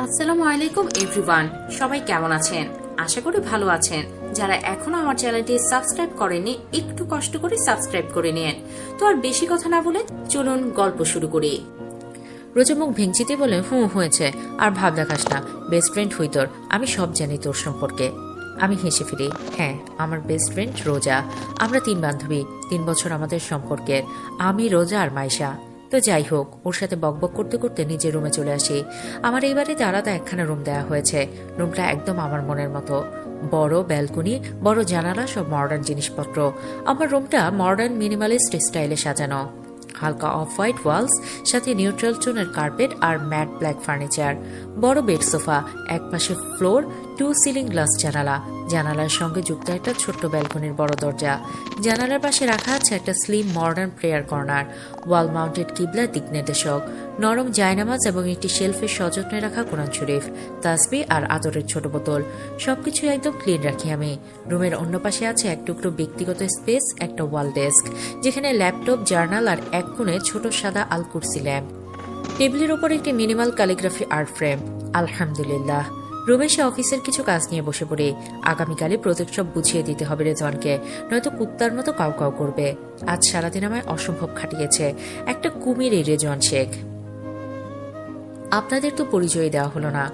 আসসালামু আলাইকুম এভরিওয়ান, সবাই কেমন আছেন? আশা করি ভালো আছেন। যারা এখনো আমার চ্যানেলটি সাবস্ক্রাইব করেনি, একটু কষ্ট করে সাবস্ক্রাইব করে নিন। তো আর বেশি কথা না বলে চলুন গল্প শুরু করি। রোজা মুখ ভেঙচিতে বলে, হয়েছে, আর ভাব দেখাস না, বেস্ট ফ্রেন্ড হই তোর, আমি সব জানি তোর সম্পর্কে। আমি হেসে ফিরি, হ্যাঁ, আমার বেস্ট ফ্রেন্ড রোজা। আমরা 3 বান্ধবী, 3 বছর আমাদের সম্পর্কের। আমি, রোজা আর মাইশা। তো যাই হোক, ওর সাথে বকবক করতে করতে নিজের রুমে চলে আসি। আমার এই বাড়িতে আলাদা একখানা রুম দেওয়া হয়েছে। রুমটা একদম আমার মনের মতো। বড় ব্যালকনি, বড় জানালা, সব মডার্ন জিনিসপত্র। আমার রুমটা মডার্ন মিনিমালিস্ট স্টাইলে সাজানো। হালকা অফ হোয়াইট ওয়ালস, সাথে নিউট্রাল টোনের কার্পেট আর ম্যাট ব্ল্যাক ফার্নিচার। বড় বেড সোফা, একপাশে ফ্লোর, 2 সিলিং গ্লাস জানালা। জানালার সঙ্গে যুক্ত একটা ছোট্ট ব্যালকনির বড় দরজা। জানালার পাশে রাখা আছে একটা স্লিম মডার্ন প্রেয়ার কর্নার, ওয়াল মাউন্টেড কিবলা দিক নির্দেশক, নরম জায়নামাজ এবং একটি শেলফে সযত্নে রাখা কোরআন শরীফ, তাসবিহ আর আতরের ছোট বোতল। সবকিছু একদম ক্লিন রাখি আমি। রুমের অন্য পাশে আছে এক টুকরো ব্যক্তিগত স্পেস, একটা ওয়াল ডেস্ক, যেখানে ল্যাপটপ, জার্নাল আর এক কোণে ছোট সাদা আলকুরসি ল্যাম্প। টেবিলের ওপর একটি মিনিমাল ক্যালিগ্রাফি আর্ট ফ্রেম। আলহামদুলিল্লাহ। রুমে সে অফিসের কিছু কাজ নিয়ে বসে পড়ে। আগামীকালে প্রজেক্ট সব বুঝিয়ে দিতে হবে রেজওয়ানকে, নয়তো কুত্তার মতো কাউ কাউ করবে। আজ সারাদিন আমায় অসম্ভব খাটিয়েছে। একটা কুমির এই রেজওয়ান শেখ। আপনাদের তো পরিচয় দেওয়া হলো না।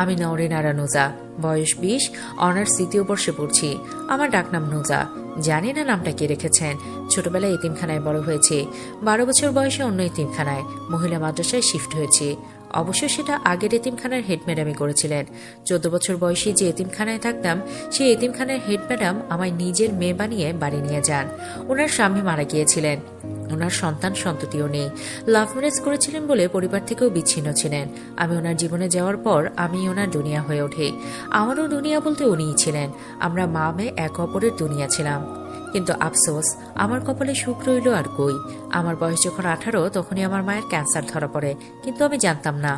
আমি নওরিন আরা নুজা, বয়স 20, অনার্স 2য় বর্ষে পড়ছি। আমার ডাকনাম নুজা। জানি না নামটা কে রেখেছেন। ছোটবেলায় এতিমখানায় বড় হয়েছি। 12 বছর বয়সে অন্য এতিমখানায়, মহিলা মাদ্রাসায় শিফট হয়েছি। অবশ্য সেটা আগের এতিমখানার হেড ম্যাডামই করেছিলেন। 14 বছর বয়সে যে এতিমখানায় থাকতাম, সেই এতিমখানার হেড ম্যাডাম আমায় নিজের মেয়ে বানিয়ে বাড়ি নিয়ে যান। ওনার স্বামী মারা গিয়েছিলেন। ওনার সন্তান সন্ততিও নেই। লাভ ম্যারেজ করেছিলেন বলে পরিবার থেকেও বিচ্ছিন্ন ছিলেন। আমি ওনার জীবনে যাওয়ার পর আমি ওনার দুনিয়া হয়ে ওঠে। আমারও দুনিয়া বলতে উনিই ছিলেন। আমরা মা মেয়ে এক অপরের দুনিয়া ছিলাম। কিন্তু আফসোস, আমার কপালে সুখ রইল আর কই। আমার বয়স যখন 18, তখনই আমার মায়ের ক্যান্সার ধরা পড়ে, কিন্তু আমি জানতাম না।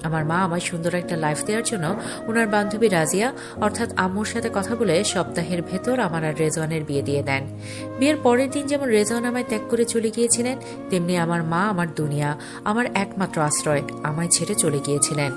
আমার মা আমায় সুন্দর একটা লাইফ দেওয়ার জন্য ওনার বান্ধবী রাজিয়া অর্থাৎ আম্মুর সাথে কথা বলে সপ্তাহের ভেতর আমার আর রেজওয়ানের বিয়ে দিয়ে দেন। বিয়ের পরের দিন যেমন রেজওয়ান আমায় ত্যাগ করে চলে গিয়েছিলেন, তেমনি আমার মা আমার দুনিয়া, আমার একমাত্র আশ্রয়, আমায় ছেড়ে চলে গিয়েছিলেন।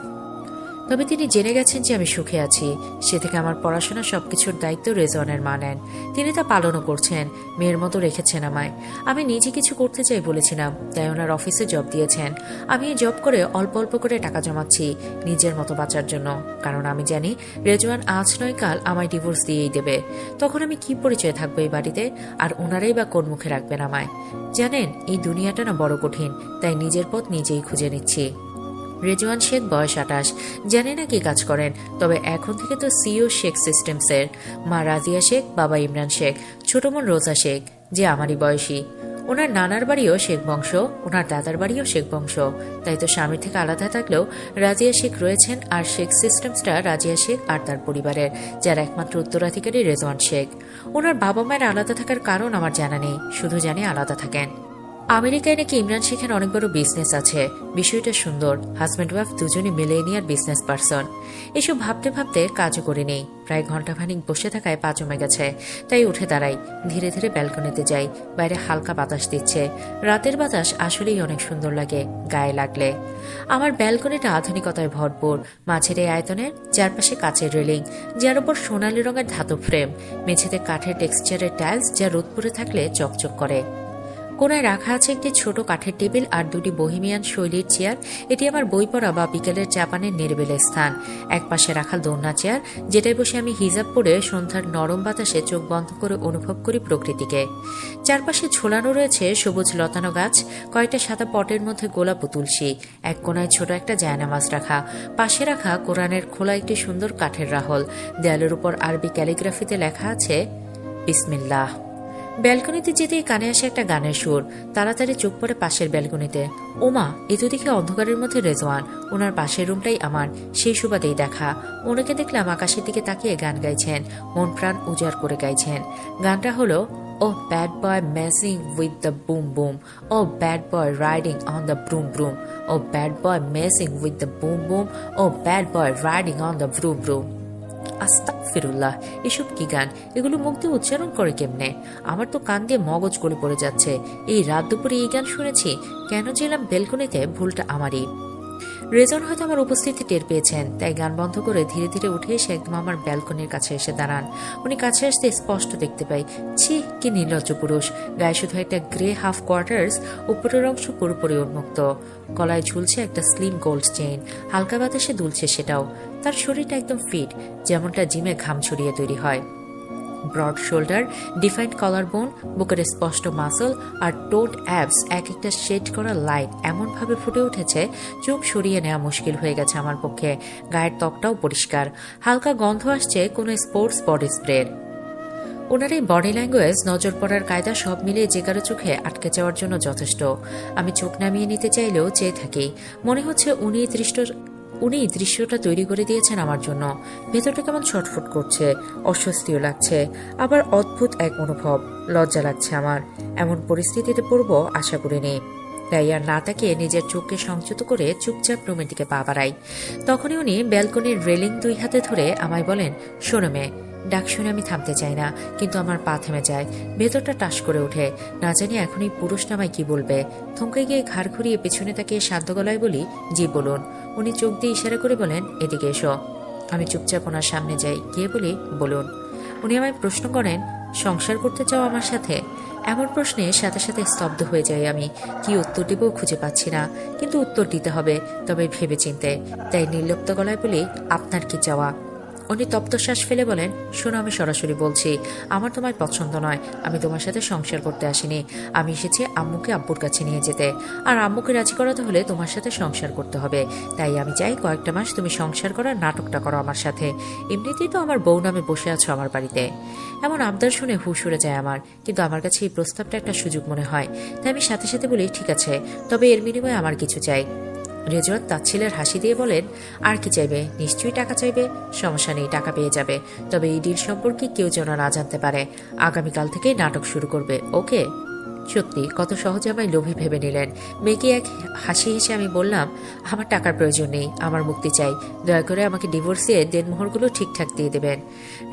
তবে তিনি জেনে গেছেন যে আমি সুখে আছি। সে থেকে আমার পড়াশোনা সবকিছুর দায়িত্ব রেজওয়ানের মা নেন। তিনি তা পালনও করছেন, মেয়ের মতো রেখেছেন আমায়। আমি নিজে কিছু করতে চাই বলেছিলাম, তাই ওনার অফিসে জব দিয়েছেন। আমি এই জব করে অল্প অল্প করে টাকা জমাচ্ছি নিজের মতো বাঁচার জন্য, কারণ আমি জানি রেজওয়ান আজ নয় কাল আমায় ডিভোর্স দিয়েই দেবে। তখন আমি কি পরিচয় থাকবো এই বাড়িতে, আর ওনারাই বা কোন মুখে রাখবেন আমায়? জানেন, এই দুনিয়াটা না বড় কঠিন, তাই নিজের পথ নিজেই খুঁজে নিচ্ছি। রেজওয়ান শেখ, বয়স 28, জানি না কি কাজ করেন, তবে এখন থেকে তো সিইও শেখ সিস্টেমসের। মা রাজিয়া শেখ, বাবা ইমরান শেখ, ছোট বোন রোজা শেখ, যে আমারই বয়সী। ওনার নানার বাড়িও শেখ বংশ, ওনার দাদার বাড়িও শেখ বংশ। তাই তো স্বামীর থেকে আলাদা থাকলেও রাজিয়া শেখ রয়েছেন, আর শেখ সিস্টেমসটা রাজিয়া শেখ আর তার পরিবারের, যার একমাত্র উত্তরাধিকারী রেজওয়ান শেখ। ওনার বাবা মায়ের আলাদা থাকার কারণ আমার জানা নেই, শুধু জানি আলাদা থাকেন। আমেরিকায় নাকি ইমরান শেখের অনেক বড় বিজনেস আছে। বিষয়টা সুন্দর, হাজব্যান্ড ওয়াইফ দুজনই মিলেনিয়ার বিজনেস পার্সন। এসব ভাবতে ভাবতে কাজও করে নেই। প্রায় ঘন্টাখানিক বসে থাকায় পা জমে গেছে, তাই উঠে দাঁড়াই। ধীরে ধীরে ব্যালকনিতে যাই। বাইরে হালকা বাতাস দিচ্ছে। রাতের বাতাস আসলেই অনেক সুন্দর লাগে গায়ে লাগলে। আমার ব্যালকনিটা আধুনিকতায় ভরপুর। মাঝের এই আয়তনের, চারপাশে কাচের রেলিং, যার উপর সোনালী রঙের ধাতব ফ্রেম, মেঝেতে কাঠের টেক্সচারের টাইলস, যা রোদ পড়ে থাকলে চকচক করে। কোনায় রাখা আছে একটি ছোট কাঠের টেবিল আর 2টি বহিমিয়ান শৈলীর চেয়ার। এটি আমার বই পড়া বা বিকেলের চা পানের নিরিবিলি স্থান। একপাশে রাখা দোলনা চেয়ার, যেটায় বসে আমি হিজাব পরে সন্ধ্যার নরম বাতাসে চোখ বন্ধ করে অনুভব করি প্রকৃতিকে। চারপাশে ঝোলানো রয়েছে সবুজ লতানো গাছ, কয়েকটা সাদা পটের মধ্যে গোলাপ ও তুলসী। এক কোনায় ছোট একটা জায়নামাজ রাখা, পাশে রাখা কোরআনের খোলা একটি সুন্দর কাঠের রাহল। দেয়ালের উপর আরবি ক্যালিগ্রাফিতে লেখা আছে বিসমিল্লাহ। ব্যালকনিতে যেতেই কানে আসে একটা গানের সুর। তাড়াতাড়ি চোখ পড়ে পাশের ব্যালকনিতে। ওমা, এ তো দেখি অন্ধকারের মধ্যে রেজওয়ান। ওনার পাশের রুমটাই আমার, সেই সুবাদেই দেখা। ওনাকে দেখলাম আকাশের দিকে তাকিয়ে গান গাইছেন, মন প্রাণ উজাড় করে গাইছেন। গানটা হলো, oh bad boy messing with the boom boom, oh bad boy riding on the broom broom, oh bad boy messing with the boom boom, oh bad boy riding on the broom broom. আস্তাগফিরুল্লাহ, এসব কি গান? এগুলো মুখ দিয়ে উচ্চারণ করে কেমনে? আমার তো কান দিয়ে মগজ গলে পড়ে যাচ্ছে। এই রাত দুপুরে এই গান শুনেছি, কেন যেলাম বেলকনিতে, ভুলটা আমারই। রেজন হয়তো আমার উপস্থিতি টের পেয়েছেন, তাই গান বন্ধ করে ধীরে ধীরে উঠে এসে একদম আমার ব্যালকনির কাছে এসে দাঁড়ান। উনি কাছে আসতে স্পষ্ট দেখতে পাই, ছি কি নির্লজ্জ পুরুষ। গায়ে শুধু একটা গ্রে হাফ কোয়ার্টার্স, উপরের অংশ পুরোপুরি উন্মুক্ত। গলায় ঝুলছে একটা স্লিম গোল্ড চেইন, হালকা বাতাসে দুলছে সেটাও। তার শরীরটা একদম ফিট, যেমনটা জিমে ঘাম ছড়িয়ে তৈরি হয়। ব্রড শোল্ডার, ডিফাইন্ড কলার বোন, বুকের স্পষ্ট মাসল আর টোড অ্যাবস এক একটা শেড করা লাইন এমনভাবে ফুটে উঠেছে, চোখ সরিয়ে নেওয়া মুশকিল হয়ে গেছে আমার পক্ষে। গায়ের ত্বকটাও পরিষ্কার, হালকা গন্ধ আসছে কোনো স্পোর্টস বডি স্প্রের। ওনার এই বডি ল্যাঙ্গুয়েজ, নজর পড়ার কায়দা সব মিলিয়ে যে কারো চোখে আটকে যাওয়ার জন্য যথেষ্ট। আমি চোখ নামিয়ে নিতে চাইলেও চেয়ে থাকি। মনে হচ্ছে উনি দৃশ্যটা তৈরি করে দিয়েছেন আমার জন্য। ভেতরটা কেমন ছটফট করছে, অস্বস্তিও লাগছে, আবার অদ্ভুত এক অনুভব, লজ্জা লাগছে আমার। এমন পরিস্থিতিতে পড়ব আশা করিনি। তাই আর না তাকিয়ে নিজের চোখকে সংযত করে চুপচাপ রুমের দিকে পা বাড়াই। তখনই উনি ব্যালকনির রেলিং 2 হাতে ধরে আমায় বলেন, শোনো মেয়ে। ডাক শুনে আমি থামতে চাই না, কিন্তু আমার পা থেমে যায়, ভেতরটা টাস করে ওঠে। না জানি এখন এই পুরুষ নামায় কি বলবে। থমকে গিয়ে ঘাড় ঘুরিয়ে পেছনে তাকিয়ে শান্ত গলায় বলি, জি বলুন। উনি চোখ দিয়ে ইশারা করে বলেন, এদিকে এসো। আমি চুপচাপ ওনার সামনে যাই, গিয়ে বলি, বলুন। উনি আমায় প্রশ্ন করেন, সংসার করতে চাও আমার সাথে? এমন প্রশ্নে সাথে সাথে স্তব্ধ হয়ে যাই আমি। কি উত্তর দিব খুঁজে পাচ্ছি না, কিন্তু উত্তর দিতে হবে, তবে ভেবে চিনতে। তাই নির্লিপ্ত গলায় বলি, আপনার কি চাওয়া? উনি তপ্ত শ্বাস ফেলে বলেন, শোনো আমি সরাসরি বলছি, আমার তোমায় পছন্দ নয়। আমি তোমার সাথে সংসার করতে আসিনি। আমি এসেছি আম্মুকে আব্বুর কাছে নিয়ে যেতে। আর আম্মুকে রাজি করাতে হলে তোমার সাথে সংসার করতে হবে। তাই আমি চাই কয়েকটা মাস তুমি সংসার করার নাটকটা করো আমার সাথে। এমনিতেই তো আমার বউ নামে বসে আছো আমার বাড়িতে। এমন আবদার শুনে হুঁশ উড়ে যায় আমার, কিন্তু আমার কাছে এই প্রস্তাবটা একটা সুযোগ মনে হয়। তাই আমি সাথে সাথে বলি, ঠিক আছে, তবে এর বিনিময়ে আমার কিছু চাই। রেজওয়ান তাচ্ছিলের হাসি দিয়ে বলেন, আর কি চাইবে? নিশ্চয়ই টাকা চাইবে। সমস্যা নেই, টাকা পেয়ে যাবে, তবে এই ডিল সম্পর্কে কেউ যেন না জানতে পারে। আগামীকাল থেকেই নাটক শুরু করবে, ওকে? সত্যি কত সহজে আমায় লোভী ভেবে নিলেন। মেয়েকে এক হাসি হেসে আমি বললাম, আমার টাকার প্রয়োজন নেই, আমার মুক্তি চাই। দয়া করে আমাকে ডিভোর্স দিয়ে দেনমোহরগুলো ঠিকঠাক দিয়ে দেবেন।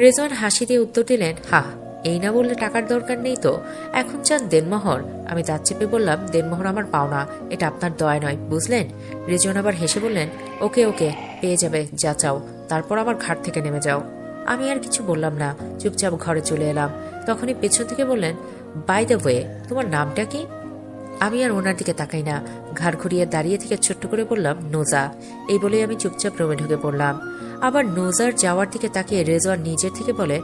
রেজওয়ান হাসি দিয়ে উত্তর দিলেন, হা, এই না বললে টাকার দরকার নেই তো, এখন চান দেনমোহর? আমি দাঁত চেপে বললাম, দেনমোহর আমার পাওনা, এটা আপনার দয়া নয়, বুঝলেন? রেজন আবার হেসে বললেন, ওকে ওকে, পেয়ে যাবে, যা চাও, তারপর আমার ঘাট থেকে নেমে যাও। আমি আর কিছু বললাম না, চুপচাপ ঘরে চলে এলাম। তখনই পেছন থেকে বললেন, বাই দ্য ওয়ে, তোমার নামটা কি? আমি আর ওনার দিকে তাকাই না, ঘাড় ঘুরিয়ে দাঁড়িয়ে থেকে ছোট্ট করে বললাম, নোজা। এই বলেই আমি চুপচাপ রুমে ঢুকে পড়লাম। আবার নোজার যাওয়ার দিকে তাকিয়ে রেজওয়ান নিজের থেকে বলে,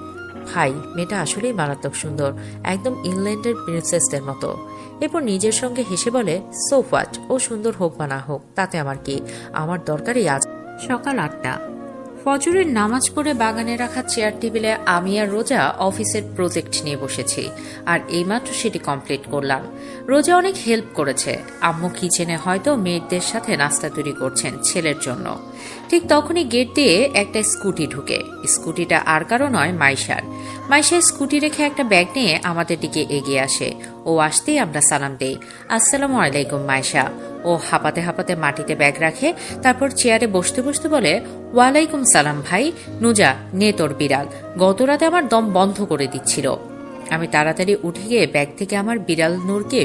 ভাই, মেয়েটা আসলেই মারাত্মক সুন্দর, একদম ইংল্যান্ডের প্রিন্সেসদের মতো। এরপর নিজের সঙ্গে হেসে বলে, সো হোয়াট, ও সুন্দর হোক বা না হোক তাতে আমার কি, আমার দরকারই আজ সকাল 8টা। ফজরের নামাজ পড়ে বাগানে রাখা চেয়ার টেবিলে আমি আর রোজা অফিসের প্রজেক্ট নিয়ে বসেছি, আর এইমাত্র সেটি কমপ্লিট করলাম। রোজা অনেক হেল্প করেছে। আম্মু কিচেনে হয়তো মেয়েদের সাথে নাস্তা তৈরি করছেন ছেলের জন্য। ঠিক তখনই গেট দিয়ে একটা স্কুটি ঢুকে। স্কুটিটা আর কারো নয়, মাইশার। মাইশা স্কুটি রেখে একটা ব্যাগ নিয়ে আমাদের দিকে এগিয়ে আসে। ও আসতেই আমরা সালাম দেই, আসসালামু আলাইকুম মাইশা। ও হাঁপাতে হাঁপাতে মাটিতে ব্যাগ রাখে, তারপর চেয়ারে বসতে বসতে বলে, ওয়ালাইকুম সালাম ভাই। নুজা, নে তোর বিড়াল, গত রাতে আমার দম বন্ধ করে দিচ্ছিল। আমি তাড়াতাড়ি উঠে গিয়ে ব্যাগ থেকে আমার বিড়াল নূরকে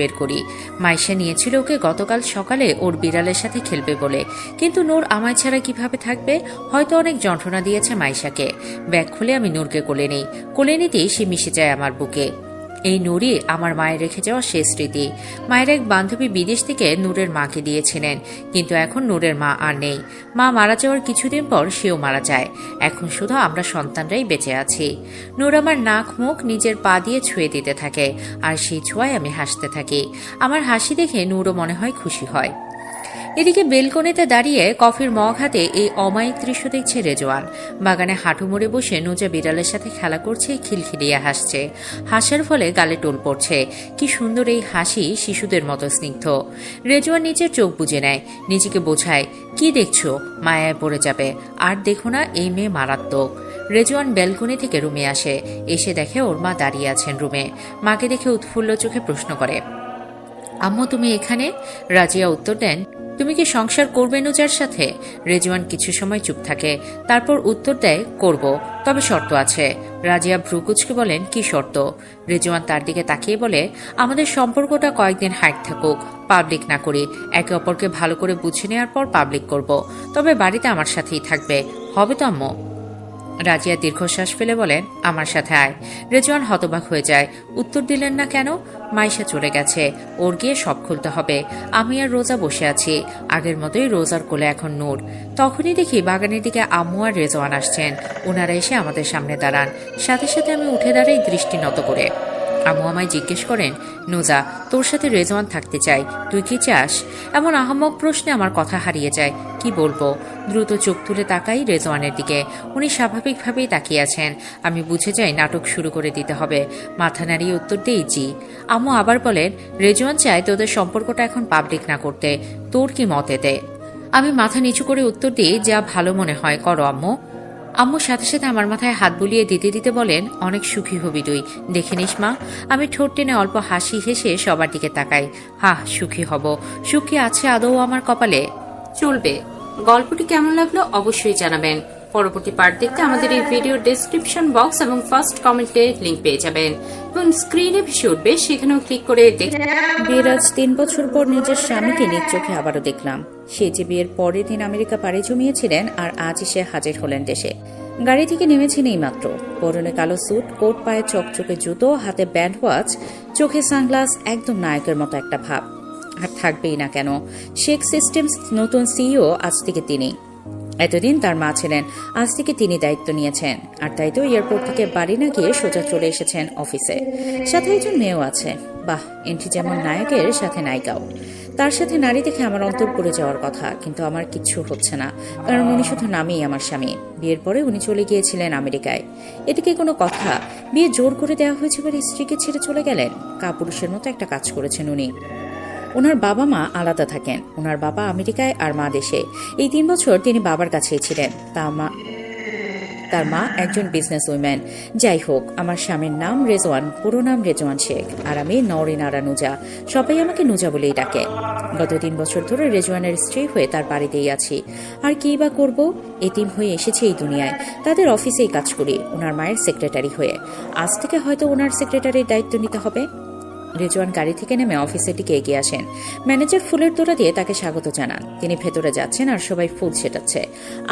বের করি। মাইশা নিয়েছিল ওকে গতকাল সকালে ওর বিড়ালের সাথে খেলবে বলে, কিন্তু নূর আমায় ছাড়া কিভাবে থাকবে? হয়তো অনেক যন্ত্রণা দিয়েছে মাইশাকে। ব্যাগ খুলে আমি নূরকে কোলে নিতেই সে মিশে যায় আমার বুকে। এই নূরই আমার মায়ের রেখে যাওয়া শেষ স্মৃতি। মায়ের এক বান্ধবী বিদেশ থেকে নূরের মাকে দিয়েছিলেন, কিন্তু এখন নূরের মা আর নেই। মা মারা যাওয়ার কিছুদিন পর সেও মারা যায়। এখন শুধু আমরা সন্তানরাই বেঁচে আছি। নূর আমার নাক মুখ নিজের পা দিয়ে ছুঁয়ে দিতে থাকে, আর সেই ছোঁয়ায় আমি হাসতে থাকি। আমার হাসি দেখে নূরও মনে হয় খুশি হয়। এদিকে বেলকনিতে দাঁড়িয়ে কফির মগ হাতে এই অমায়িক দৃশ্য দেখছে রেজওয়ান। বাগানে হাঁটু মুড়ে বসে নুজা বিড়ালের সাথে খেলা করছে, খিলখিলিয়ে হাসছে। হাসার ফলে গালে টোল পড়ছে। কি সুন্দর এই হাসি, শিশুদের মতো স্নিগ্ধ। রেজওয়ান নিচের চোখ বুজে নেয়, নিজেকে বোঝায়, কি দেখছো? মায়ায় পড়ে যাবে। আর দেখো না, এই মেয়ে মারাত্মক। রেজওয়ান ব্যালকনি থেকে রুমে আসে, এসে দেখে ওর মা দাঁড়িয়ে আছেন রুমে। মাকে দেখে উৎফুল্ল চোখে প্রশ্ন করে, আম্মু তুমি এখানে? রাজিয়া উত্তর দেন, তুমি কি সংসার করবে নুজার সাথে? রেজওয়ান কিছু সময় চুপ থাকে, তারপর উত্তর দেয়, করব, তবে শর্ত আছে। রাজিয়া ভ্রুকুচকে বলেন, কি শর্ত? রেজওয়ান তার দিকে তাকিয়ে বলে, আমাদের সম্পর্কটা কয়েকদিন হাইট থাকুক, পাবলিক না করি, একে অপরকে ভালো করে বুঝে নেওয়ার পর পাবলিক করব। তবে বাড়িতে আমার সাথেই থাকবে, হবে তো আম্মু? রাজিয়া দীর্ঘশ্বাস ফেলে বলেন, আমার সাথে আয়। রেজওয়ান হতবাক হয়ে যায়, উত্তর দিলেন না কেন? মাইশা চলে গেছে, ওর গিয়ে সব খুলতে হবে। আমি আর রোজা বসে আছি, আগের মতোই রোজার কোলে এখন নূর। তখনই দেখি বাগানের দিকে আম্মু আর রেজওয়ান আসছেন। ওনারা এসে আমাদের সামনে দাঁড়ান, সাথে সাথে আমি উঠে দাঁড়াই দৃষ্টি নত করে। আম্মু আমায় জিজ্ঞেস করেন, নুজা, তোর সাথে রেজওয়ান থাকতে চাই, তুই কি চাস? এমন আহাম্মক প্রশ্নে আমার কথা হারিয়ে যায়, কি বলবো। দ্রুত চোখ তুলে তাকাই রেজওয়ানের দিকে, উনি স্বাভাবিকভাবেই তাকিয়ে আছেন। আমি বুঝে যাই নাটক শুরু করে দিতে হবে। মাথা নাড়িয়ে উত্তর দিই, জি। আম্মু আবার বলেন, রেজওয়ান চায় তোদের সম্পর্কটা এখন পাবলিক না করতে, তোর কি মত এতে? আমি মাথা নিচু করে উত্তর দিই, যা ভালো মনে হয় করো আম্মু। আম্মুর সাথে সাথে আমার মাথায় হাত বুলিয়ে দিতে দিতে বলেন, অনেক সুখী হবি তুই, দেখে নিস মা। আমি ঠোঁট টেনে অল্প হাসি হেসে সবার দিকে তাকাই। সুখী হব। সুখী আছে আদৌ আমার কপালে? চলবে। গল্পটি কেমন লাগলো অবশ্যই জানাবেন। পরবর্তী পার্ট দেখতে আমাদের এই ভিডিও ডেসক্রিপশন বক্স এবং ফার্স্ট কমেন্টে লিংক পেয়ে যাবেন এবং স্ক্রিনে ভেসে উঠবে, সেখানেও ক্লিক করে দেখতে। বিয়ের আজ 3 বছর পর নিজের স্বামীকে নিজ চোখে আবারও দেখলাম। সে যে বিয়ের পরের দিন আমেরিকা পাড়ি জমিয়েছিলেন আর আজ এসে হাজির হলেন দেশে। গাড়ি থেকে নেমেছেন এই মাত্র। পরনে কালো স্যুট, কোট, পায়ে চকচকে জুতো, হাতে ব্যান্ড ওয়াচ, চোখে সানগ্লাস, একদম নায়কের মতো একটা ভাব। আর থাকবেই না কেন, শেখ সিস্টেমস নতুন সিইও আজ থেকে তিনি। এতদিন তার মা ছিলেন, আজ থেকে তিনি দায়িত্ব নিয়েছেন। আর তাই তো এয়ারপোর্ট থেকে বাড়ি না গিয়ে সোজা চলে এসেছেন অফিসে। সাথে একজন মেয়েও আছে। বাহ, এন্ট্রি যেমন নায়কের সাথে নায়িকাও। তার সাথে নারী দেখে আমার অন্তর পড়ে যাওয়ার কথা, কিন্তু আমার কিচ্ছু হচ্ছে না, কারণ উনি শুধু নামেই আমার স্বামী। বিয়ের পরে উনি চলে গিয়েছিলেন আমেরিকায়। এটা কি কোনো কথা? বিয়ে জোর করে দেওয়া হয়েছে বলে স্ত্রীকে ছেড়ে চলে গেলেন। কাপুরুষের মতো একটা কাজ করেছেন উনি। ওনার বাবা মা আলাদা থাকেন, ওনার বাবা আমেরিকায় আর মা দেশে। এই 3 বছর তিনি বাবার কাছেই ছিলেন। তার মা একজন বিজনেস উইম্যান। যাই হোক, আমার স্বামীর নাম রেজওয়ান, পুরো নাম রেজওয়ান শেখ, আর আমি নওরিন আরা নুজা। সবাই আমাকে নুজা বলেই ডাকে। গত 3 বছর ধরে রেজওয়ানের স্ত্রী হয়ে তার বাড়িতেই আছি। আর কি বা করব, এতিম হয়ে এসেছে এই দুনিয়ায়। তাদের অফিসেই কাজ করি, ওনার মায়ের সেক্রেটারি হয়ে। আজ থেকে হয়তো ওনার সেক্রেটারির দায়িত্ব নিতে হবে। রেজওয়ান গাড়ি থেকে নেমে অফিসের দিকে এগিয়ে আসেন। ম্যানেজার ফুলের তোড়া দিয়ে তাকে স্বাগত জানান। তিনি ভেতরে যাচ্ছেন আর সবাই ফুল ছেটাচ্ছে।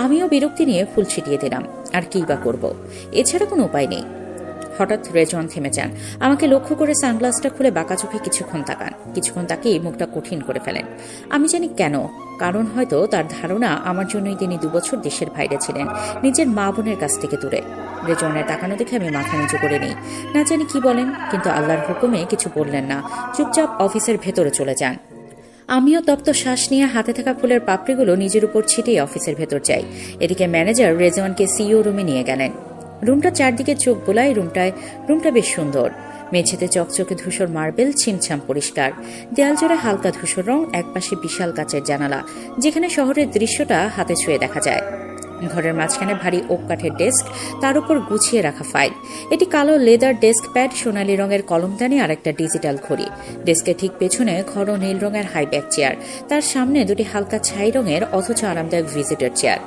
আমিও বিরক্তি নিয়ে ফুল ছিটিয়ে দিলাম। আর কি বা করব, এছাড়া কোনো উপায় নেই। হঠাৎ রেজওয়ান থেমে যান। আমাকে লক্ষ্য করে সানগ্লাসটা খুলে বাঁকা চোখে কিছুক্ষণ তাকান। কিছুক্ষণ তাকিয়ে মুখটা কঠিন করে ফেলেন। আমি জানি কেন, কারণ হয়তো তার ধারণা আমার জন্যই তিনি 2 বছর দেশের বাইরে ছিলেন, নিজের মা বোনের কাছ থেকে দূরে। রেজওয়ানের তাকানো দেখে আমি মাথা নিচু করে নিই। না জানি কি বলেন, কিন্তু আল্লাহর হুকুমে কিছু বললেন না। চুপচাপ অফিসের ভেতরে চলে যান। আমিও তপ্ত শ্বাস নিয়ে হাতে থাকা ফুলের পাপড়িগুলো নিজের উপর ছিটিয়ে অফিসের ভেতর যাই। এদিকে ম্যানেজার রেজওয়ানকে সিইও রুমে নিয়ে গেলেন। রুমটা চারদিকে চোখ বোলায়। রুমটা বেশ সুন্দর। মেঝেতে চকচকে ধূসর মার্বেল, ছিমছাম পরিষ্কার। দেয়াল জোড়ে হালকা ধূসর রং, একপাশে বিশাল কাচের জানালা, যেখানে শহরের দৃশ্যটা হাতে ছুঁয়ে দেখা যায়। ঘরের মাঝখানে ভারী ওক কাঠের ডেস্ক, তার উপর গুছিয়ে রাখা ফাইল। এটি কালো লেদার ডেস্ক প্যাড, সোনালী রঙের কলমদানি আর একটা ডিজিটাল ঘড়ি। ডেস্কের ঠিক পেছনে ঘন নীল রঙের হাইব্যাক চেয়ার, তার সামনে 2টি হালকা ছাই রঙের অথচ আরামদায়ক ভিজিটর চেয়ার।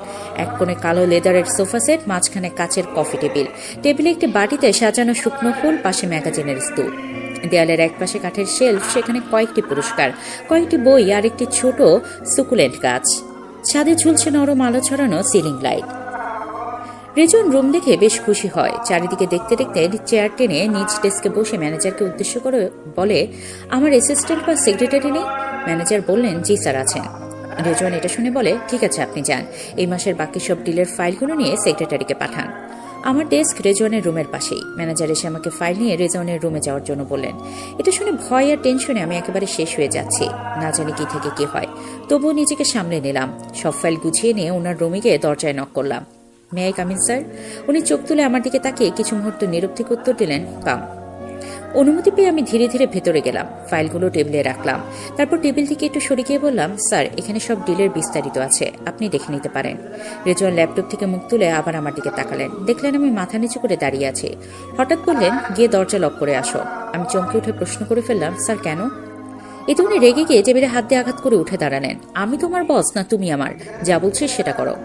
এক কোণে কালো লেদারের সোফা সেট, মাঝখানে কাচের কফি টেবিল। টেবিলে একটি বাটিতে সাজানো শুকনো ফুল, পাশে ম্যাগাজিনের স্তূপ। দেয়ালের একপাশে কাঠের শেলফ, সেখানে কয়েকটি পুরস্কার, কয়েকটি বই আর একটি ছোট সুকুলেন্ট গাছ। ছাদে ঝুলছে নরম আলো ছড়ানো সিলিং লাইট। রেজওয়ান রুম দেখে বেশ খুশি হয়। চারিদিকে দেখতে দেখতে চেয়ার টেনে নিজ ডেস্কে বসে ম্যানেজারকে উদ্দেশ্য করে বলে, আমার অ্যাসিস্ট্যান্ট বা সেক্রেটারি নেই? ম্যানেজার বললেন, জি স্যার আছেন। রেজওয়ান এটা শুনে বলে, ঠিক আছে, আপনি যান। এই মাসের বাকি সব ডিলের ফাইলগুলো নিয়ে সেক্রেটারিকে পাঠান। আমার ডেস্ক রেজওয়ানের রুমের পাশেই। ম্যানেজার এসে আমাকে ফাইল নিয়ে রেজওয়ানের রুমে যাওয়ার জন্য বললেন। এটা শুনে ভয় আর টেনশনে আমি একেবারে শেষ হয়ে যাচ্ছি। না জানি কি থেকে কি হয়, তবুও নিজেকে সামলে নিলাম। সব ফাইল গুছিয়ে নিয়ে ওনার রুমে গিয়ে দরজায় নক করলাম। May I come in sir? উনি চোখ তুলে আমার দিকে তাকিয়ে কিছু মুহূর্ত নীরব থেকে উত্তর দিলেন, কাম। অনুমতি পেয়ে আমি ধীরে ধীরে ভেতরে গেলাম। ফাইলগুলো টেবিলে রাখলাম। তারপর টেবিল থেকে একটু সরে গিয়ে বললাম, স্যার, এখানে সব ডিলের বিস্তারিত আছে, আপনি দেখে নিতে পারেন। রেজওয়ান ল্যাপটপ থেকে মুখ তুলে আবার আমার দিকে তাকালেন। দেখলেন আমি মাথা নিচু করে দাঁড়িয়ে আছি। হঠাৎ বললেন, গিয়ে দরজা লক করে আসো। আমি চমকে উঠে প্রশ্ন করে ফেললাম, স্যার কেন? এতে উনি রেগে গিয়ে টেবিলে হাত দিয়ে আঘাত করে উঠে দাঁড়ালেন। আমি তোমার বস না তুমি আমার, যা বলছিস সেটা করো।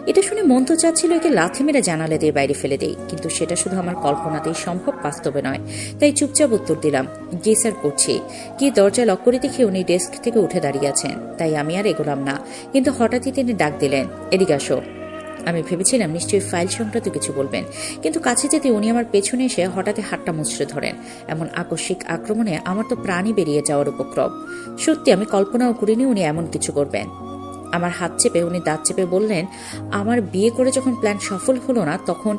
এটা শুনে মন তো চাচ্ছিল একে লাথি মেরে জানালা দিয়ে বাইরে ফেলে দেই, কিন্তু সেটা শুধু আমার কল্পনাতেই সম্ভব, বাস্তবে নয়। তাই চুপচাপ উত্তর দিলাম, জি স্যার করছি। কি দরজা লক করে দেখে উনি ডেস্ক থেকে উঠে দাঁড়িয়ে আছেন, তাই আমি আর এগোলাম না। কিন্তু হঠাৎই তিনি ডাক দিলেন, এদিকে আসো। আমি ভেবেছিলাম নিশ্চয়ই ফাইল সংক্রান্ত কিছু বলবেন, কিন্তু কাছে যেতে উনি আমার পেছনে এসে হঠাৎ হাতটা মুচড়ে ধরেন। এমন আকস্মিক আক্রমণে আমার তো প্রাণই বেরিয়ে যাওয়ার উপক্রম। সত্যি আমি কল্পনাও করিনি উনি এমন কিছু করবেন। আমার হাত চেপে উনি দাঁত চেপে বললেন, আমার বিয়ে করে যখন প্ল্যান সফল হলো না, তখন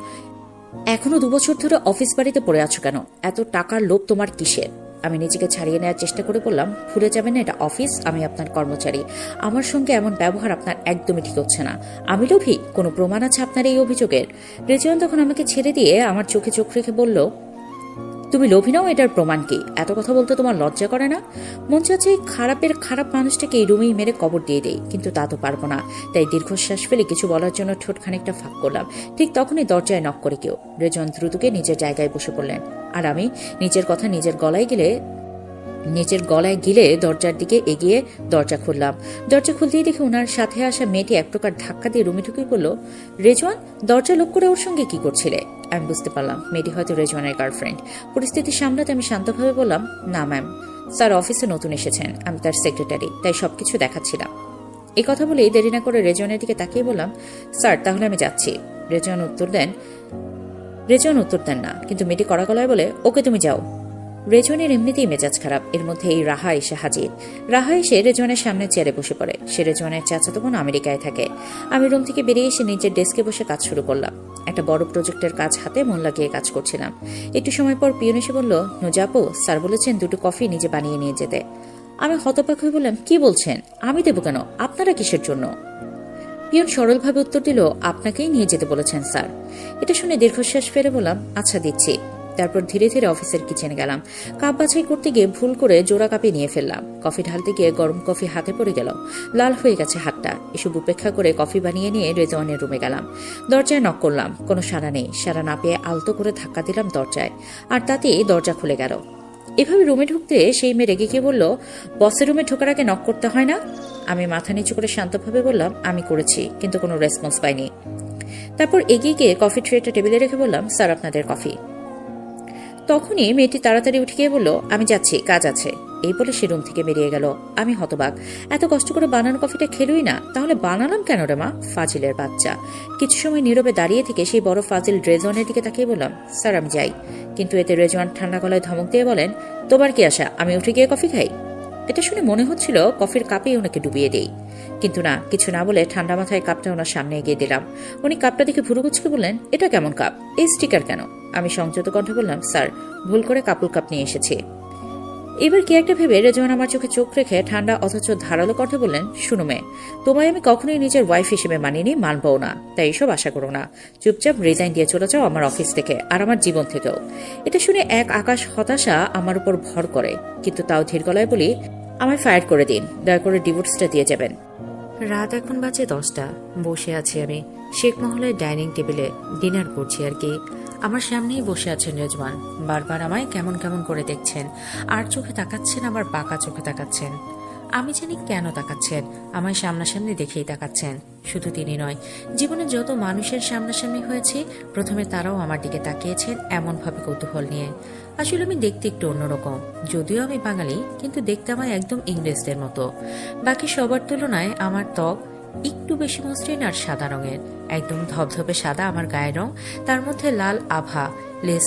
এখনো 2 বছর ধরে অফিস বাড়িতে পড়ে আছো কেন? এত টাকার লোভ তোমার কিসের? আমি নিজেকে ছাড়িয়ে নেওয়ার চেষ্টা করে বললাম, ভুলে যাবেন না এটা অফিস, আমি আপনার কর্মচারী। আমার সঙ্গে এমন ব্যবহার আপনার একদমই ঠিক হচ্ছে না। আমি লোভী? কোনো প্রমাণ আছে আপনার এই অভিযোগের? রেজিওয়ান তখন আমাকে ছেড়ে দিয়ে আমার চোখে চোখ রেখে বলল, তুমি লোভী নাও, এটার প্রমাণ কি? এত কথা বলতে তোমার লজ্জা করে না? মন চাচ্ছে এই খারাপের খারাপ মানুষটাকে এই রুমেই মেরে কবর দিয়ে দেই, কিন্তু তা তো পারবো না। তাই দীর্ঘশ্বাস ফেলে কিছু বলার জন্য ঠোঁট খানিকটা ফাঁক করলাম। ঠিক তখনই দরজায় নক করে কেউ। রেজন দ্রুতকে নিজের জায়গায় বসে পড়লেন, আর আমি নিজের কথা নিজের গলায় গিলে দরজার দিকে এগিয়ে দরজা খুললাম। দরজা খুলতেই দেখে ওনার সাথে আসা মেয়েটি এক প্রকার ধাক্কা দিয়ে রুমে ঢুকে বলল, রেজওয়ান, দরজা লক করে ওর সঙ্গে কি করছিলে? আমি বুঝতে পারলাম মেয়েটি হয়তো রেজওয়ানের গার্লফ্রেন্ড। পরিস্থিতি সামলাতে আমি শান্তভাবে বললাম, না ম্যাম, স্যার অফিসে নতুন এসেছেন, আমি তার সেক্রেটারি, তাই সবকিছু দেখাচ্ছিলাম। এই কথা বলেই দেরি না করে রেজওয়ানের দিকে তাকিয়ে বললাম, স্যার তাহলে আমি যাচ্ছি। রেজওয়ান উত্তর দেন না, কিন্তু মেয়েটি কড়া গলায় বলে, ওকে তুমি যাও। রেজওয়ানের এমনিতেই মেজাজ খারাপ, এর মধ্যে এই রাহা এসে হাজির। রাহা এসে রেজওয়ানের সামনে চেয়ারে বসে পড়ে। সে রেজওয়ানের চাচাতো বোন আমেরিকায় থাকে। আমি রুম থেকে বেরিয়ে এসে নিজের ডেস্কে বসে কাজ শুরু করলাম। একটা বড় প্রজেক্টের কাজ হাতে মন লাগিয়ে কাজ করছিলাম। একটু সময় পর পিয়ন এসে বলল, নুজাপু, স্যার বলেছেন 2 কফি নিজে বানিয়ে নিয়ে যেতে। আমি হতবাক হয়ে বললাম, কি বলছেন? আমি দেবো কেন? আপনারা কিসের জন্য? পিয়ন সরলভাবে উত্তর দিল, আপনাকেই নিয়ে যেতে বলেছেন স্যার। এটা শুনে দীর্ঘশ্বাস ফেলে বললাম, আচ্ছা দিচ্ছি। তারপর ধীরে ধীরে অফিসের কিচেনে গেলাম। কাপ বাছাই করতে গিয়ে ভুল করে জোড়া কাপে নিয়ে ফেললাম। কফি ঢালতে গিয়ে গরম কফি হাতে পড়ে গেল, লাল হয়ে গেছে হাতটা। এসব উপেক্ষা করে কফি বানিয়ে নিয়ে রেজওয়ানের রুমে গেলাম। দরজায় নক করলাম, কোনো সাড়া নেই। সাড়া না পেয়ে আলতো করে ধাক্কা দিলাম দরজায়, আর তাতেই দরজা খুলে গেল। এভাবে রুমে ঢুকতে সেই মেয়ে রেগে গিয়ে বলল, বসের রুমে ঢোকার আগে নক করতে হয় না? আমি মাথা নিচু করে শান্তভাবে বললাম, আমি করেছি, কিন্তু কোনো রেসপন্স পাইনি। তারপর এগিয়ে গিয়ে কফি ট্রেটা টেবিলে রেখে বললাম, স্যার আপনাদের কফি। তখনই মেয়েটি তাড়াতাড়ি উঠে গিয়ে বলল, আমি যাচ্ছি, কাজ আছে। এই বলে সে রুম থেকে বেরিয়ে গেল। আমি হতবাক, এত কষ্ট করে বানানো কফিটা খেলুই না, তাহলে বানালাম কেন রে মা, ফাজিলের বাচ্চা। কিছু সময় নীরবে দাঁড়িয়ে থেকে সেই বড় ফাজিল রেজওয়ানের দিকে তাকিয়ে বললাম, স্যার আমি যাই। কিন্তু এতে রেজওয়ান ঠান্ডা গলায় ধমক দিয়ে বলেন, তোমার কি আশা আমি উঠে গিয়ে কফি খাই? এটা শুনে মনে হচ্ছিল কফির কাপেই ওনাকে ডুবিয়ে দেই, কিন্তু না, কিছু না বলে ঠান্ডা মাথায় কাপটা ওনার সামনে এগিয়ে দিলাম। উনি কাপটা দেখে ভুরু কুচকে বললেন, এটা কেমন কাপ, এই স্টিকার কেন? আমি সংযত কণ্ঠে বললাম, স্যার ভুল করে কাপড় কাপ নিয়ে এসেছি। এবার কি একটা ভেবে রেজওয়ান আমার চোখে চোখ রেখে ঠান্ডা অথচ ধারালো কণ্ঠে বললেন, শুনো মেয়ে, তোমায় আমি কখনোই নিজের ওয়াইফ হিসেবে মানিনি, মানবও না, তাই এসব আশা করো না। চুপচাপ রিজাইন দিয়ে চলে যাও আমার অফিস থেকে, আর আমার জীবন থেকেও। এটা শুনে এক আকাশ হতাশা আমার উপর ভর করে, কিন্তু তাও ধীর গলায় বলি, আমায় ফায়ার করে দিন, দয়া করে ডিভোর্সটা দিয়ে যাবেন। রাত এখন বাজে 10টা। বসে আছি আমি শেখ মহলের ডাইনিং টেবিলে, ডিনার করছি আর কি। আমার সামনেই বসে আছেন রেজওয়ান। বারবার আমায় কেমন কেমন করে দেখছেন, আর চোখে তাকাচ্ছেন, আবার বাঁকা চোখে তাকাচ্ছেন। আমি জানি কেন তাকাচ্ছেন, আমায় সামনাসামনি দেখেই তাকাচ্ছেন। শুধু তিনি নয়, জীবনে যত মানুষের সামনাসামনি হয়েছে, প্রথমে তারাও আমার দিকে তাকিয়েছেন এমনভাবে কৌতূহল নিয়ে। আসলে আমি দেখতে একটু অন্যরকম, যদিও আমি বাঙালি, কিন্তু দেখতে আমায় একদম ইংরেজদের মতো। বাকি সবার তুলনায় আমার ত্বক একটু বেশি মসৃণ আর সাদা রঙের, একদম ধবধবে সাদা আমার গায়ের রং, তার মধ্যে লাল আভা লেস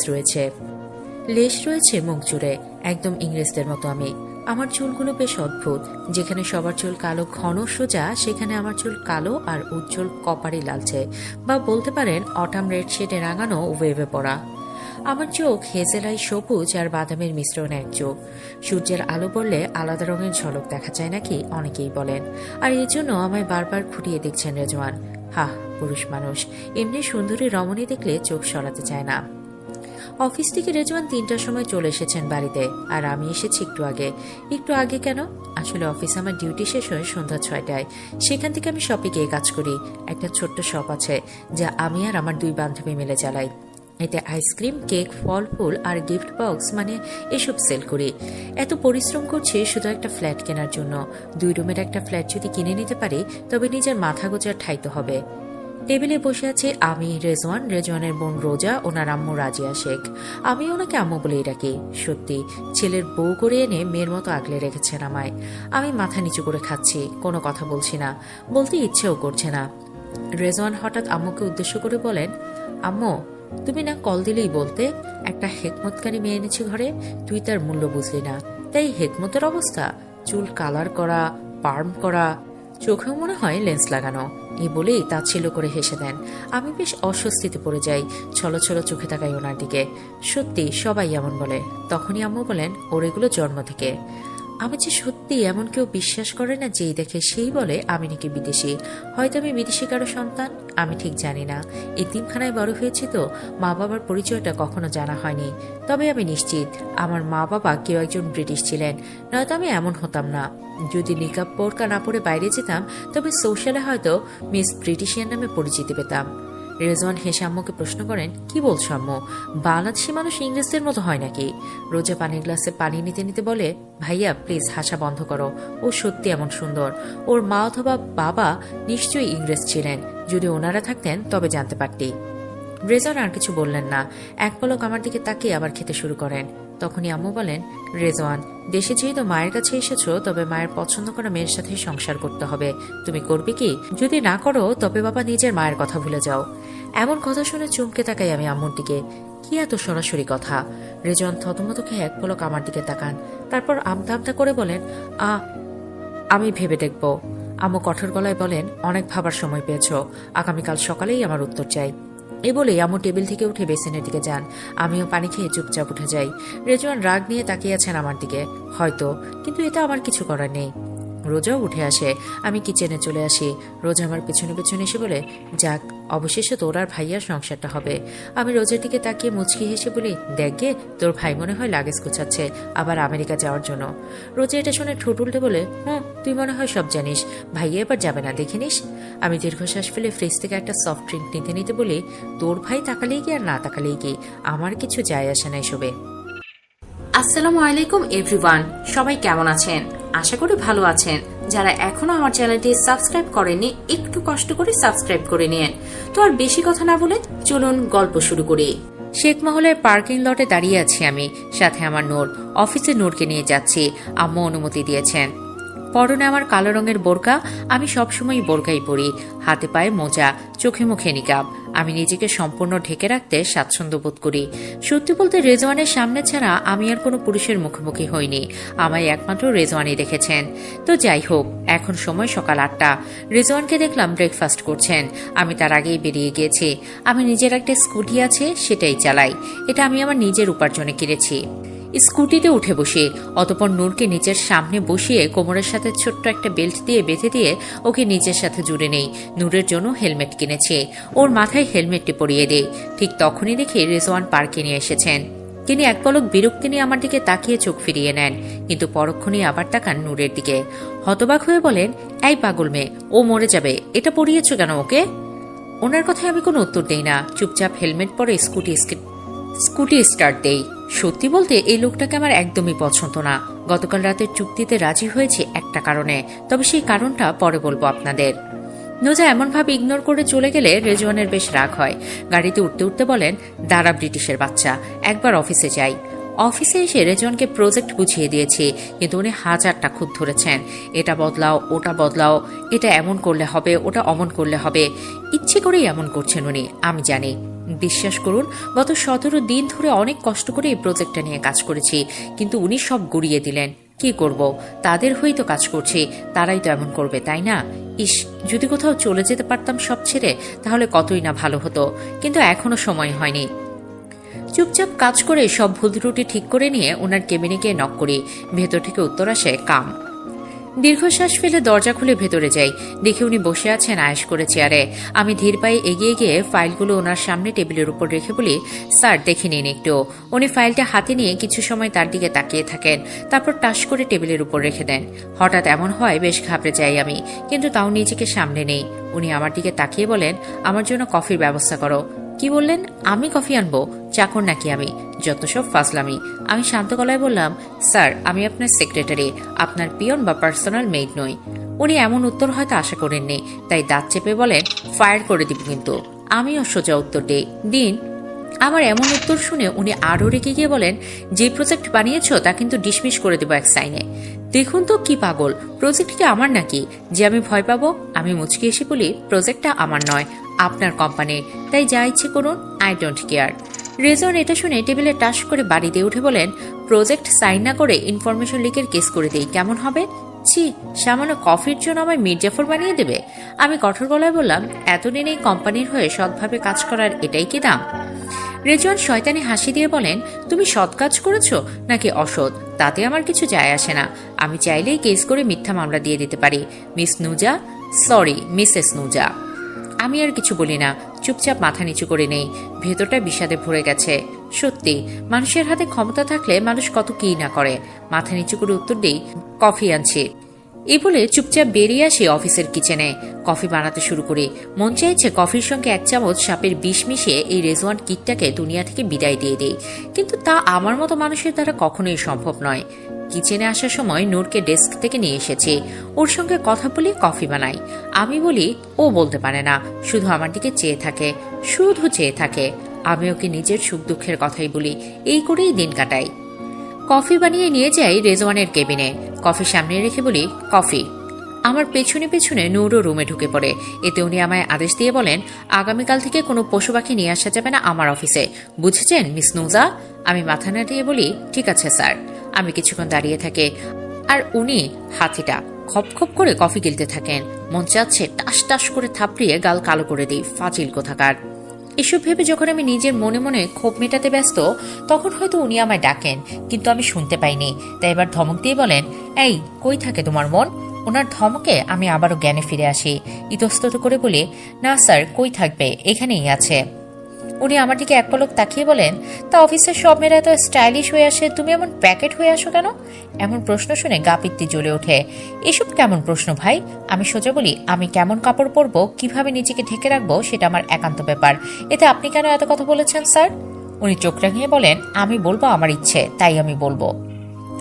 রয়েছে মুখ জুড়ে, একদম ইংরেজদের মতো আমি। আমার চুলগুলো বেশ অদ্ভুত, যেখানে সবার চুল কালো ঘন সোজা, সেখানে আমার চুল কালো আর উজ্জ্বল কপারি লালচে, বা বলতে পারেন অটাম রেড শেডে রাঙানো ওয়েভে পড়া। আমার চোখ হেজেলাই সবুজ আর বাদামের মিশ্রণ এক চোখ। সূর্যের আলো পড়লে আলাদা রঙের ঝলক দেখা যায় নাকি অনেকেই বলেন, আর এই জন্য আমায় বারবার খুঁটিয়ে দেখছেন রেজওয়ান। হাহ, পুরুষ মানুষ এমনি সুন্দরী রমণী দেখলে চোখ সরাতে চায় না। অফিস থেকে রেজওয়ান 3টার সময় চলে এসেছেন বাড়িতে, আর আমি এসেছি একটু আগে কেন? আসলে অফিস আমার ডিউটি শেষ হয় সন্ধ্যা 6টায়। সেখান থেকে আমি শপে গিয়ে কাজ করি। একটা ছোট্ট শপ আছে, যা আমি আর আমার 2 বান্ধবী মিলে চালাই। এতে আইসক্রিম, কেক, ফল ফুল আর গিফট বক্স মানে এসব সেল করি। এত পরিশ্রম করছি শুধু একটা ফ্ল্যাট কেনার জন্য। 2 রুমের একটা ফ্ল্যাট যদি কিনে নিতে পারি তবে নিজের মাথা গোজার ঠাই তো হবে। টেবিলে বসে আছি আমি, রেজওয়ান, রেজওয়ানের বোন রোজা, ওনার আম্মু রাজিয়া শেখ। আমি ওনাকে আম্মু বলেই ডাকি। সত্যি ছেলের বউ করে এনে মেয়ের মতো আগলে রেখেছেন আমায়। আমি মাথা নিচু করে খাচ্ছি, কোনো কথা বলছি না, বলতে ইচ্ছেও করছে না। রেজওয়ান হঠাৎ আম্মুকে উদ্দেশ্য করে বলেন, আম্মু তুমি না কল দিলেই বলতে, একটা হেকমতকারী মেয়ে এনেছি ঘরে, তুই তার মূল্য বুঝলি না, তাই হেকমতের অবস্থা, চুল কালার করা, পার্ম করা, চোখেও মনে হয় লেন্স লাগানো। এই বলেই তাচ্ছিল্য করে হেসে দেন। আমি বেশ অস্বস্তিতে পড়ে যাই, ছলো ছলো চোখে তাকাই ওনার দিকে। সত্যি সবাই এমন বলে। তখনই আম্মু বলেন, ওর এগুলো জন্ম থেকে। আমি যে সত্যি এমন কেউ বিশ্বাস করে না, যেই দেখে সেই বলে আমি নাকি বিদেশি। হয়তো আমি বিদেশি কারো সন্তান, আমি ঠিক জানি না। এতিমখানায় বড় হয়েছি তো মা বাবার পরিচয়টা কখনো জানা হয়নি। তবে আমি নিশ্চিত আমার মা বাবা কেউ একজন ব্রিটিশ ছিলেন, নয়তো আমি এমন হতাম না। যদি নিকাব বোরকা না পরে বাইরে যেতাম তবে সোশ্যালে হয়তো মিস ব্রিটিশিয়ান নামে পরিচিতি পেতাম। রেজওয়ান হেসে আম্মুকে প্রশ্ন করেন, কি বলছো আম্মু, বাংলাদেশি মানুষ ইংরেজদের মতো হয় নাকি? রোজা পানির গ্লাসে পানি নিতে নিতে বলে, ভাইয়া প্লিজ হাসা বন্ধ করো, ও সত্যি এমন সুন্দর। ওর মা অথবা বাবা নিশ্চয়ই ইংরেজ ছিলেন, যদি ওনারা থাকতেন তবে জানতে পারতি। রেজওয়ান আর কিছু বললেন না, এক পলক আমার দিকে তাকিয়ে আবার খেতে শুরু করেন। তখনই আম্মু বলেন, রেজওয়ান দেশে যেহেতু মায়ের কাছে এসেছো তবে মায়ের পছন্দ করা মেয়ের সাথে সংসার করতে হবে। তুমি করবে কি? যদি না করো তবে বাবা নিজের মায়ের কথা ভুলে যাও। এমন কথা শুনে চমকে তাকাই আমি আম্মুর দিকে। কি এত সরাসরি কথা? রেজওয়ান থতমত খেয়ে এক পলক আমার দিকে তাকান, তারপর আমতা আমতা করে বলেন, আমি ভেবে দেখব। আম্মু কঠোর গলায় বলেন, অনেক ভাবার সময় পেয়েছ, আগামীকাল সকালেই আমার উত্তর চাই। এই বলেই আম্মু টেবিল থেকে উঠে বেসিনের দিকে যান। আমিও পানি খেয়ে চুপচাপ উঠে যাই। রেজওয়ান রাগ নিয়ে তাকিয়ে আছেন আমার দিকে, হয়তো, কিন্তু এটা আমার কিছু করার নেই। রোজাও উঠে আসে। আমি কিচেনে চলে আসি। রোজা আমার পেছনে পেছনে এসে বলে, যাক অবশেষে তোর আর ভাইয়ার সংসারটা হবে। আমি রোজার দিকে তাকিয়ে মুচকি হেসে বলি, দেখ গে তোর ভাই মনে হয় লাগেজ গোছাচ্ছে আবার আমেরিকা যাওয়ার জন্য। রোজা এটা শুনে ঠোঁট উল্টে বলে, তুই মনে হয় সব জানিস, ভাইয়া এবার যাবে না, দেখে নিস। আমি দীর্ঘশ্বাস ফেলে ফ্রিজ থেকে একটা সফট ড্রিঙ্ক নিতে নিতে বলি, তোর ভাই তাকালেই কি আর না তাকালেই কি, আমার কিছু যায় আসে না এসবে। আসসালামু আলাইকুম এভরিওয়ান, সবাই কেমন আছেন? আশা করি ভালো আছেন। যারা এখনো আমার চ্যানেলটি সাবস্ক্রাইব করেননি একটু কষ্ট করে সাবস্ক্রাইব করে নিন। তো আর বেশি কথা না বলে চলুন গল্প শুরু করি। শেখ মহলের পার্কিং লটে দাঁড়িয়ে আছি আমি, সাথে আমার নূর। অফিসে নূরকে নিয়ে যাচ্ছি, আম্মু অনুমতি দিয়েছেন। পরনে আমার কালো রঙের বোরকা, আমি সবসময় বোরকাই পরি। হাতে পায়ে মোজা, চোখে মুখে নিকাব। আমি নিজেকে সম্পূর্ণ ঢেকে রাখতে স্বাচ্ছন্দ্য বোধ করি। সত্যি বলতে রেজওয়ানের সামনে ছাড়া আমি আর কোনো পুরুষের মুখোমুখি হইনি। আমায় একমাত্র রেজওয়ানই দেখেছেন। তো যাই হোক, এখন সময় সকাল 8টা। রেজওয়ানকে দেখলাম ব্রেকফাস্ট করছেন। আমি তার আগেই বেরিয়ে গিয়েছি। আমি নিজের একটা স্কুটি আছে, সেটাই চালাই। এটা আমি আমার নিজের উপার্জনে কিনেছি। স্কুটিতে উঠে বসে অতপর নূরকে নিচের সামনে বসিয়ে কোমরের সাথে ছোট্ট একটা বেল্ট দিয়ে বেঁধে দিয়ে ওকে নিচের সাথে জুড়ে নেই। নূরের জন্য হেলমেট কিনেছে, ওর মাথায় হেলমেটটি পরিয়ে দেয়। ঠিক তখনই দেখি রেজওয়ান পার্কে নিয়ে এসেছেন। তিনি এক পলক বিরক্তি নিয়ে আমার দিকে তাকিয়ে চোখ ফিরিয়ে নেন, কিন্তু পরক্ষণেই আবার তাকান নূরের দিকে। হতবাক হয়ে বলেন, এই পাগল মেয়ে, ও মরে যাবে, এটা পরিয়েছ কেন ওকে? ওনার কথায় আমি কোনো উত্তর দেই না, চুপচাপ হেলমেট পরে স্কুটি স্টার্ট দেই। সত্যি বলতে এই লোকটাকে আমার একদমই পছন্দ না। গতকাল রাতের চুক্তিতে রাজি হয়েছে একটা কারণে, তবে সেই কারণটা পরে বলবো আপনাদের। নোজা এমনভাবে ইগনোর করে চলে গেলে রেজওয়ানের বেশ রাগ হয়। গাড়িতে উঠতে উঠতে বলেন, দাঁড়া ব্রিটিশের বাচ্চা, একবার অফিসে যাই। অফিসে এসে রেজওয়ানকে প্রজেক্ট বুঝিয়ে দিয়েছি, কিন্তু উনি হাজারটা খুঁত ধরেছেন। এটা বদলাও, ওটা বদলাও, এটা এমন করলে হবে, ওটা অমন করলে হবে। ইচ্ছে করেই এমন করছেন উনি, আমি জানি। বিশ্বাস করুন, গত 17 দিন ধরে অনেক কষ্ট করে এই প্রজেক্টটা নিয়ে কাজ করেছি, কিন্তু উনি সব গুড়িয়ে দিলেন। কি করব, তাদের হয়েই তো কাজ করছি, তারাই তো এমন করবে, তাই না? ইস, যদি কোথাও চলে যেতে পারতাম সব ছেড়ে, তাহলে কতই না ভালো হতো, কিন্তু এখনো সময় হয়নি। চুপচাপ কাজ করে সব ভুল ত্রুটি ঠিক করে নিয়ে ওনার কেবিনে গিয়ে নক করি। ভেতর থেকে উত্তর আসে, কাম। দীর্ঘশ্বাস ফেলে দরজা খুলে ভেতরে যাই। দেখে উনি বসে আছেন আয়েশ করে চেয়ারে। আমি ধীর পায়ে এগিয়ে গিয়ে ফাইলগুলো ওনার সামনে টেবিলের উপর রেখে বলি, স্যার দেখে নিন একটু। উনি ফাইলটা হাতে নিয়ে কিছু সময় তার দিকে তাকিয়ে থাকেন, তারপর টাস করে টেবিলের উপর রেখে দেন। হঠাৎ এমন হয় বেশ ঘাবড়ে যাই আমি, কিন্তু তাও নিজেকে সামনে নেই। উনি আমার দিকে তাকিয়ে বলেন, আমার জন্য কফির ব্যবস্থা করো। কি বললেন? আমি কফি আনবো? চাকর নাকি আমি? যত সব ফাজলামি। আমি শান্ত গলায় বললাম, স্যার আমি আপনার সেক্রেটারি, আপনার পিয়ন বা পার্সোনাল মেইড নই। উনি এমন উত্তর হয়তো আশা করেননি, তাই দাঁত চেপে বলেন, ফায়ার করে দিব কিন্তু। আমিও সোজা উত্তর দিন। আমার এমন উত্তর শুনে উনি আরও রেগে গিয়ে বলেন, যে প্রজেক্ট বানিয়েছ তা কিন্তু ডিসমিস করে দেবো এক সাইনে। দেখুন তো কি পাগল, প্রজেক্ট কি আমার নাকি যে আমি ভয় পাবো? আমি মুচকি এসে বলি, প্রজেক্টটা আমার নয়, আপনার কোম্পানির, তাই যা ইচ্ছে করুন, আই ডোন্ট কেয়ার। রেজন এটা শুনে টেবিলে টাস করে বাড়িতে উঠে বলেন, প্রজেক্ট সাইন না করে ইনফরমেশন লিকের কেস করে দেই, কেমন হবে? ছি, সামান্য কফির জন্য আমায় মির্জাফর বানিয়ে দেবে? আমি কঠোর গলায় বললাম, এতদিন এই কোম্পানির হয়ে সৎভাবে কাজ করার এটাই কি দাম? রেজওয়ান শয়তানি হাসি দিয়ে বলেন, তুমি সৎ কাজ করেছো নাকি অসৎ তাতে আমার কিছু যায় আসে না। আমি চাইলেই কেস করে মিথ্যা মামলা দিয়ে দিতে পারি। Miss Nuja, sorry Mrs Nuja. আমি আর কিছু বলি না, চুপচাপ মাথা নিচু করে নেই। ভেতরটা বিষাদে ভরে গেছে। সত্যি, মানুষের হাতে ক্ষমতা থাকলে মানুষ কত কি না করে। মাথা নিচু করে উত্তর দিই, কফি আনছি। এই বলে চুপচাপ বেরিয়ে আসি অফিসের কিচেনে। কফি বানাতে শুরু করি। মন চাইছে কফির সঙ্গে 1 চামচ সাপের বিষ মিশিয়ে এই রেজওয়ান কিটটাকে দুনিয়া থেকে বিদায় দিয়ে দিই, কিন্তু তা আমার মতো মানুষের দ্বারা কখনোই সম্ভব নয়। কিচেনে আসার সময় নূরকে ডেস্ক থেকে নিয়ে এসেছি। ওর সঙ্গে কথা বলে কফি বানাই। আমি বলি, ও বলতে পারে না, শুধু আমার দিকে চেয়ে থাকে, শুধু চেয়ে থাকে। আমি ওকে নিজের সুখ দুঃখের কথাই বলি, এই করেই দিন কাটাই। কফি বানিয়ে নিয়ে যাই রেজওয়ানের কেবিনে। কফি সামনে রেখে বলি, কফি। আমার পেছনে পেছনে নূরও রুমে ঢুকে পড়ে। এতে উনি আমায় আদেশ দিয়ে বলেন, আগামীকাল থেকে কোনো পশু পাখি নিয়ে আসা যাবে না আমার অফিসে, বুঝেছেন মিস নুজা? আমি মাথা নাড়িয়ে বলি, ঠিক আছে স্যার। আমি কিছুক্ষণ দাঁড়িয়ে থাকি, আর উনি হাতিটা খপ খপ করে কফি গিলতে থাকেন। মন চাচ্ছে টাস টাস করে থাপড়িয়ে গাল কালো করে দিই, ফাজিল কোথাকার। এসব ভেবে যখন আমি নিজের মনে মনে ক্ষোভ মেটাতে ব্যস্ত, তখন হয়তো উনি আমায় ডাকেন, কিন্তু আমি শুনতে পাইনি। তাই এবার ধমক দিয়ে বলেন, এই কই থাকে তোমার মন? ওনার ধমকে আমি আবারও জ্ঞানে ফিরে আসি। ইতস্তত করে বলি, না স্যার, কই থাকবে, এখানেই আছে। উনি আমার দিকে এক পলক তাকিয়ে বলেন, তা অফিসের সব মেয়েরা এত স্টাইলিশ হয়ে আসে, তুমি এমন প্যাকেট হয়ে আসো কেন? এমন প্রশ্ন শুনে গা পিত্তি জ্বলে ওঠে। এসব কেমন প্রশ্ন ভাই? আমি সোজা বলি, আমি কেমন কাপড় পরবো, কিভাবে নিজেকে ঢেকে রাখবো, সেটা আমার একান্ত ব্যাপার। এতে আপনি কেন এত কথা বলেছেন স্যার? উনি চোখ রাঙিয়ে বলেন, আমি বলবো আমার ইচ্ছে, তাই আমি বলবো।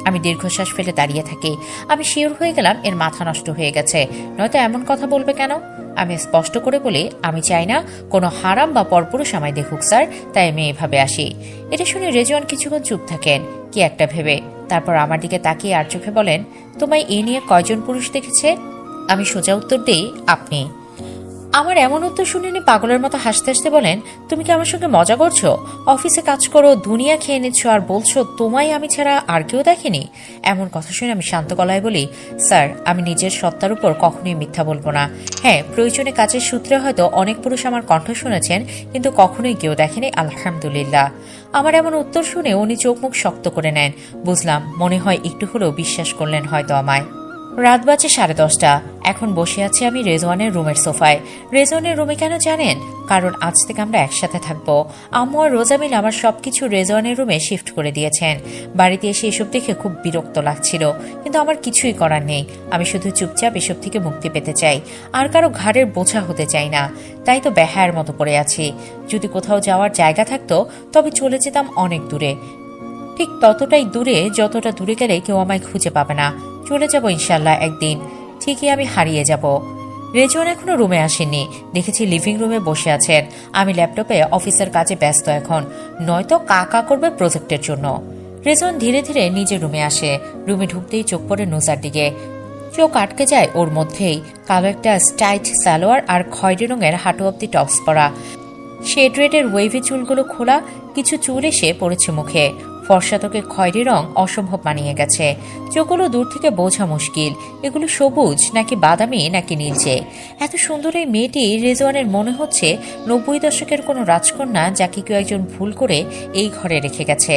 আমি দীর্ঘশ্বাস ফেলে দাঁড়িয়ে থাকি। আমি শিওর হয়ে গেলাম এর মাথা নষ্ট হয়ে গেছে, নয়তো এমন কথা বলবে কেন? আমি স্পষ্ট করে বলি, আমি চাই না কোনো হারাম বা পরপুরুষ আমায় দেখুক স্যার, তাই আমি এভাবে আসি। এটা শুনে রেজওয়ান কিছুক্ষণ চুপ থাকেন, কি একটা ভেবে। তারপর আমার দিকে তাকিয়ে আর চোখে বলেন, তোমায় এ নিয়ে কয়জন পুরুষ দেখেছে? আমি সোজা উত্তর দিই, আপনি। আমার এমন উত্তর শুনে উনি পাগলের মতো হাসতে হাসতে বলেন, তুমি কি আমার সঙ্গে মজা করছো? অফিসে কাজ করো, দুনিয়া খেয়ে নিচ্ছ, আর বলছো তোমায় আমি ছাড়া আর কেউ দেখেনি? এমন কথা শুনে আমি শান্ত গলায় বলি, স্যার আমি নিজের সত্তার উপর কখনোই মিথ্যা বলবো না। হ্যাঁ, প্রয়োজনে কাজের সূত্রে হয়তো অনেক পুরুষ আমার কণ্ঠ শুনেছেন, কিন্তু কখনোই কেউ দেখেনি, আলহামদুলিল্লাহ। আমার এমন উত্তর শুনে উনি চোখ মুখ শক্ত করে নেন। বুঝলাম, মনে হয় একটু হলেও বিশ্বাস করলেন হয়তো আমায়। রাত বাজে 10:30। এখন বসে আছি আমি রেজওয়ানের রুমের সোফায়। রেজওয়ানের রুমে কেন জানেন? কারণ আজ থেকে আমরা একসাথে থাকবো। আম্মু আর রোজা মিল আমার সবকিছু রেজওয়ানের রুমে শিফট করে দিয়েছেন। বাড়িতে এসে এসব দেখে খুব বিরক্ত লাগছিল, কিন্তু আমার কিছুই করার নেই। আমি শুধু চুপচাপ এসব থেকে মুক্তি পেতে চাই, আর কারো ঘাড়ের বোঝা হতে চাই না। তাই তো বেহায়ার মতো পড়ে আছি। যদি কোথাও যাওয়ার জায়গা থাকতো তবে চলে যেতাম অনেক দূরে, ঠিক ততটাই দূরে যতটা দূরে গেলে কেউ আমায় খুঁজে পাবে না। চলে যাব ইনশাল্লাহ একদিন, ঠিকই আমি হারিয়ে যাব। রেজওয়ান এখনো রুমে আসেননি, দেখেছি লিভিং রুমে বসে আছেন। আমি ল্যাপটপে অফিসের কাজে ব্যস্ত এখন, নয়তো কাকা করবে প্রজেক্টের জন্য। রেজওয়ান ধীরে ধীরে নিজের রুমে আসে। রুমে ঢুকতেই চোখ পড়ে নুজার দিকে। চোখ আটকে যায় ওর মধ্যেই। কালো একটা স্টাইট সালোয়ার আর খয়েরি রঙের হাঁটু অব্দি টপস পরা, শেড রেডের ওয়েভি চুলগুলো খোলা, কিছু চুল এসে পড়েছে মুখে। ফর্সাতকে খয়েরি রং অসম্ভব মানিয়ে গেছে। চোখগুলো দূর থেকে বোঝা মুশকিল, এগুলো সবুজ নাকি বাদামি নাকি নীলচে। এত সুন্দর এই মেয়েটি রেজওয়ানের মনে হচ্ছে 90 দশকের কোনো রাজকন্যা, যাকে কেউ একজন ভুল করে এই ঘরে রেখে গেছে।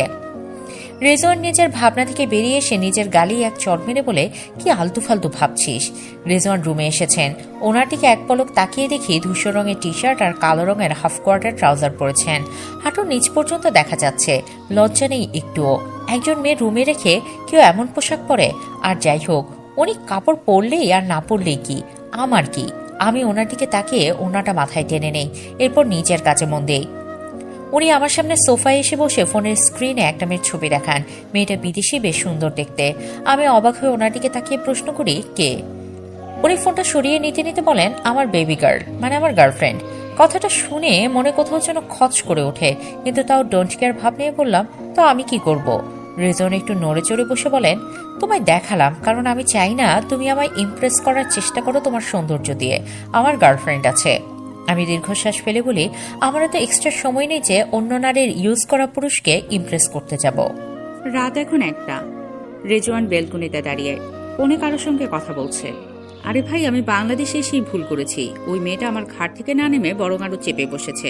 রেজওয়ান নিজের ভাবনা থেকে বেরিয়ে এসে নিজের গালি এক চড় মেরে বলে, কি আলতু ফালতু ভাবছিস? রেজওয়ান রুমে এসেছেন। ওনার দিকে এক পলক তাকিয়ে দেখি ধূসর রঙের টি শার্ট আর কালো রঙের হাফ কোয়ার্টার ট্রাউজার পরেছেন। হাঁটুর নিচ পর্যন্ত দেখা যাচ্ছে, লজ্জা নেই একটুও। একজন মেয়ে রুমে রেখে কেউ এমন পোশাক পরে? আর যাই হোক, উনি কাপড় পরলেই আর না পরলেই কি, আমার কি? আমি ওনার দিকে তাকিয়ে ওনাটা মাথায় টেনে নেই, এরপর নিজের কাছে মন দেই। উনি আমার সামনে সোফায় এসে বসে ফোনের স্ক্রিনে একটা মেয়ের ছবি দেখান। মেয়েটা বিদেশি, বেশ সুন্দর দেখতে। আমি অবাক হয়ে ওনার দিকে তাকিয়ে প্রশ্ন করি, কে? উনি ফোনটা সরিয়ে নিতে নিতে বলেন, আমার বেবি গার্ল, মানে আমার গার্লফ্রেন্ড। কথাটা শুনে মনে কোথাও যেন খচ করে ওঠে, কিন্তু তাও ডোন্ট কেয়ার ভাব নিয়ে বললাম, তো আমি কি করব? রেজন একটু নড়ে চড়ে বসে বলেন, তোমায় দেখালাম কারণ আমি চাই না তুমি আমায় ইমপ্রেস করার চেষ্টা করো তোমার সৌন্দর্য দিয়ে। আমার গার্লফ্রেন্ড আছে। আমি দীর্ঘশ্বাস ফেলে বলি, আমার তো এক্সট্রা সময় নেই যে অন্য নারীর ইউজ করা পুরুষকে ইমপ্রেস করতে যাব। রাত এখন 1টা। রেজওয়ান বেলকনিতে দাঁড়িয়ে ফোনে কারোর সঙ্গে কথা বলছে। আরে ভাই, আমি বাংলাদেশে এসেই ভুল করেছি। ওই মেয়েটা আমার ঘাট থেকে না নেমে বরং আরো চেপে বসেছে।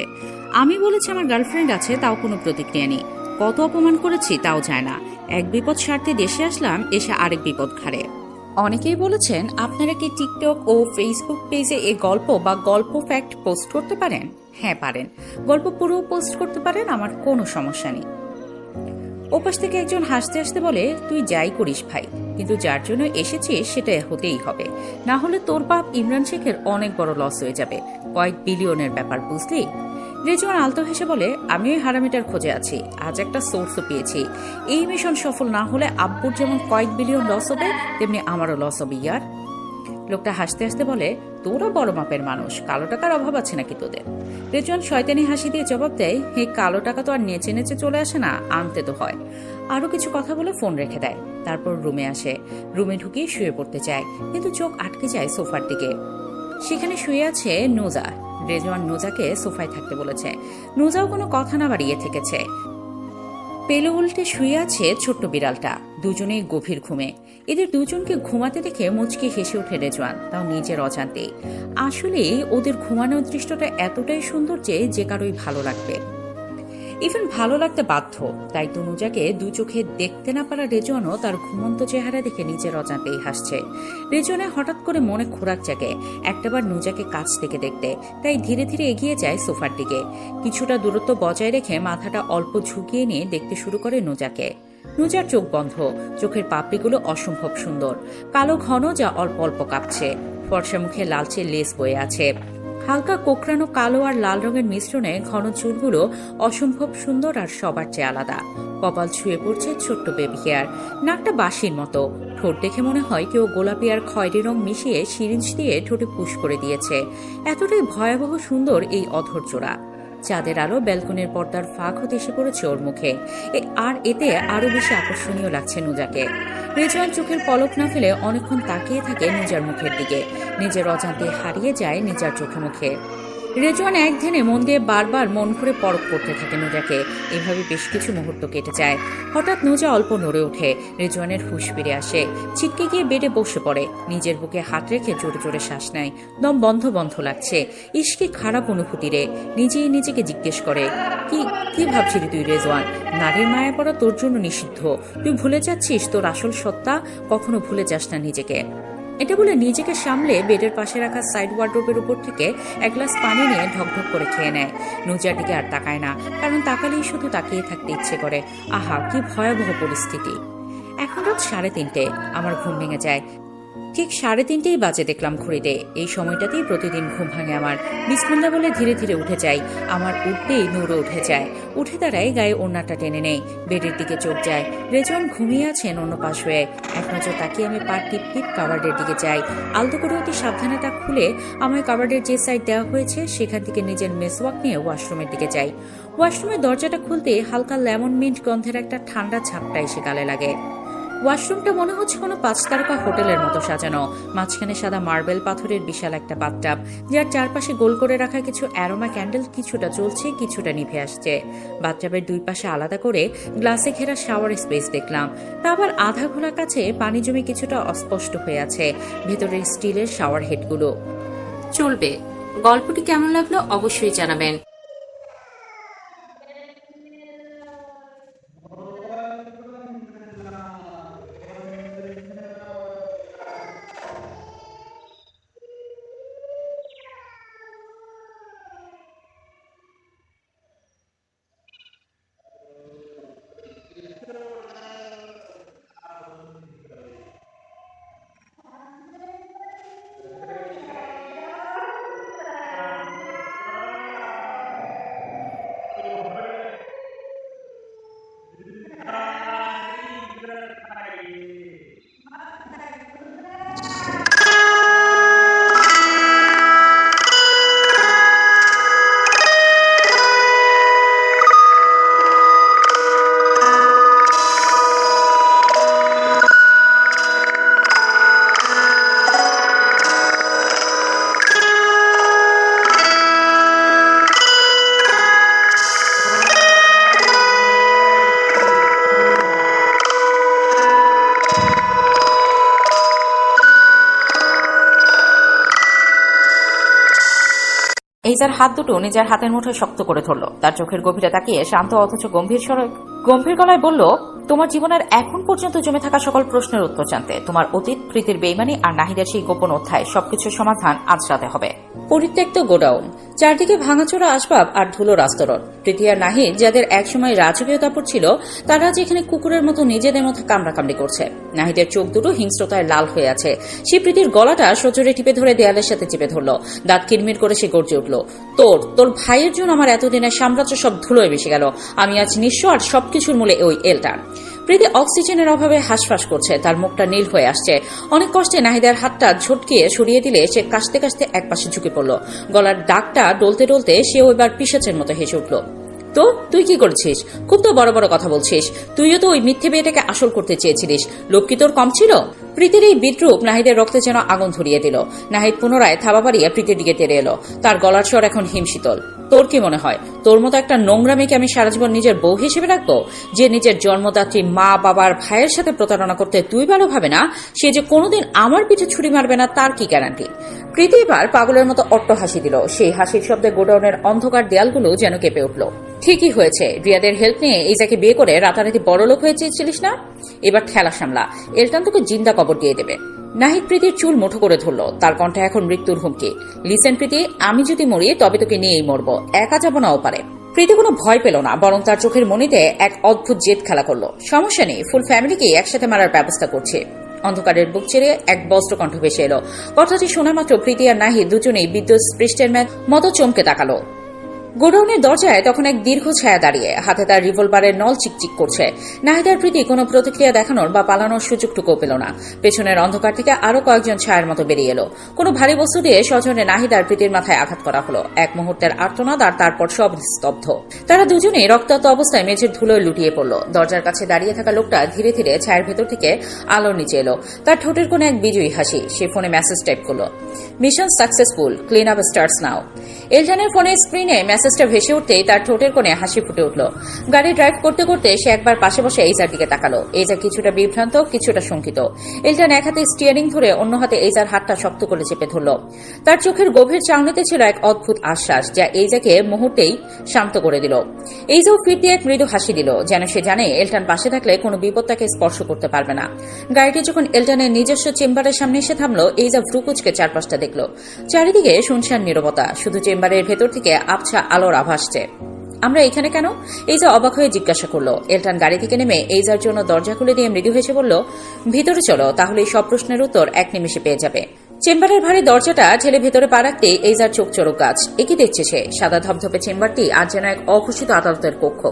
আমি বলেছি আমার গার্লফ্রেন্ড আছে, তাও কোনো প্রতিক্রিয়া নেই। কত অপমান করেছি তাও যায় না। এক বিপদ সারতে দেশে আসলাম, এসে আরেক বিপদ ঘাড়ে। অনেকেই বলেছেন, আপনারা কি টিকটক ও ফেসবুক পেজে এই গল্প বা গল্প ফ্যাক্ট পোস্ট করতে পারেন? হ্যাঁ পারেন। গল্প পুরো পোস্ট করতে পারেন, আমার কোনো সমস্যা নেই। ওপাশ থেকে একজন হাসতে হাসতে বলে, তুই যাই করিস ভাই, কিন্তু যার জন্য এসেছিস সেটা হতেই হবে, না হলে তোর বাপ ইমরান শেখের অনেক বড় লস হয়ে যাবে। কয়েক বিলিয়নের ব্যাপার, বুঝলি? রেজওয়ান আলতো হেসে বলে, আমি ওই হারামিটার খোঁজে আছি। আজ একটা সোর্সও পেয়েছি। এই মিশন সফল না হলে আব্বুর যেমন কয়েক বিলিয়ন লস হবে, তেমনি আমারও লস হবে ইয়ার। লোকটা হাসতে হাসতে বলে, তোরা বড় মাপের মানুষ, কালো টাকার অভাব আছে নাকি তোদের? রেজওয়ান শয়তানি হাসি দিয়ে জবাব দেয়, হে, কালো টাকা তো আর নেচে নেচে চলে আসে না, আনতে তো হয়। আরো কিছু কথা বলে ফোন রেখে দেয়। তারপর রুমে আসে। রুমে ঢুকিয়ে শুয়ে পড়তে চায়, কিন্তু চোখ আটকে যায় সোফার দিকে। সেখানে শুয়ে আছে নোজা। রেজওয়ান নোজাকে সোফায় থাকতে বলেছে। নোজাও কোনো কথা না বাড়িয়ে থেকেছে। পেলে উল্টে শুয়ে আছে ছোট্ট বিড়ালটা। দুজনেই গভীর ঘুমে। এদের দুজনকে ঘুমাতে দেখে মুচকি হেসে ওঠে রেজওয়ান, তাও নিজের অজান্তেই। আসলে ওদের ঘুমানোর দৃশ্যটা এতটাই সুন্দর যে কারোই ভালো লাগবে, ইভেন ভালো লাগতে বাধ্য। তাই তনুজাকে দু চোখে দেখতে না পারা রেজওয়ানও তার ঘুমন্ত চেহারা দেখে নিজের অজান্তেই হাসছে। রেজওয়ানের হঠাৎ করে মনে খোরাক জাগে একটাবার নুজাকে কাছ থেকে দেখতে, তাই ধীরে ধীরে এগিয়ে যায় সোফার দিকে। কিছুটা দূরত্ব বজায় রেখে মাথাটা অল্প ঝুঁকিয়ে নিয়ে দেখতে শুরু করে নুজাকে। নুজার চোখ বন্ধ, চোখের পাপড়িগুলো অসম্ভব সুন্দর, কালো ঘন, যা অল্প অল্প কাঁপছে। ফর্সা মুখে লালচে লেস বয়ে আছে। হালকা কোকড়ানো কালো আর লাল রঙের মিশ্রণে ঘন চুলগুলো অসম্ভব সুন্দর আর সবার চেয়ে আলাদা। কপাল ছুঁয়ে পড়ছে ছোট্ট বেবি হেয়ার। নাকটা বাঁশির মতো। ঠোঁট দেখে মনে হয় কেউ গোলাপি আর খয়েরি রং মিশিয়ে সিরিঞ্জ দিয়ে ঠোঁটে পুশ করে দিয়েছে। এতটাই ভয়াবহ সুন্দর এই অধর জোড়া। চাঁদের আলো ব্যালকনির পর্দার ফাঁক হতে এসে পড়েছে ওর মুখে, আর এতে আরো বেশি আকর্ষণীয় লাগছে নুজাকে। রেজওয়ান চোখের পলক না ফেলে অনেকক্ষণ তাকিয়ে থাকে নুজার মুখের দিকে। নিজের অজান্তে হারিয়ে যায় নিজের চোখে মুখে। রেজওয়ান এক ধ্যানে মন দিয়ে বারবার মন ভরে পরখ করতে থাকে নুজাকে। এভাবে বেশ কিছু মুহূর্ত কেটে যায়। হঠাৎ নুজা অল্প নড়ে ওঠে। রেজওয়ানের হুঁশ ফিরে আসে। ছিটকে গিয়ে বেডে বসে পড়ে। নিজের বুকে হাত রেখে জোরে জোরে শ্বাস নেয়। দম বন্ধ বন্ধ লাগছে। ইশকে খারাপ অনুভূতি রে। নিজেই নিজেকে জিজ্ঞেস করে, কি কি ভাবছিলি তুই রেজওয়ান? নারীর মায়া পড়া তোর জন্য নিষিদ্ধ। তুই ভুলে যাচ্ছিস তোর আসল সত্তা। কখনো ভুলে যাস না নিজেকে। এটা বলে নিজেকে সামলে বেডের পাশে রাখা সাইড ওয়ার্ডরোবের উপর থেকে এক গ্লাস পানি নিয়ে ঢকঢক করে খেয়ে নেয়। নুজার দিকে আর তাকায় না, কারণ তাকালেই শুধু তাকিয়ে থাকতে ইচ্ছে করে। আহা, কি ভয়াবহ পরিস্থিতি। এখন রাত 3:30। আমার ঘুম ভেঙে যায়। ঠিক 3:30 বাজে দেখলাম ঘড়িতে। এই সময়টাতেই প্রতিদিন ঘুম ভাঙে আমার। বিসমিল্লাহ বলে ধীরে ধীরে উঠে যাই। আমার উঠতেই নূরও উঠে যায়। উঠে দাঁড়ায়, গায়ে ওড়নাটা টেনে নেই, বেডের দিকে চোখ যায়। রেজওয়ান ঘুমিয়ে আছেন অন্য পাশ হয়ে। এক নজর তাকিয়ে আমি পা টিপ টিপ কাবার্ডের দিকে যাই। আলতো করে অতি সাবধানেটা খুলে আমায় কাবার্ডের যে সাইড দেওয়া হয়েছে সেখান থেকে নিজের মেসওয়াক নিয়ে ওয়াশরুমের দিকে যাই। ওয়াশরুমের দরজাটা খুলতে হালকা লেমন মিন্ট গন্ধের একটা ঠান্ডা ঝাপটা এসে গালে লাগে। ওয়াশরুমটা মনে হচ্ছে কোনো 5 তারকা হোটেলের মতো সাজানো। মাঝখানে সাদা মার্বেল পাথরের বিশাল একটা বাথটাব, যার চারপাশে গোল করে রাখা কিছু অ্যারোমা ক্যান্ডেল কিছুটা জ্বলছে, কিছুটা নিভে আসছে। বাথটাবের দুই পাশে আলাদা করে গ্লাসে ঘেরা শাওয়ার স্পেস দেখলাম। তা আবার আধা ঘোলা কাছে পানি জমে কিছুটা অস্পষ্ট হয়ে আছে ভেতরের স্টিলের শাওয়ার হেডগুলো। চলবে। গল্পটি কেমন লাগলো অবশ্যই জানাবেন। এইজার হাত দুটো নিজের হাতের মুঠোয় শক্ত করে ধরল। তার চোখের গভীরে তাকিয়ে শান্ত অথচ গম্ভীর গলায় বলল, তোমার জীবনের এখন পর্যন্ত জমে থাকা সকল প্রশ্নের উত্তর জানতে, তোমার অতীত, প্রীতির বেইমানি আর নাহিদের সেই গোপন অধ্যায়, সবকিছুর সমাধান আজ রাতে হবে। পরিত্যক্ত গোডাউন, চারদিকে ভাঙাচোরা আসবাব আর ধুলোর আস্তরণ। প্রীতি আর নাহিদ, যাদের একসময় রাজকীয় দাপট ছিল, তারা যেখানে কুকুরের মতো নিজেদের মধ্যে কামড়াকামড়ি করছে। নাহিদের চোখ দুটো হিংস্রতায় লাল হয়ে আছে। সে প্রীতির গলাটা সজোরে টিপে ধরে দেয়ালের সাথে চেপে ধরল। দাঁত কিরমির করে সে গর্জে উঠল, তোর ভাইয়ের জন্য আমার এতদিনের সাম্রাজ্য সব ধুলোয় মিশে গেল। আমি আজ নিঃস্ব, আর সবকিছুর মূলে ওই এলটান। প্রীতি অক্সিজেনের অভাবে হাঁসফাঁস করছে, তার মুখটা নীল হয়ে আসছে। অনেক কষ্টে নাহিদার হাতটা ঝটকিয়ে সরিয়ে দিলে সে কাশতে কাশতে একপাশে ঝুঁকে পড়ল। গলার দাগটা ডলতে ডলতে সে এবার পিশাচের মতো হেসে উঠল। তো তুই কি করছিস? খুব তো বড় বড় কথা বলছিস। তুইও তো ওই মিথ্যে মেয়েটাকে আসল করতে চেয়েছিলিস। লোক কি তোর কম ছিল? প্রীতির এই বিদ্রুপ নাহিদের রক্তে যেন আগুন ধরিয়ে দিল। নাহিদ পুনরায় থাবা বাড়িয়ে প্রীতির দিকে তেড়ে এলো। তার গলার স্বর এখন হিমশীতল। তোর কি মনে হয় তোর মতো একটা নোংরা মেয়েকে আমি সারা জীবন নিজের বউ হিসেবে রাখবো? যে নিজের জন্মদাত্রী মা বাবার ভাইয়ের সাথে প্রতারণা করতে তুই ভালো ভাবে না, সে যে কোনোদিন আমার পিঠে ছুরি মারবে না তার কি গ্যারান্টি? প্রীতি এবার পাগলের মতো অট্ট হাসি দিল। সেই হাসির শব্দে গোডাউনের অন্ধকার দেয়ালগুলো যেন কেঁপে উঠল। ঠিকই হয়েছে, রিয়াদের হেল্প নিয়ে এইজাকে বিয়ে করে রাতারাতি বড়লোক হয়ে চেয়েছিলিস না? এবার ঠেলা সামলা, এলটান তোকে জিন্দা কবর দিয়ে দেবে। নাহিদ প্রীতির চুল মুঠো করে ধরল। তার কণ্ঠে এখন মৃত্যুর হুমকি। লিসেন প্রীতি, আমি যদি মরি তবে তোকে নিয়েই মরবো, একা যাবো না ওপারে। প্রীতি কোনো ভয় পেল না, বরং তার চোখের মনিতে এক অদ্ভুত জেদ খেলা করলো। সমস্যা নেই, ফুল ফ্যামিলিকে একসাথে মারার ব্যবস্থা করছে। অন্ধকারের বুক ছেড়ে এক বস্ত্র কণ্ঠ ভেসে এলো। কথাটি শোনা মাত্র প্রীতি আর নাহিদ দুজনেই বিদ্যুৎ স্পৃষ্টের মতো চমকে তাকালো। গোডাউনের দরজায় তখন এক দীর্ঘ ছায়া দাঁড়িয়ে, হাতে তার রিভলভারের নল চিকচিক করছে। নাহিদার প্রীতি কোনো প্রতিক্রিয়া দেখানোর বা পালানোর সুযোগটুকু পেল না। পেছনের অন্ধকার থেকে আরো কয়েকজন ছায়ার মতো বেরিয়ে এলো। কোনো ভারী বস্তু দিয়ে সজনে নাহিদার প্রীতির মাথায় আঘাত করা হলো। এক মুহূর্তের আর্তনাদ, আর তারপর সব স্তব্ধ। তারা দুজনেই রক্তাক্ত অবস্থায় মেঝের ধুলোয় লুটিয়ে পড়ল। দরজার কাছে দাঁড়িয়ে থাকা লোকটা ধীরে ধীরে ছায়ার ভেতর থেকে আলোর নিচে এলো। তার ঠোঁটের কোণে এক বিজয়ী হাসি। সে ফোনে মেসেজ টাইপ করলো, mission successful, clean up starts now. এলটানের ফোনের স্ক্রিনে মেসেজটা ভেসে উঠতেই তার ঠোঁটের কোণে হাসি ফুটে উঠল। গাড়ি ড্রাইভ করতে করতে সে একবার পাশে বসে এইজার দিকে তাকালো। এইজা কিছুটা বিভ্রান্ত, কিছুটা শঙ্কিত। এলটান এক হাতে স্টিয়ারিং ধরে অন্য হাতে এইজার হাতটা শক্ত করে চেপে ধরল। তার চোখের গভীর চাউনিতে ছিল এক অদ্ভুত আশ্বাস, যা এইজাকে মুহূর্তেই শান্ত করে দিল। এইজাও ফিরতে এক মৃদু হাসি দিল, যেন সে জানে এলটান পাশে থাকলে কোনো বিপদ তাকে স্পর্শ করতে পারবে না। গাড়িটি যখন এলটানের নিজস্ব চেম্বারের সামনে এসে থামলো, এইজা ভ্রুকুচকে চারপাশটা দেখল। চারিদিকে শুনশান নীরবতা, শুধু চেম্বারের ভেতর থেকে আবছা আলোর আভা আসছে। আমরা এখানে কেন? এইজা অবাক হয়ে জিজ্ঞাসা করলো। এলটান গাড়ি থেকে নেমে এইজার জন্য দরজা খুলে দিয়ে মৃদু হেসে বলল, ভিতরে চলো, তাহলে সব প্রশ্নের উত্তর এক নিমিষে পেয়ে যাবে। চেম্বারের ভারী দরজাটা ঠেলে ভেতরে পা রাখতেই এইজার চোখ চড়ক গাছ। একই দেখছে সে, সাদা ধপধপে চেম্বারটি আজ যেন এক অঘোষিত আদালতের কক্ষ।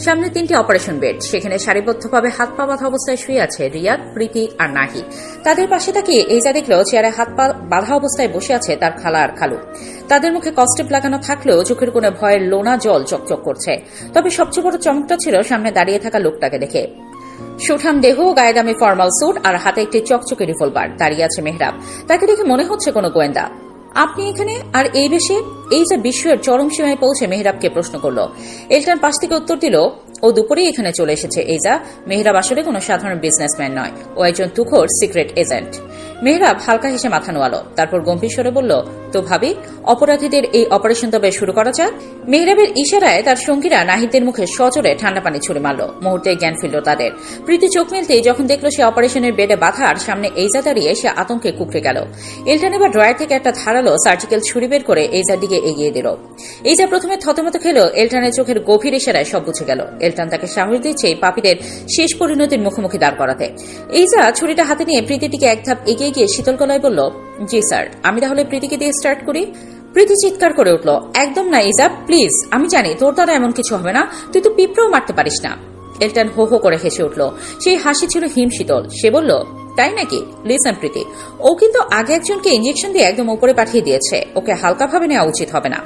সামনে 3টি অপারেশন বেড, সেখানে সারিবদ্ধভাবে হাত পা বাঁধা অবস্থায় শুয়ে আছে রিয়াদ, প্রীতি আর নাহি। তাদের পাশে তাকিয়ে এইজা দেখল চেয়ারে হাত পা বাঁধা অবস্থায় বসে আছে তার খালা আর খালু। তাদের মুখে কস্টেপ লাগানো থাকলেও চোখের কোণে ভয়ের লোনা জল চকচক করছে। তবে সবচেয়ে বড় চমকটা ছিল সামনে দাঁড়িয়ে থাকা লোকটাকে দেখে। সুঠাম দেহ, গায়ে দামি ফর্মাল স্যুট আর হাতে একটি চকচকে রিভলভার। দাঁড়িয়ে আছে মেহরাব। তাকে দেখে মনে হচ্ছে কোনো গোয়েন্দা। আপনি এখানে আর এই বেশে? এই যে বিশ্বের চরম সীমায় পৌঁছে মেহরাবকে প্রশ্ন করল। এলটান পাশ থেকে উত্তর দিল, ও দুপুরেই এখানে চলে এসেছে এইজা। মেহরাব আসলে কোনো সাধারণ বিজনেসম্যান নয়, ও একজন তুখোর সিক্রেট এজেন্ট। মেহরাব হালকা হেসে মাথা নোয়ালো, তারপর গম্ভীর স্বরে বলল, তো ভাবি, অপরাধীদের এই অপারেশন তবে শুরু করা যাক। মেহরাবের ইশারায় তার সঙ্গীরা নাহিদের মুখে সজোরে ঠান্ডা পানি ছুড়ে মারল। মুহূর্তে জ্ঞান ফিরল তাদের। প্রীতি চোখ মেলতেই যখন দেখলো সে অপারেশনের বেডে বাধা আর সামনে এইজা দাঁড়িয়ে, সে আতঙ্কে কুঁকড়ে গেল। এলটান এবার ড্রয়ার থেকে একটা ধারালো সার্জিক্যাল ছুরি বের করে এইজার দিকে এগিয়ে দিল। এইজা প্রথমে থতমত খেল। এলটানের চোখের গভীর ইশারায় সব বুঝে গেল। এলটান তাকে সাহস দিচ্ছে পাপীদের শেষ পরিণতির মুখোমুখি দাঁড় করাতে। এইজা ছুরিটা হাতে নিয়ে প্রীতির দিকে এক ধাপ এগিয়ে গিয়ে শীতল গলায় বলল, জি স্যার, আমি তাহলে প্রীতিকে দিয়ে স্টার্ট করি। প্রীতি চিৎকার করে উঠল, একদম না ইজা, প্লিজ, আমি জানি তোর দ্বারা এমন কিছু হবে না, তুই তো পিঁপড়েও মারতে পারিস না। এলটান হো হো করে হেসে উঠল। সেই হাসি ছিল হিমশীতল। সে বলল, তাই নাকি? লিসেন প্রীতি, ও কিন্তু আগে একজনকে ইঞ্জেকশন দিয়ে একদম উপরে পাঠিয়ে দিয়েছে, ওকে হালকাভাবে নেওয়া উচিত হবে না।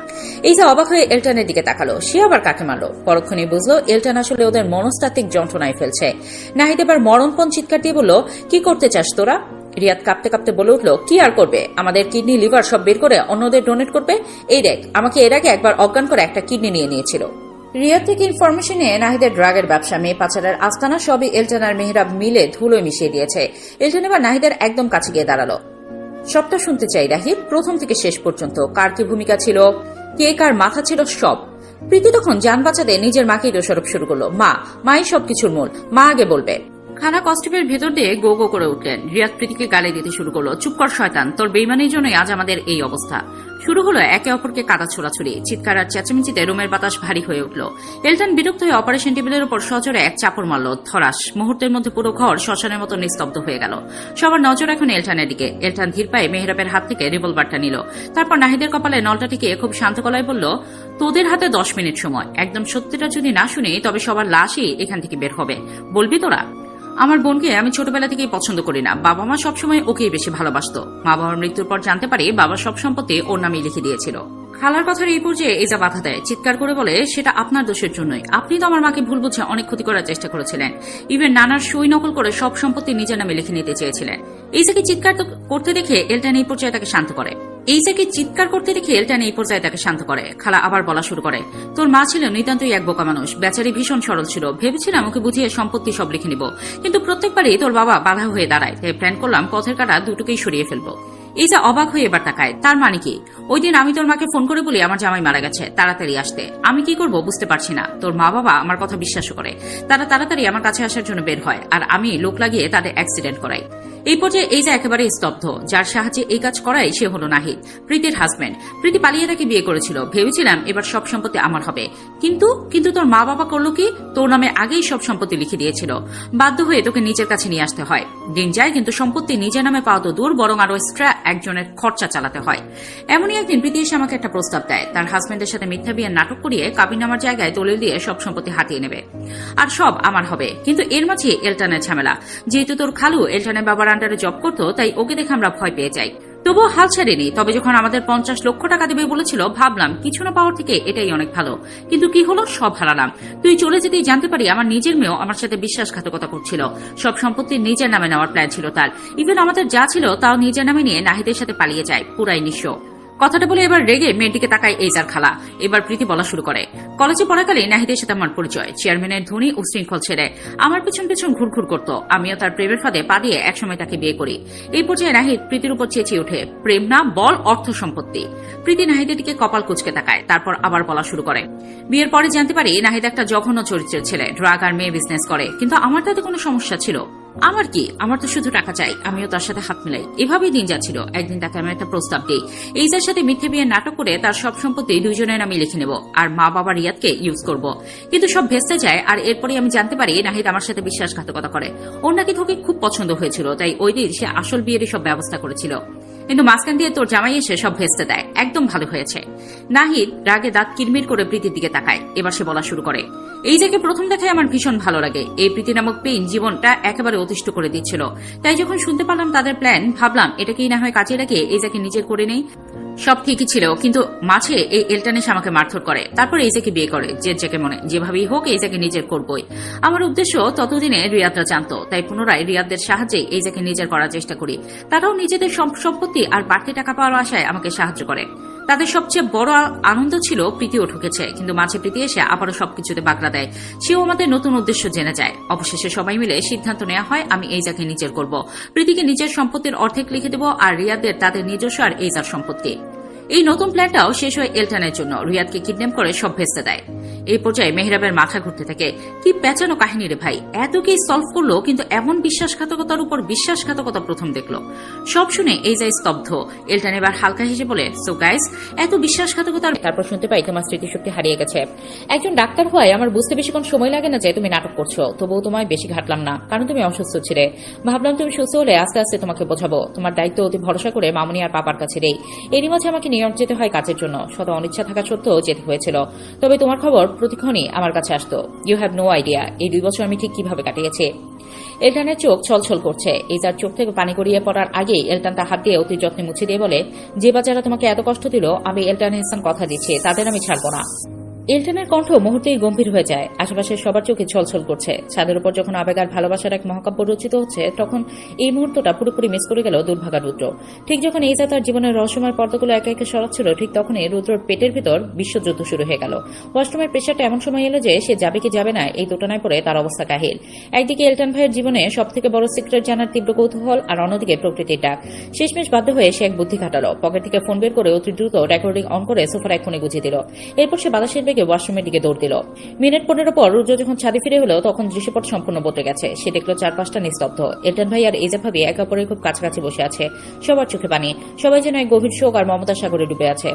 এই যে অবাক হয়ে এলটানের দিকে তাকালো, সে আবার কাকে মারলো। পরক্ষণেই বুঝলো এলটান আসলে ওদের মনস্তাত্ত্বিক যন্ত্রণায় ফেলছে। নাহিদ এবার মরণপণ চিৎকার দিয়ে বলল, কি করতে চাস তোরা? রিয়াদ কাঁপতে কাঁপতে বলে উঠল, কি আর করবে, আমাদের কিডনি লিভার সব বের করে অন্যদের ডোনেট করবে। এই দেখ, আমাকে এর আগে একবার অজ্ঞান করে একটা কিডনি নিয়ে নিয়েছিল। রিয়াদ থেকে ইনফরমেশন নিয়ে নাহিদের ড্রাগের ব্যবসা, মেয়ে পাচারের আস্তানা সবই এলটান আর মেহরাব মিলে ধুলোয় মিশিয়ে দিয়েছে। এলটান এবার নাহিদের একদম কাছে গিয়ে দাঁড়ালো। সবটা শুনতে চাই রাহিদ, প্রথম থেকে শেষ পর্যন্ত কার কি ভূমিকা ছিল। কে কার মাথা ছিল সব। প্রীতি তখন যান বাঁচাতে নিজের মাকেই দোষারোপ শুরু করলো। মাই সবকিছুর মূল, মা আগে বলবে। খালা কস্টিপের ভেতর দিয়ে গো গো করে উঠলেন। রিয়াদ প্রীতিকে গালি দিতে শুরু করলো। চুপ কর শয়তান, তোর বেইমানির জন্যই আজ আমাদের এই অবস্থা। শুরু হলো একে অপরকে কাদা ছোড়াছুড়ি, চিৎকার আর চেঁচামেচিতে রুমের বাতাস ভারী হয়ে উঠল। এলটন বিরক্ত হয়ে অপারেশন টেবিলের উপর সজোরে এক চাপড় মারল, ধরাস। মুহূর্তের মধ্যে পুরো ঘর শ্মশানের মতো নিস্তব্ধ হয়ে গেল। সবার নজর এখন এলটনের দিকে। এলটন ধীর পায়ে মেহরাবের হাত থেকে রিভলভারটা নিল। তারপর নাহিদের কপালে নলটা টিকিয়ে খুব শান্ত গলায় বলল, তোদের হাতে 10 মিনিট সময়। একদম সত্যিটা যদি না শুনি তবে সবার লাশই এখান থেকে বের হবে। বলবি তোরা? আমার বোনকে আমি ছোটবেলা থেকেই পছন্দ করি না। বাবা মা সবসময় ওকেই বেশি ভালোবাসত। মা বাবার মৃত্যুর পর জানতে পারি বাবা সব সম্পত্তি ওর নামেই লিখে দিয়েছিল। খালার কথার এই পর্যায়ে এজা বাধা দেয়, চিৎকার করে বলে, সেটা আপনার দোষের জন্যই। আপনি তো আমার মাকে ভুল বুঝে অনেক ক্ষতি করার চেষ্টা করেছিলেন। ইভেন নানার সই নকল করে সব সম্পত্তি নিজের নামে লিখে নিতে চেয়েছিলেন। এইজাকে চিৎকার করতে দেখে এলটন এই পর্যায়ে তাকে শান্ত করে। খালা আবার বলা শুরু করে, তোর মা ছিল নিতান্তই এক বোকা মানুষ। বেচারি ভীষণ সরল ছিল। ভেবেছিলাম ওকে বুঝিয়ে সম্পত্তি সব লিখে নিব, কিন্তু প্রত্যেকবারই তোর বাবা বাধা হয়ে দাঁড়ায়। তাই প্ল্যান করলাম পথের কাটা দুটোকেই সরিয়ে ফেলবো। এইজা অবাক হয়ে এবার তাকায়। তার মানে কি? ওই দিন আমি তোর মাকে ফোন করে বলি আমার জামাই মারা গেছে, তাড়াতাড়ি আসতে। আমি কি করব বুঝতে পারছি না। তোর মা বাবা আমার কথা বিশ্বাস করে। তারা তাড়াতাড়ি আমার কাছে আসার জন্য বের হয়, আর আমি লোক লাগিয়ে তাদের অ্যাক্সিডেন্ট করাই। এই পর্যায়ে এইজা একেবারে স্তব্ধ। যার সাহায্যে এই কাজ করাই সে হলো নাহিদ, প্রীতির হাজবেন্ড। প্রীতি পালিয়ে তাকে বিয়ে করেছিল। ভেবেছিলাম এবার সব সম্পত্তি আমার হবে, কিন্তু তোর মা বাবা করলো কি? তোর নামে আগেই সব সম্পত্তি লিখে দিয়েছিল। বাধ্য হয়ে তোকে নিজের কাছে নিয়ে আসতে হয়। দিন যায় কিন্তু সম্পত্তি নিজের নামে পাওয়া তো দূর, বরং আরো এক্সট্রা একজনের খরচা চালাতে হয়। এমনই একদিন প্রীতি এসে আমাকে একটা প্রস্তাব দেয়, তার হাজবেন্ডের সাথে মিথ্যা বিয়ের নাটক করিয়ে কাবিননামার জায়গায় দলিল দিয়ে সব সম্পত্তি হাতিয়ে নেবে, আর সব আমার হবে। কিন্তু এর মাঝে এলটনের ঝামেলা। যেহেতু তোর খালু এলটনের বাবার আন্ডারে জব করতো, তাই ওকে দেখে আমরা ভয় পেয়ে যাই। তবুও হাল ছাড়েনি। তবে যখন আমাদের 50 লক্ষ টাকা দেবে বলেছিল, ভাবলাম কিছু না পাওয়ার থেকে এটাই অনেক ভালো। কিন্তু কি হলো? সব হারালাম। তুই চলে যেতেই জানতে পারি আমার নিজের মেয়েও আমার সাথে বিশ্বাসঘাতকতা করছিল। সব সম্পত্তি নিজের নামে নেওয়ার প্ল্যান ছিল তার। ইভেন আমাদের যা ছিল তাও নিজের নামে নিয়ে নাহিদের সাথে পালিয়ে যায়, পুরাই নিঃস্ব। কথাটা বলে এবার রেগে মেয়ের দিকে তাকায় এইজার খালা। এবার প্রীতি বলা শুরু করে, কলেজে পড়াকালে নাহিদের সাথে আমার পরিচয়। চেয়ারম্যানের ধনী উশৃঙ্খল ছেলে, আমার পেছন পেছন ঘুরঘুর করত। আমিও তার প্রেমের ফাঁদে পা দিয়ে একসময় তাকে বিয়ে করি। এই পর্যায়ে নাহিদ প্রীতির উপর চেঁচিয়ে ওঠে, প্রেম না, বল অর্থ সম্পত্তি। প্রীতি নাহিদের দিকে কপাল কুঁচকে তাকায়, তারপর আবার বলা শুরু করে, বিয়ের পরে জানতে পারি নাহিদ একটা জঘন্য চরিত্রের ছেলে, ড্রাগ আর মেয়ে বিজনেস করে। কিন্তু আমার তাতে কোনো সমস্যা ছিল? আমার কি? আমার তো শুধু টাকা চাই। আমিও তার সাথে হাত মিলাই। এভাবেই দিন যাচ্ছিল। একদিন তাকে আমি একটা প্রস্তাব দিই, এইজার সাথে মিথ্যে বিয়ের নাটক করে তার সব সম্পত্তি দুইজনের নামে লিখে নেব, আর মা বাবা রিয়াদকে ইউজ করব। কিন্তু সব ভেস্তে যায়। আর এরপরে আমি জানতে পারি নাহিদ আমার সাথে বিশ্বাসঘাতকতা করে। ওর নাকি তোকে খুব পছন্দ হয়েছিল, তাই ওই দিন সে আসল বিয়েরই সব ব্যবস্থা করেছিল। কিন্তু মাঝখান দিয়ে তোর জামাই এসে সব ভেস্তে দেয়। একদম ভালো হয়েছে। নাহিদ রাগে দাঁত কিরমির করে প্রীতির দিকে তাকায়। এবার সে বলা শুরু করে, এই জায়গাকে প্রথম দেখায় আমার ভীষণ ভালো লাগে। এই প্রীতি নামক পেইন জীবনটা একেবারে অতিষ্ঠ করে দিচ্ছিল। তাই যখন শুনতে পারলাম তাদের প্ল্যান, ভাবলাম এটাকেই না হয় কাজে লাগিয়ে এই জায়গাকে নিজের করে নেই। সব ঠিকই ছিল, কিন্তু মাঝে এই এলটন এসে আমাকে মারধর করে। তারপর এইজাকে বিয়ে করে। যে মনে যেভাবেই হোক এইজাকে নিজের করবই। আমার উদ্দেশ্য ততদিনে রিয়াদরা জানতো, তাই পুনরায় রিয়াদদের সাহায্যে এইজাকে নিজের করার চেষ্টা করি। তারাও নিজেদের সম্পত্তি আর বাড়তি টাকা পাওয়ার আশায় আমাকে সাহায্য করে। তাদের সবচেয়ে বড় আনন্দ ছিল প্রীতিও ঠকেছে, কিন্তু মাঝে প্রীতি এসে আবারও সবকিছুতে বাগড়া দেয়। সেও আমাদের নতুন উদ্দেশ্য জেনে যায়। অবশেষে সবাই মিলে সিদ্ধান্ত নেওয়া হয় আমি এইজাকে নিজের করব। প্রীতিকে নিজের সম্পত্তির অর্ধেক লিখে দেব, আর রিয়াদের তাদের নিজস্ব আর এইজার সম্পত্তি। এই নতুন প্ল্যানটাও শেষ হয় এলটনের জন্য। রিয়াদকে কিডন্যাপ করে সব ভেস্তে দেয়। এই পর্যায়ে মেহরাবের মাথা ঘুরতে থাকে। কি পেঁচানো কাহিনী রে ভাই! এত কি সলভ করলো, কিন্তু এমন বিশ্বাসঘাতকতার উপর বিশ্বাসঘাতকতা প্রথম দেখলো। সব শুনে এই যায় স্তব্ধ। এলটন এবার হালকা হেসে বলে, সো গাইস, এত বিশ্বাসঘাতকতার তারপর শুনতে পাই তোমার স্মৃতিশক্তি হারিয়ে গেছে। একজন ডাক্তার হওয়ায় আমার বুঝতে বেশিক্ষণ সময় লাগে না যে তুমি নাটক করছো। তবুও তোমায় বেশি ঘাটলাম না, কারণ তুমি অসুস্থ ছিলে। ভাবলাম তুমি সুস্থ হলে আস্তে আস্তে তোমাকে বোঝাবো। তোমার দায়িত্ব অতি ভরসা করে মামুনি আর পাপার কাছে দেই। এরই মাঝে আমাকে নিউ ইয়র্ক যেতে হয় কাজের জন্য। শত অনিচ্ছা থাকা সত্ত্বেও যেতে হয়েছিল। তবে তোমার খবর প্রতিক্ষণই আমার কাছে আসতো। ইউ হ্যাভ নো আইডিয়া এই 2 বছর আমি ঠিক কিভাবে কাটিয়েছি। এলটনের চোখ ছলছল করছে। এইজার চোখ থেকে পানি গড়িয়ে পড়ার আগেই এলটন তার হাত দিয়ে অতি যত্নে মুছে দিয়ে বলে, যে বাচ্চারা তোমাকে এত কষ্ট দিল, আমি এলটন হাসান কথা দিচ্ছি তাদের আমি ছাড়বো না। এলটনের কণ্ঠ মুহূর্তেই গম্ভীর হয়ে যায়। আশেপাশে সবার চোখে ছলছল করছে। ছাদের উপর যখন আবেগ আর ভালোবাসার এক মহাকাব্য রচিত হচ্ছে, তখন এই মুহূর্তটা পুরোপুরি মিস করে গেল দুর্ভাগা রুদ্র। ঠিক যখন এইজা তার জীবনের রহস্যময় পর্দাগুলো একে একে সরাচ্ছিল, ঠিক তখনই রুদ্রর পেটের ভিতর বিশ্বযুদ্ধ শুরু হয়ে গেল। ওয়াশরুমের প্রেশারটা এমন সময় এলো যে সে যাবে কি যাবে না এই দোটানায় পড়ে তার অবস্থা কাহিল। একদিকে এলটন ভাইয়ের জীবনে সবথেকে বড় সিক্রেট জানার তীব্র কৌতূহল, আর অন্যদিকে প্রকৃতির ডাক। শেষমেশ বাধ্য হয়ে সে এক বুদ্ধি খাটালো। পকেট থেকে ফোন বের করে অতি দ্রুত রেকর্ডিং অন করে সোফার এক কোণে গুছিয়ে দিল। এরপর সে বাতাসের বেগে ওয়াশরুমের দিকে দৌড় দিল। মিনিট 15 পর রুদ্র যখন ছাদে ফিরে হলো, তখন দৃশ্যপট সম্পূর্ণ বদলে গেছে। সে দেখলো চারপাশটা নিস্তব্ধ। এলটন ভাই আর এইজা ভাবি একে অপরের খুব কাছাকাছি বসে আছে। সবার চোখে পানি, সবাই যেন এক গভীর শোক আর মমতার সাগরে ডুবে আছে।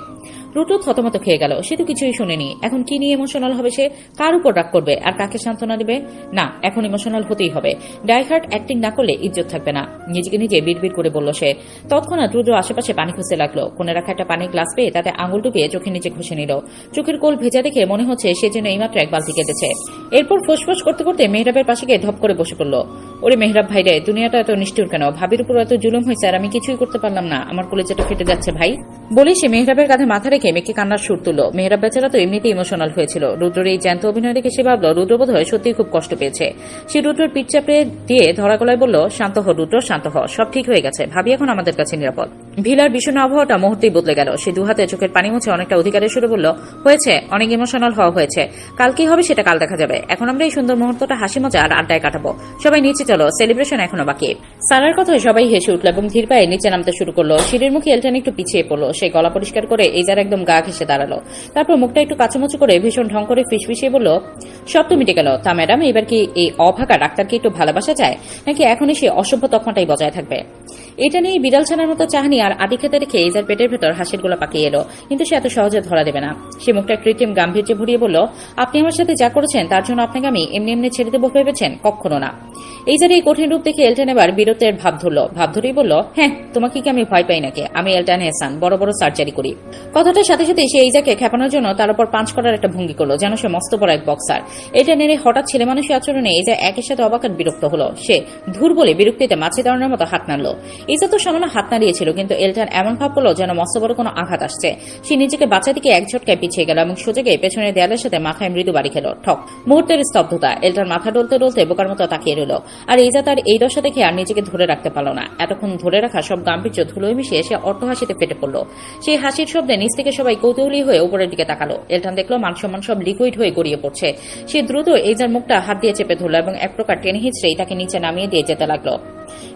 রুদ্র থতমত খেয়ে গেল। সে তো কিছুই শুনেনি। এখন কি নিয়ে ইমোশনাল হবে সে? কার উপর রাগ করবে আর কাকে সান্ত্বনা দেবে? না, এখন ইমোশনাল হতেই হবে। ডাইহার্ট অ্যাক্টিং না করলে ইজ্জত থাকবে না, নিজেকে নিজে বিড়বিড় করে বলল সে। তৎক্ষণাৎ রুদ্র আশেপাশে পানি খুঁজতে লাগলো। কোণে রাখা একটা পানির গ্লাস পেয়ে তাতে আঙুল ডুবিয়ে চোখের নিচে ঘষে নিল। চোখের কোল ভেজা দেখে মনে হচ্ছে সে যেন এইমাত্র এক বালতি কেটেছে। এরপর ফোসফোস করতে করতে মেহরাবের পাশে গিয়ে ধপ করে বসে পড়ল। ওরে মেহরাব ভাই রে, দুনিয়াটা এত নিষ্ঠুর কেন? ভাবির উপর এত জুলুম হয়েছে আর আমি কিছুই করতে পারলাম না। আমার কলেজাটা ফেটে যাচ্ছে ভাই। বলে সে মেহরাবের কাঁধে মাথা রেখে মেয়েকে কান্নার সুর তুলল। মেহরাব বেচারা তো এমনিতেই ইমোশনাল হয়েছিল। রুদ্রের এই জ্যান্ত অভিনয় দেখে সে ভাবল রুদ্র বোধ হয় সত্যিই খুব কষ্ট পেয়েছে। সে রুদ্রের পিঠ চাপড়ে দিয়ে ধরা গলায় বলল, শান্ত হ রুদ্র, শান্ত হ, সব ঠিক হয়ে গেছে। ভাবি এখন আমাদের কাছে নিরাপদ। ভিলার বিষণ্ণ আবহাওয়াটা মুহূর্তেই বদলে গেল। সে দুহাতে চোখের পানি মুছে অনেকটা অধিকারের সুরে বলল, হয়েছে, অনেক ইমোশনাল হওয়া হয়েছে। কাল কি হবে সেটা কাল দেখা যাবে। এখন আমরা এই সুন্দর মুহূর্তটা হাসি মজা আর আড্ডায় কাটাবো। সবাই নিচে চলো, সেলিব্রেশন এখনো বাকি। সারার কথায় সবাই হেসে উঠল এবং ধীর পায়ে নিচে নামতে শুরু করলো। সিঁড়ির মুখে এলটন একটু পিছিয়ে পড়লো। সে গলা পরিষ্কার করে এইজার একদম গা ঘেসে দাঁড়ালো। তারপর মুখটা একটু কাচুমুচু করে ভীষণ ঢং করে ফিসফিসিয়ে বলল, সব তো মিটে গেল। তা ম্যাডাম, এবার কি এই অভাগা ডাক্তারকে একটু ভালোবাসা যায়, নাকি এখনই সে অসভ্য তকমাটাই বজায় থাকবে? এটা নিয়ে বিড়াল ছানার মতো চাহনি আর আদি খেতে রেখে এইজার পেটের ভেতর হাসির গোলা পাকিয়ে এলো। কিন্তু সে এত সহজে ধরা দেবে না। সে মুখটা কৃত্রিম গাম্ভীর্যে ভরিয়ে বলল, আপনি আমার সাথে যা করেছেন তার জন্য আপনাকে আমি এমনি এমনি ছেড়ে দেবো ভেবেছেন? কখনো না। এইজার এই কঠিন রূপ দেখে এলটন এবার বীরত্বের ভাব ধরল। ভাব ধরেই বলল, হ্যাঁ, তোমাকে কি আমি ভয় পাই নাকি? আমি এলটন হেসান, বড় বড় সার্জারি করি। কথাটার সাথে সাথে সে এইজাকে খেপানোর জন্য তার উপর পাঞ্চ করার একটা ভঙ্গি করলো, যেন সে মস্ত বড় এক বক্সার। এটা নেড়ে হঠাৎ ছেলে মানুষের আচরণে এইজা একের সাথে অবাক আর বিরক্ত হলো। সে ধুর বলে বিরক্তিতে মাছি দাঁড়ানোর মতো হাত নাড়ল। এইজা তো সামান্য হাত নাড়িয়েছিল, কিন্তু এলটন এমন ভাব করলো যেন মস্ত বড় কোনো আঘাত আসছে। সে নিজেকে বাঁচা দিকে এক ঝটকায় পিছিয়ে গেল এবং সোজা গিয়ে পেছনের দেয়ালের সাথে মাথায় মৃদু বাড়ি খেল। ঠক। মুহূর্তের স্তব্ধতা। এলটন মাথা ডলতে ডলতে বোকার মতো তাকিয়ে রইল। আর এইজা তার এই দশা দেখে আর নিজেকে ধরে রাখতে পারল না। এতক্ষণ ধরে রাখা সব গাম্ভীর্য ধুলোয় মিশিয়ে সে অট্টহাসিতে ফেটে পড়ল। সেই হাসির শব্দে নিচ থেকে সবাই কৌতূহলী হয়ে উপরের দিকে তাকালো। এলটন দেখলো মান সম্মান সব লিকুইড হয়ে গড়িয়ে পড়ছে। সে দ্রুত এইজার মুখটা হাত দিয়ে চেপে ধরল এবং এক প্রকার টেনে হিঁচড়েই তাকে নিচে নামিয়ে দিয়ে যেতে লাগলো।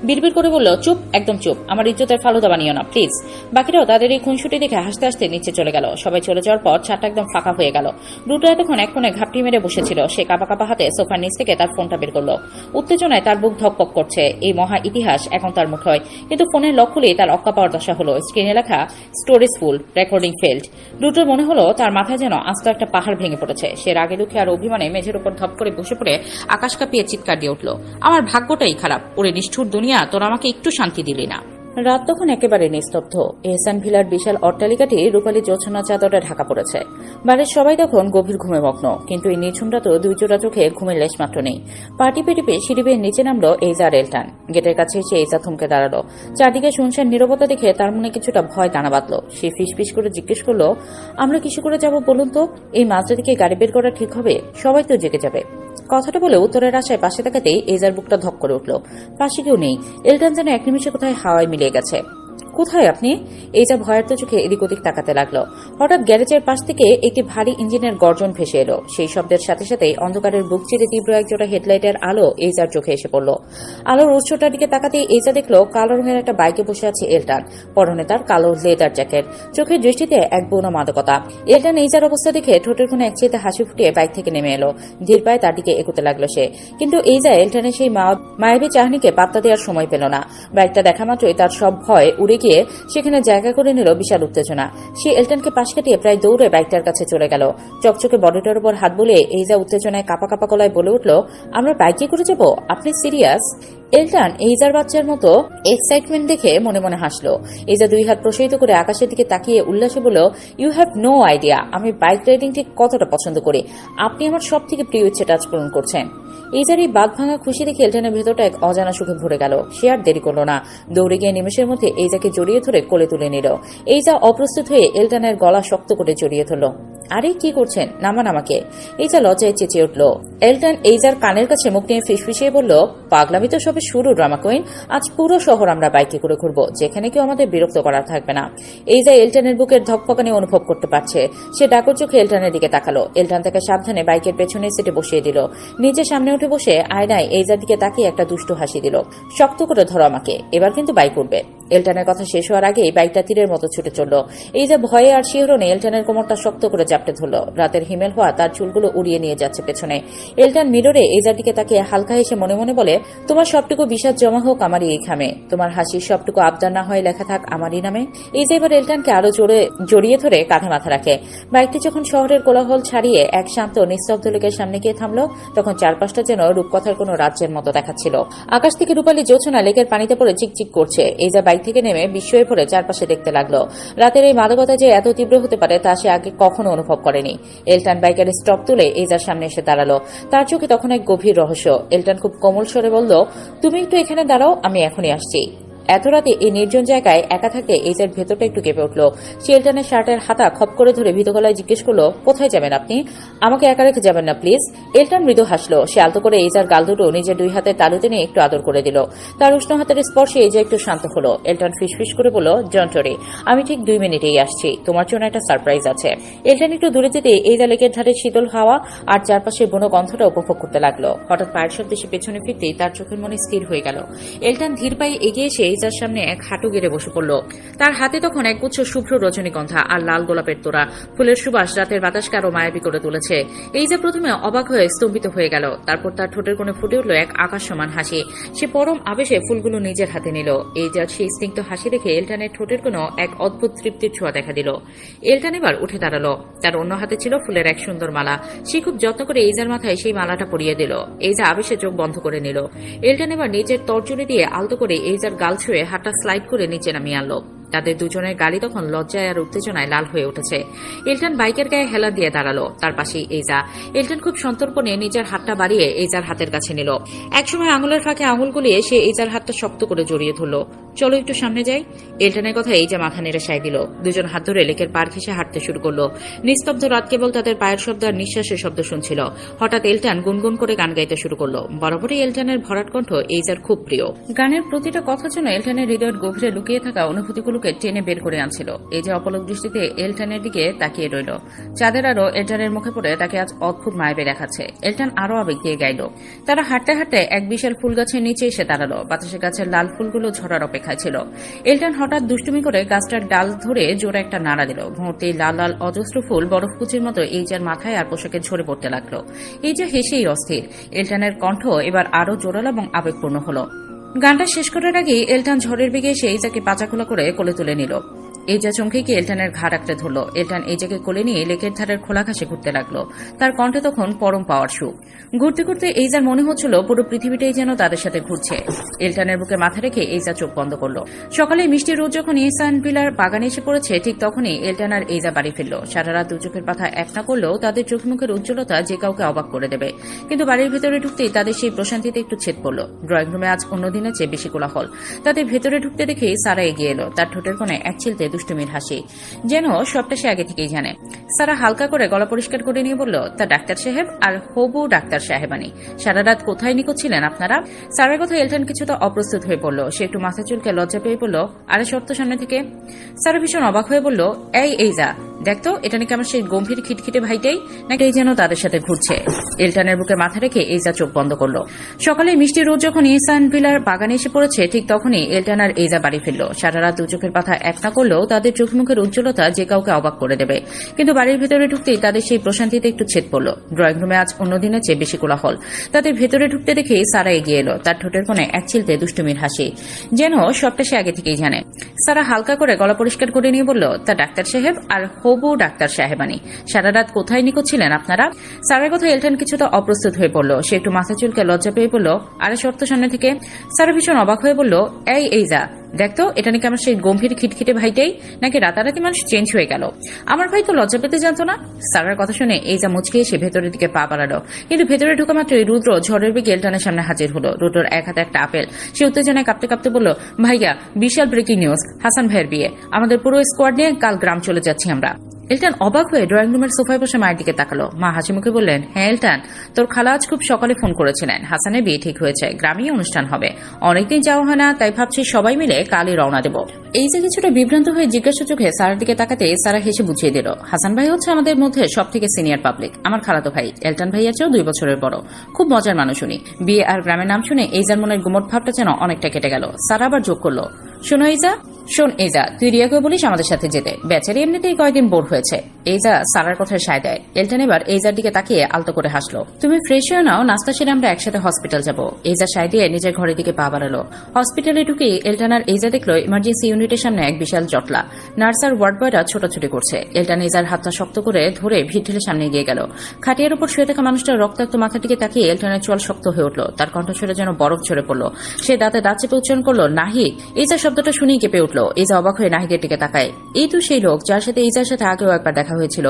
বিড়বিড় করে বলল, চুপ, একদম চুপ, আমার ইজ্জতের ফালুদা বানিও না প্লিজ। বাকিরাও তাদের এই খুনসুটি দেখে হাসতে হাসতে নিচে চলে গেল। সবাই চলে যাওয়ার পর ছাদটা একদম ফাঁকা হয়ে গেল। রুদ্র এতক্ষণ এক কোণে ঘাপটি মেরে বসেছিল। সে কাঁপা কাঁপা হাতে সোফার নিচ থেকে তার ফোনটা বের করলো। উত্তেজনায় তার বুক ধকপক করছে। এই মহা ইতিহাস এখন তার মুঠোয়। কিন্তু ফোনের লক খুলেই তার অক্কা পাওয়ার দশা হলো। স্ক্রিনে লেখা স্টোরেজ ফুল, রেকর্ডিং ফেল্ড। রুদ্র মনে হলো তার মাথায় যেন আস্ত একটা পাহাড় ভেঙে পড়েছে। সে রাগে দুঃখে আর অভিমানে মেঝের উপর ধপ করে বসে পড়ে আকাশ কাঁপিয়ে চিৎকার দিয়ে উঠল, আমার ভাগ্যটাই খারাপ। ওরে নিষ্ঠুর দুনিয়া, তোর আমাকে একটু শান্তি দিলি না। রাত তখন একেবারে নিস্তব্ধ। এহসান ভিলার বিশাল অট্টালিকাটি রূপালী জোছনা চাদরে ঢাকা পড়েছে। বাড়ির সবাই তখন গভীর ঘুমে মগ্ন। কিন্তু এই নিঝুমটা তো দুই জোড়া চোখে ঘুমের লেশ মাত্র নেই। পাটি পেটিপে সিঁড়ি বেয়ে নিচে নামলো এইজা আর এলটন। গেটের কাছে এসে এইজা থমকে দাঁড়ালো। চারদিকে শুনশান নীরবতা দেখে তার মনে কিছুটা ভয় দানা বাঁধল। সে ফিসফিস করে জিজ্ঞেস করলো, আমরা কিসে করে যাব বলুন তো? এই মাঝরাতে গাড়ি বের করা ঠিক হবে? সবাই তো জেগে যাবে। কথাটা বলে উত্তরের আশায় পাশে তাকাতেই এইজার বুকটা ধক করে উঠল। পাশে কেউ নেই। এলটন যেন এক নিমিষে কোথায় হাওয়ায় মিলিয়ে গেছে। কোথায় আপনি? এইজা ভয়ার্ত চোখে এদিক ওদিক তাকাতে লাগলো। হঠাৎ গ্যারেজের পাশ থেকে একটি ভারী ইঞ্জিনের গর্জন ভেসে এলো। সেই শব্দের সাথে সাথেই অন্ধকারের বুক চিরে তীব্র একজোড়া হেডলাইটের আলো এইজার চোখে এসে পড়ল। আলোর উৎসটার দিকে তাকাতেই এইজা দেখলো কালো রঙের একটা বাইকে বসে আছে এলটন। পরনে তার কালো লেদার জ্যাকেট, চোখের দৃষ্টিতে এক বৌন মাদকতা। এলটন এইজার অবস্থা দেখে ঠোঁটের কোণে একচিতে হাসি ফুটিয়ে বাইক থেকে নেমে এলো। ধীর পায়ে তার দিকে এগোতে লাগলো সে। কিন্তু এইজা এলটনের সেই মায়াবী চাহনিকে পাত্তা দেওয়ার সময় পেল না। বাইকটা দেখা মাত্রই তার সব ভয় উড়ে গিয়ে সেখানে জায়গা করে নিল বিশাল উত্তেজনা। সে এলটনকে পাশ কাটিয়ে প্রায় দৌড়ে বাইকটার কাছে চলে গেল। চকচকে বডিটার উপর হাত বলে এইজা উত্তেজনায় কাঁপা কাঁপা গলায় বলে উঠল, আমরা বাইকে করে যাব? আপনি সিরিয়াস? এলটন এইজার বাচ্চার মতো এক্সাইটমেন্ট দেখে মনে মনে হাসলো। এইজা দুই হাত প্রসারিত করে আকাশের দিকে তাকিয়ে উল্লাসে বলল, ইউ হ্যাভ নো আইডিয়া আমি বাইক রাইডিং ঠিক কতটা পছন্দ করি। আপনি আমার সব থেকে প্রিয় ইচ্ছেটা আজ পূরণ করছেন। এইজার এই বাঘ ভাঙা খুশি দেখে এলটনের ভেতরটা এক অজানা সুখে ভরে গেল। সে আর দেরি করল না। দৌড়ে গিয়ে নিমেষের মধ্যে এইজাকে জড়িয়ে ধরে কোলে তুলে নিল। এইজা অপ্রস্তুত হয়ে এলটনের গলা শক্ত করে জড়িয়ে ধরল। আরে কি করছেন, নামান আমাকে। এইজা লজ্জায় চেঁচিয়ে উঠল। এলটন এইজার কানের কাছে মুখ নিয়ে ফিসফিসিয়ে বলল, পাগলামি তো সবে শুরু ড্রামা কুইন। আজ পুরো শহর আমরা বাইকে করে ঘুরবো, যেখানে কেউ আমাদের বিরক্ত করা থাকবে না। এইজা এলটনের বুকের ধকপকানি অনুভব করতে পারছে। সে ডাকর চোখে এলটনের দিকে তাকালো। এলটন তাকে সাবধানে বাইকের পেছনের সিটে বসিয়ে দিল। নিজে সামনে উঠে বসে আয়নায় এইজার দিকে তাকিয়ে একটা দুষ্টু হাসি দিল। শক্ত করে ধরো আমাকে, এবার কিন্তু বাইক উঠবে। এলটনের কথা শেষ হওয়ার আগেই বাইকটা তীরের মতো ছুটে চলল। এইজা ভয়ে আর শিহরণে এলটনের কোমরটা শক্ত করে জাপটে ধরল। রাতের হিমেল হওয়া তার চুলগুলো উড়িয়ে নিয়ে যাচ্ছে পেছনে। এলটন মিররে এইজার দিকে তাকিয়ে হালকা হেসে মনে মনে বলে, তোমার সবটুকু বিষাদ জমা হোক আমারই এই খামে, তোমার হাসির সবটুকু আবদার না হয়ে লেখা থাক আমারই নামে। এইজা এবার এলটনকে আরো জড়িয়ে ধরে কাঁধে মাথা রাখে। বাইকটি যখন শহরের কোলাহল ছাড়িয়ে এক শান্ত নিস্তব্ধ লোকের সামনে গিয়ে থামলো, তখন চারপাশটা যেন রূপকথার কোনো রাজ্যের মতো দেখাচ্ছিল। আকাশ থেকে রূপালী জোছনা লেকের পানিতে পড়ে চিকচিক করছে। এইজা বাইক থেকে নেমে বিস্ময়ে পড়ে চারপাশে দেখতে লাগলো। রাতের এই মাদকতা যে এত তীব্র হতে পারে তা সে আগে কখনো অনুভব করেনি। এলটন বাইকের স্টপ তুলে এইজার সামনে এসে দাঁড়ালো। তার চোখে তখন এক গভীর রহস্য। এলটন খুব কোমল স্বরে বলল, তুমি একটু এখানে দাঁড়াও, আমি এখনই আসছি। এত রাতে এই নির্জন জায়গায় একা থাকতে এইজার ভেতরটা একটু কেঁপে উঠল। সে এলটনের শার্টের হাতা খপ করে ধরে ভীত গলায় জিজ্ঞেস করলো, কোথায় যাবেন আপনি? আমাকে একা রেখে যাবেন না প্লিজ। এলটন মৃদু হাসলো। সে আলতো করে এইজার গাল দুটো নিজের দুই হাতে তালুতে নিয়ে একটু আদর করে দিল। তার উষ্ণ হাতের স্পর্শে এইজা একটু শান্ত হলো। এলটন ফিসফিস করে বলল, জন্টরি, আমি ঠিক 2 মিনিটেই আসছি, তোমার জন্য একটা সারপ্রাইজ আছে। এলটন একটু দূরে যেতে এইজা লেকের ধারে শীতল হাওয়া আর চারপাশের বন গন্ধটা উপভোগ করতে লাগলো। হঠাৎ পায়ের শব্দে সে পেছনে ফিরতেই তার চোখের মনে স্থির হয়ে গেল। এলটন ধীর পায়ে এগিয়ে এসে এইজার সামনে এক হাঁটু গেড়ে বসে পড়ল। তার হাতে তখন এক গুচ্ছ শুভ্র রজনীগন্ধা আর লাল গোলাপের তোড়া। ফুলের সুবাস রাতের বাতাসকে আরো মায়াবী করে তুলেছে। এইজা প্রথমে অবাক হয়ে স্তম্ভিত হয়ে গেল। তারপর তার ঠোঁটের কোণে ফুটে উঠল এক আকাশ সমান হাসি। সে পরম আবেশে ফুলগুলো নিজের হাতে নিল। এইজার সেই স্নিগ্ধ হাসি দেখে এলটনের ঠোঁটের কোনো এক অদ্ভুত তৃপ্তির ছোঁয়া দেখা দিল। এলটন এবার উঠে দাঁড়ালো। তার অন্য হাতে ছিল ফুলের এক সুন্দর মালা। সে খুব যত্ন করে এইজার মাথায় সেই মালাটা পরিয়ে দিল। এইজা আবেশে চোখ বন্ধ করে নিল। এলটন এবার নিজের তর্জনী দিয়ে আলতো করে এইজার গাল ছুঁয়ে হাতটা স্লাইড করে নিচে নামিয়ে আনলো। তাদের দুজনের গাড়ি তখন লজ্জায় আর উত্তেজনায় লাল হয়ে উঠেছে। এলটন বাইকের গায়ে হেলা দিয়ে দাঁড়ালো। তার পাশেই এইজা। এলটন খুব সন্তর্পণে নিজের হাতটা বাড়িয়ে এইজার হাতের কাছে নিল। একসময় আঙুলের ফাঁকে আঙুল গুলিয়ে সে এইজার হাতটা শক্ত করে জড়িয়ে ধরল। চলো একটু সামনে যাই। এলটনের কথা এইজা মাথা নেড়ে সায় দিল। দুজন হাত ধরে লেকের পার ঘেঁষে হাঁটতে শুরু করলো। নিস্তব্ধ রাত কেবল তাদের পায়ের শব্দ আর নিঃশ্বাসের শব্দ শুনছিল। হঠাৎ এলটন গুনগুন করে গান গাইতে শুরু করলো। বরাবরই এলটনের ভরাট কণ্ঠ এইজার খুব প্রিয়। গানের প্রতিটা কথা যেন এলটনের হৃদয়ের গভীরে লুকিয়ে থাকা অনুভূতিগুলোকে টেনে বের করে আনছিল। এই যে অপলক দৃষ্টিতে এলটনের দিকে তাকিয়ে রইল। চাঁদের আরো এলটনের মুখে পড়ে তাকে আজ অদ্ভুত মায়াবী দেখাচ্ছে। এলটন আরো আবেগ দিয়ে গাইল। তারা হাঁটতে হাঁটতে এক বিশাল ফুল গাছের নিচে এসে দাঁড়ালো। বাতাসে গাছের লাল ফুলগুলো ঝরার অপেক্ষায় ছিল। এলটন হঠাৎ দুষ্টুমি করে গাছটার ডাল ধরে জোরে একটা নাড়া দিল। মুহূর্তেই লাল লাল অজস্র ফুল বরফকুচির মতো এইজার মাথায় আর পোশাকে ঝরে পড়তে লাগলো। এইজা হেসেই অস্থির। এলটনের কণ্ঠ এবার আরো জোরালো এবং আবেগপূর্ণ হলো। গানটা শেষ করার আগেই এলটন ঝড়ের বেগে এসে এইজাকে পাচাখোলা করে কোলে তুলে নিল। এইজা চমকে গিয়ে এলটনের ঘাড় আঁকড়ে ধরল। এলটন এইজাকে কোলে নিয়ে লেকের ধারের খোলা ঘাসে ঘুরতে লাগলো। তার কণ্ঠে তখন পরম পাওয়ার সুখ। ঘুরতে ঘুরতে এইজার মনে হচ্ছিল পুরো পৃথিবীটাই যেন তাদের সাথে ঘুরছে। এলটনের বুকে মাথা রেখে এইজা চোখ বন্ধ করলো। সকালে মিষ্টি রোদ যখন ইহসান ভিলার বাগানে এসে পড়েছে, ঠিক তখনই এলটন আর এইজা বাড়ি ফিরল। সারা রাত দু চোখের পাতা এক না করলেও তাদের চোখ মুখের উজ্জ্বলতা যে কাউকে অবাক করে দেবে। কিন্তু বাড়ির ভেতরে ঢুকতেই তাদের সেই প্রশান্তিতে একটু ছেদ পড়ল। ড্রয়িং রুমে আজ অন্য দিনের চেয়ে বেশি কোলাহল। তাদের ভেতরে ঢুকতে দেখেই সারা এগিয়ে এলো। তার ঠোঁটের কোণে এক ছিলতে দুষ্টুমির হাসি। যেন সবটা সে আগে থেকেই জানে। সারা হালকা করে গলা পরিষ্কার করে নিয়ে বলল, তা ডাক্তার সাহেব আর হবু ডাক্তার সাহেবানি, সারা রাত কোথায় নিখোঁজ ছিলেন আপনারা? সারার কথা এলটন কিছুটা অপ্রস্তুত হয়ে পড়ল। সে একটু মাথা চুলকে লজ্জা পেয়ে বলল, আরে সত্য সামনে থেকে। সারা ভীষণ অবাক হয়ে বলল, এই যা দেখতো, এটা নাকি আমার সেই গম্ভীর খিটখিটে ভাইটাই, নাকি এই যেন তাদের সাথে ঘুরছে। এলটনের বুকে মাথা রেখে এইজা চোখ বন্ধ করলো। সকালে মিষ্টি রোদ যখন ইহসান ভিলার বাগানে এসে পড়েছে, ঠিক তখনই এলটন আর এইজা বাড়ি ফিরল। সারা রাত দু চোখের পাতা এক না করলেও তাদের চোখ মুখের উজ্জ্বলতা যে কাউকে অবাক করে দেবে। কিন্তু বাড়ির ভেতরে ঢুকতেই তাদের সেই প্রশান্তিতে একটু ছেদ পড়ল। ড্রয়িং রুমে আজ অন্য দিনের চেয়ে বেশি কোলাহল। তাদের ভেতরে ঢুকতে দেখেই সারা এগিয়ে এলো। তার ঠোঁটের কোণে এক ছিলতে দুষ্টুমির হাসি। যেন সবটা সে আগে থেকেই জানে। সারা হালকা করে গলা পরিষ্কার করে নিয়ে বলল, তা ডাক্তার সাহেব আর হবু ডাক্তার সাহেবানি, সারা রাত কোথায় নিখোঁজ ছিলেন আপনারা? সারার কথা এলটন কিছুটা অপ্রস্তুত হয়ে পড়ল। সে একটু মাথা চুলকে লজ্জা পেয়ে বলল, আরে সত্য সামনে থেকে। সারা ভীষণ অবাক হয়ে বলল, এই যা দেখতো, এটা নাকি আমার সেই গম্ভীর খিটখিটে ভাইটাই, নাকি রাতারাতি মানুষ চেঞ্জ হয়ে গেল? আমার ভাই তো লজ্জা পেতে জানতো না। সারার কথা শুনে এইজা মুচকে এসে ভেতরের দিকে পা বাড়ালো। কিন্তু ভেতরে ঢোকা মাত্রই রুদ্র ঝড়ের বেগে এলটনের সামনে হাজির হলো। রুদ্রর এক হাতে একটা আপেল। সে উত্তেজনায় কাঁপতে কাঁপতে বলল, ভাইয়া বিশাল ব্রেকিং নিউজ, হাসান ভাইয়ের বিয়ে। আমাদের পুরো স্কোয়াড নিয়ে কাল গ্রাম চলে যাচ্ছি আমরা। এলটান অবাক হয়ে ড্রয়িং রুমের সোফায় বসে মায়ের দিকে তাকালো। মা হাসি মুখে বললেন, হ্যাঁ এলটান, তোর খালা আজ খুব সকালে ফোন করেছিলেন, হাসানের বিয়ে ঠিক হয়েছে, গ্রামেই অনুষ্ঠান হবে, অনেকদিন যাওয়া হয় না, তাই ভাবছি সবাই মিলে কালই রওনা দেব। এই যে কিছুটা বিভ্রান্ত হয়ে জিজ্ঞাসা চোখে সারার দিকে তাকাতে সারা হেসে বুঝিয়ে দিল, হাসান ভাই হচ্ছে আমাদের মধ্যে সব থেকে সিনিয়র পাবলিক, আমার খালাতো ভাই, এলটান ভাইয়ার চেয়েও 2 বছরের বড়, খুব মজার মানুষ উনি। বিয়ে আর গ্রামের নাম শুনে এইজার মনের গুমট ভাবটা যেন অনেকটা কেটে গেল। সারা আবার যোগ করলো, শোনো এইজা, শোন এইজা, তুই রিয়াকে বলিস আমাদের সাথে যেতে, বেচারি এমনিতেই কয়েকদিন বোর হয়েছে। এইজা সারার কথায় সায় দেয়। এলটান এবার এইজার দিকে তাকিয়ে আলতো করে হাসলো। তুমি ফ্রেশ হয়ে নাও, নাস্তা সেরে আমরা একসাথে হসপিটাল যাবো। এইজা সায় দিয়ে নিজের ঘরের দিকে পা বাড়ালো। হসপিটালে ঢুকে এলটান আর এইজা দেখলো ইমার্জেন্সি ইউনিটের সামনে এক বিশাল জটলা। নার্স আর ওয়ার্ড বয়রা ছোটাছুটি করছে। এলটান এইজার হাতটা শক্ত করে ধরে ভিড় ঠেলে সামনে এগিয়ে গেল। খাটিয়ার উপর শুয়ে থাকা মানুষটার রক্তাক্ত মাথার দিকে তাকিয়ে এলটানের চোয়াল শক্ত হয়ে উঠল। তার কণ্ঠস্বরে যেন বরফ ঝরে পড়লো। সে দাঁতে দাঁত চেপে উচ্চারণ করলো, নাহিদ। এইজা শব্দটা শুনেই কেঁপে উঠল। এইজা অবাক হয়ে নাহিদের দিকে তাকায়। এই তো সেই লোক যার সাথে এইজার সাথে আগেও একবার দেখা হয়েছিল।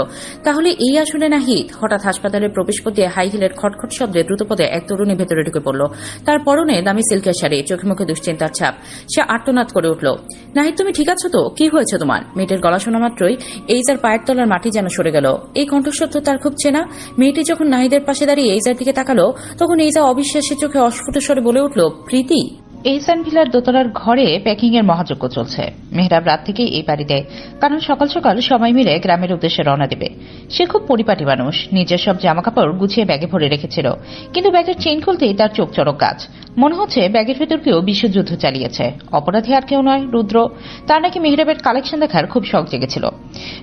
তাহলে এই আসলে নাহিদ। হঠাৎ হাসপাতালের প্রবেশপথ দিয়ে হাই হিলের খটখট শব্দে দ্রুতপদে এক তরুণী ভেতরে ঢুকে পড়ল। তার পরনে দামি সিল্কের শাড়ি, চোখে মুখে দুশ্চিন্তার ছাপ। সে আর্তনাদ করে উঠল, নাহিদ তুমি ঠিক আছো তো? কি হয়েছে তোমার? মেয়েটির গলা শোনা মাত্রই এইজার পায়ের তলার মাটি যেন সরে গেল। এই কণ্ঠস্বর তো তার খুব চেনা। মেয়েটি যখন নাহিদের পাশে দাঁড়িয়ে এইজার দিকে তাকালো, তখন এইজা অবিশ্বাসের চোখে অস্ফুট স্বরে বলে উঠল, প্রীতি। এহসান ভিলার দোতলার ঘরে প্যাকিং এর মহাযজ্ঞ চলছে। মেহরাব রাত থেকেই এই বাড়িতে, কারণ সকাল সকাল সবাই মিলে গ্রামের উদ্দেশ্যে রওনা দেবে। সে খুব পরিপাটি মানুষ, নিজের সব জামাকাপড় গুছিয়ে ব্যাগে ভরে রেখেছিল, কিন্তু ব্যাগের চেইন খুলতেই তার চোখ চড়ক গাছ। মনে হচ্ছে ব্যাগের ভেতর কেউ বিশ্বযুদ্ধ চালিয়েছে। অপরাধী আর কেউ নয়, রুদ্র। তার নাকি মেহরাবের কালেকশন দেখার খুব শখ জেগেছিল।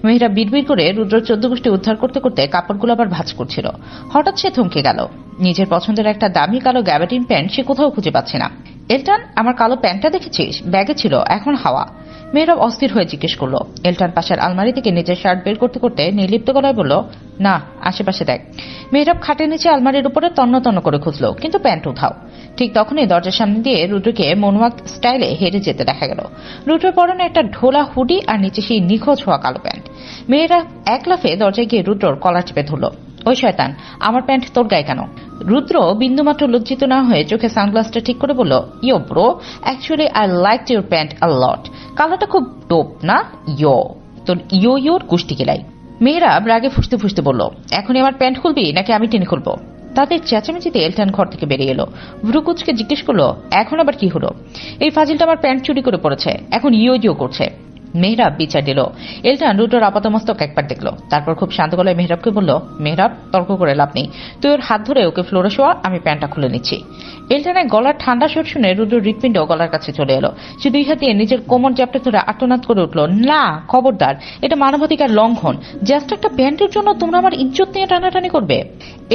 মেহরাব বিড়বিড় করে রুদ্র 14 গোষ্ঠী উদ্ধার করতে করতে কাপড়গুলো আবার ভাঁজ করছিল। হঠাৎ সে থমকে গেল। নিজের পছন্দের একটা দামি কালো গ্যাবার্ডিন প্যান্ট সে কোথাও খুঁজে পাচ্ছে না। এলটান, আমার কালো প্যান্টটা দেখেছিস? ব্যাগে ছিল, এখন হাওয়া। মেহরাব অস্থির হয়ে জিজ্ঞেস করলো। এলটান পাশের আলমারি থেকে নিজের শার্ট বের করতে করতে নির্লিপ্ত গলায় বলল, না, আশেপাশে দেখ। মেহরাব খাটের নিচে আলমারির উপরে তন্ন তন্ন করে খুঁজলো, কিন্তু প্যান্ট উধাও। ঠিক তখনই দরজার সামনে দিয়ে রুদ্রকে মনওয়াক স্টাইলে হেঁটে যেতে দেখা গেল। রুদ্রের পরনে একটা ঢোলা হুডি আর নিচে সেই নিখোঁজ হওয়া কালো প্যান্ট। মেয়েরা এক লাফে দরজায় গিয়ে রুদ্রর কলার চেপে ধরল। ওই শয়তান, আমার প্যান্ট তোর গায়ে কেন? রুদ্র বিন্দুমাত্র লজ্জিত না হয়ে চোখে সানগ্লাসটা ঠিক করে বলল, yo bro, actually I like your pant a lot. কালারটা খুব ডোপ না? ইয়ো, তোর ইয়োর গোষ্ঠী কেলাই। মেয়েরা রাগে ফুসতে ফুসতে বলল, এখনই আমার প্যান্ট খুলবি নাকি আমি টেনে খুলবো? তাদের চেঁচামেচিতে এলটান ঘর থেকে বেরিয়ে এলো। ভ্রুকুচকে জিজ্ঞেস করলো, এখন আবার কি হলো? এই ফাজিলটা আমার প্যান্ট চুরি করে পড়েছে, এখন ইয়ো করছে। মেহরাব বিচার দিল। এলটান রুদ্রর আপাতমস্তক একবার দেখলো, তারপর খুব শান্ত গলায় মেহরাবকে বলল, মেহরাব, তর্ক করে লাভ নেই, তুই ওর হাত ধরে ওকে ফ্লোরে শোয়া, আমি প্যান্টটা খুলে নিচ্ছি। এলটানের গলার ঠান্ডা স্বর শুনে রুদ্র হৃৎপিণ্ড গলার কাছে চলে এলো। সে 2 হাত দিয়ে নিজের কোমর চ্যাপটে ধরে আর্তনাদ করে উঠল, না, খবরদার, এটা মানবাধিকার লঙ্ঘন। জাস্ট একটা প্যান্টের জন্য তোমরা আমার ইজ্জত নিয়ে টানাটানি করবে?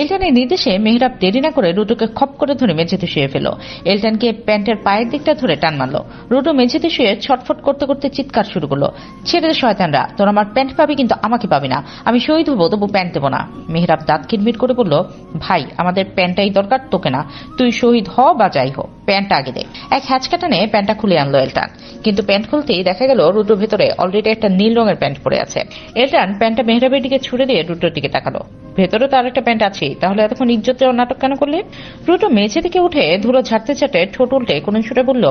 এলটানের নির্দেশে মেহরাব দেরি না করে রুদ্রকে খপ করে ধরে মেঝেতে শুয়ে ফেল। এলটানকে প্যান্টের পায়ের দিকটা ধরে টান মারল। রুদ্র মেঝেতে শুয়ে ছটফট করতে করতে চিৎকার শুরু করলো, ছেড়ে দে শয়তানরা, তোর আমার প্যান্ট পাবি কিন্তু আমাকে পাবি না। আমি শহীদ হবো, তবু প্যান্ট দেবো না। মেহরাব দাঁত কিটমিট করে বলল, ভাই, আমাদের প্যান্টটাই দরকার, তোকে না। তুই শহীদ হ বা যাই হোক, প্যান্টটা আগে দে। এক হ্যাচকাটানে প্যান্টটা খুলে আনলো এলটান, কিন্তু প্যান্ট খুলতেই দেখা গেল রুদ্র ভেতরে অলরেডি একটা নীল রঙের প্যান্ট পরে আছে। এলটান প্যান্টটা মেহরাবের দিকে ছুড়ে দিয়ে রুদ্রের দিকে তাকালো, ভেতরে তো আর একটা প্যান্ট আছে, তাহলে এতক্ষণ ইজ্জতের নাটক কেন করলে? রুদ্র মেঝে থেকে উঠে ধুলো ঝাড়তে ঝাড়তে ঠোঁট উল্টে কোন সুরে বলল,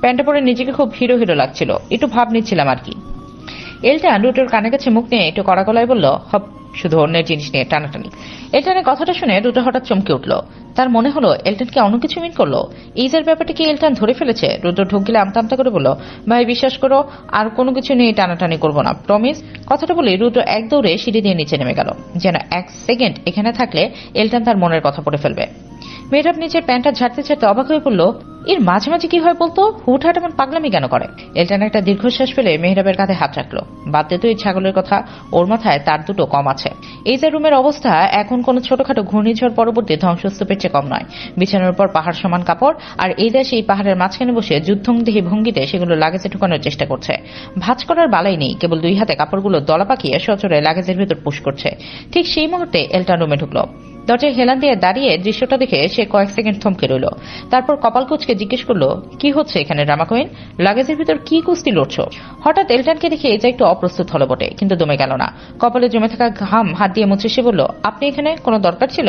প্যান্টটা পরে নিজেকে খুব হিরো হিরো লাগছিল, একটু ভাব নিচ্ছিলাম আর কি। এলটান রুদ্রর কানের কাছে মুখ নিয়ে একটু কড়া গলায় বলল, হপ, শুধু অন্যের জিনিস নিয়ে টানাটানি। এলটানের কথাটা শুনে রুদ্র হঠাৎ চমকে উঠল। তার মনে হলো এলটানকে অন্য কিছু মিন করলো। এইজার ব্যাপারটা কি এলটান ধরে ফেলেছে? রুদ্র ঢোক গেলে আমতা আমতা করে বলল, ভাই বিশ্বাস করো, আর কোনো কিছু নিয়ে টানাটানি করবো না, প্রমিস। কথাটা বলে রুদ্র এক দৌড়ে সিঁড়ি দিয়ে নিচে নেমে গেল, যেন 1 সেকেন্ড এখানে থাকলে এলটান তার মনের কথা পড়ে ফেলবে। মেহরাব নিচের প্যান্টটা ঝাড়তে ঝাড়তে অবাক হয়ে পড়ল, এর মাঝে মাঝে কি হয় বলতো, হুটহাট এমন পাগলামি কেন করে? এলটান একটা দীর্ঘশ্বাস ফেলে মেহরাবের কাঁধে হাত রাখলো। বাদ দে তো এই ছাগলের কথা, ওর মাথায় তার দুটো কম আছে। এই যে রুমের অবস্থা এখন কোনো ছোটখাটো ঘূর্ণিঝড় পরবর্তী ধ্বংসস্তূপের চেয়ে কম নয়। বিছানার উপর পাহাড় সমান কাপড়, আর এই দেশ এই পাহাড়ের মাঝখানে বসে যুদ্ধংদেহী ভঙ্গিতে সেগুলো লাগেজে ঢুকানোর চেষ্টা করছে। ভাঁজ করার বালাই নেই, কেবল 2 হাতে কাপড়গুলো দলা পাকিয়ে সচরে লাগেজের ভেতর পুশ করছে। ঠিক সেই মুহূর্তে এলটান রুমে ঢুকলো। দরজায় হেলান দিয়ে দাঁড়িয়ে দৃশ্যটা দেখে সে কয়েক সেকেন্ড থমকে রইল। তারপর কপাল কুঁচকে জিজ্ঞেস করলো, কি হচ্ছে এখানে ড্রামা কুইন? লাগেজের ভিতর কি কুস্তি লড়ছো? হঠাৎ এলটানকে দেখে এটা একটু অপ্রস্তুত হলো বটে, কিন্তু দমে গেল না। কপালে জমে থাকা ঘাম হাত দিয়ে মুছে সে বলল, আপনি এখানে কোনো দরকার ছিল?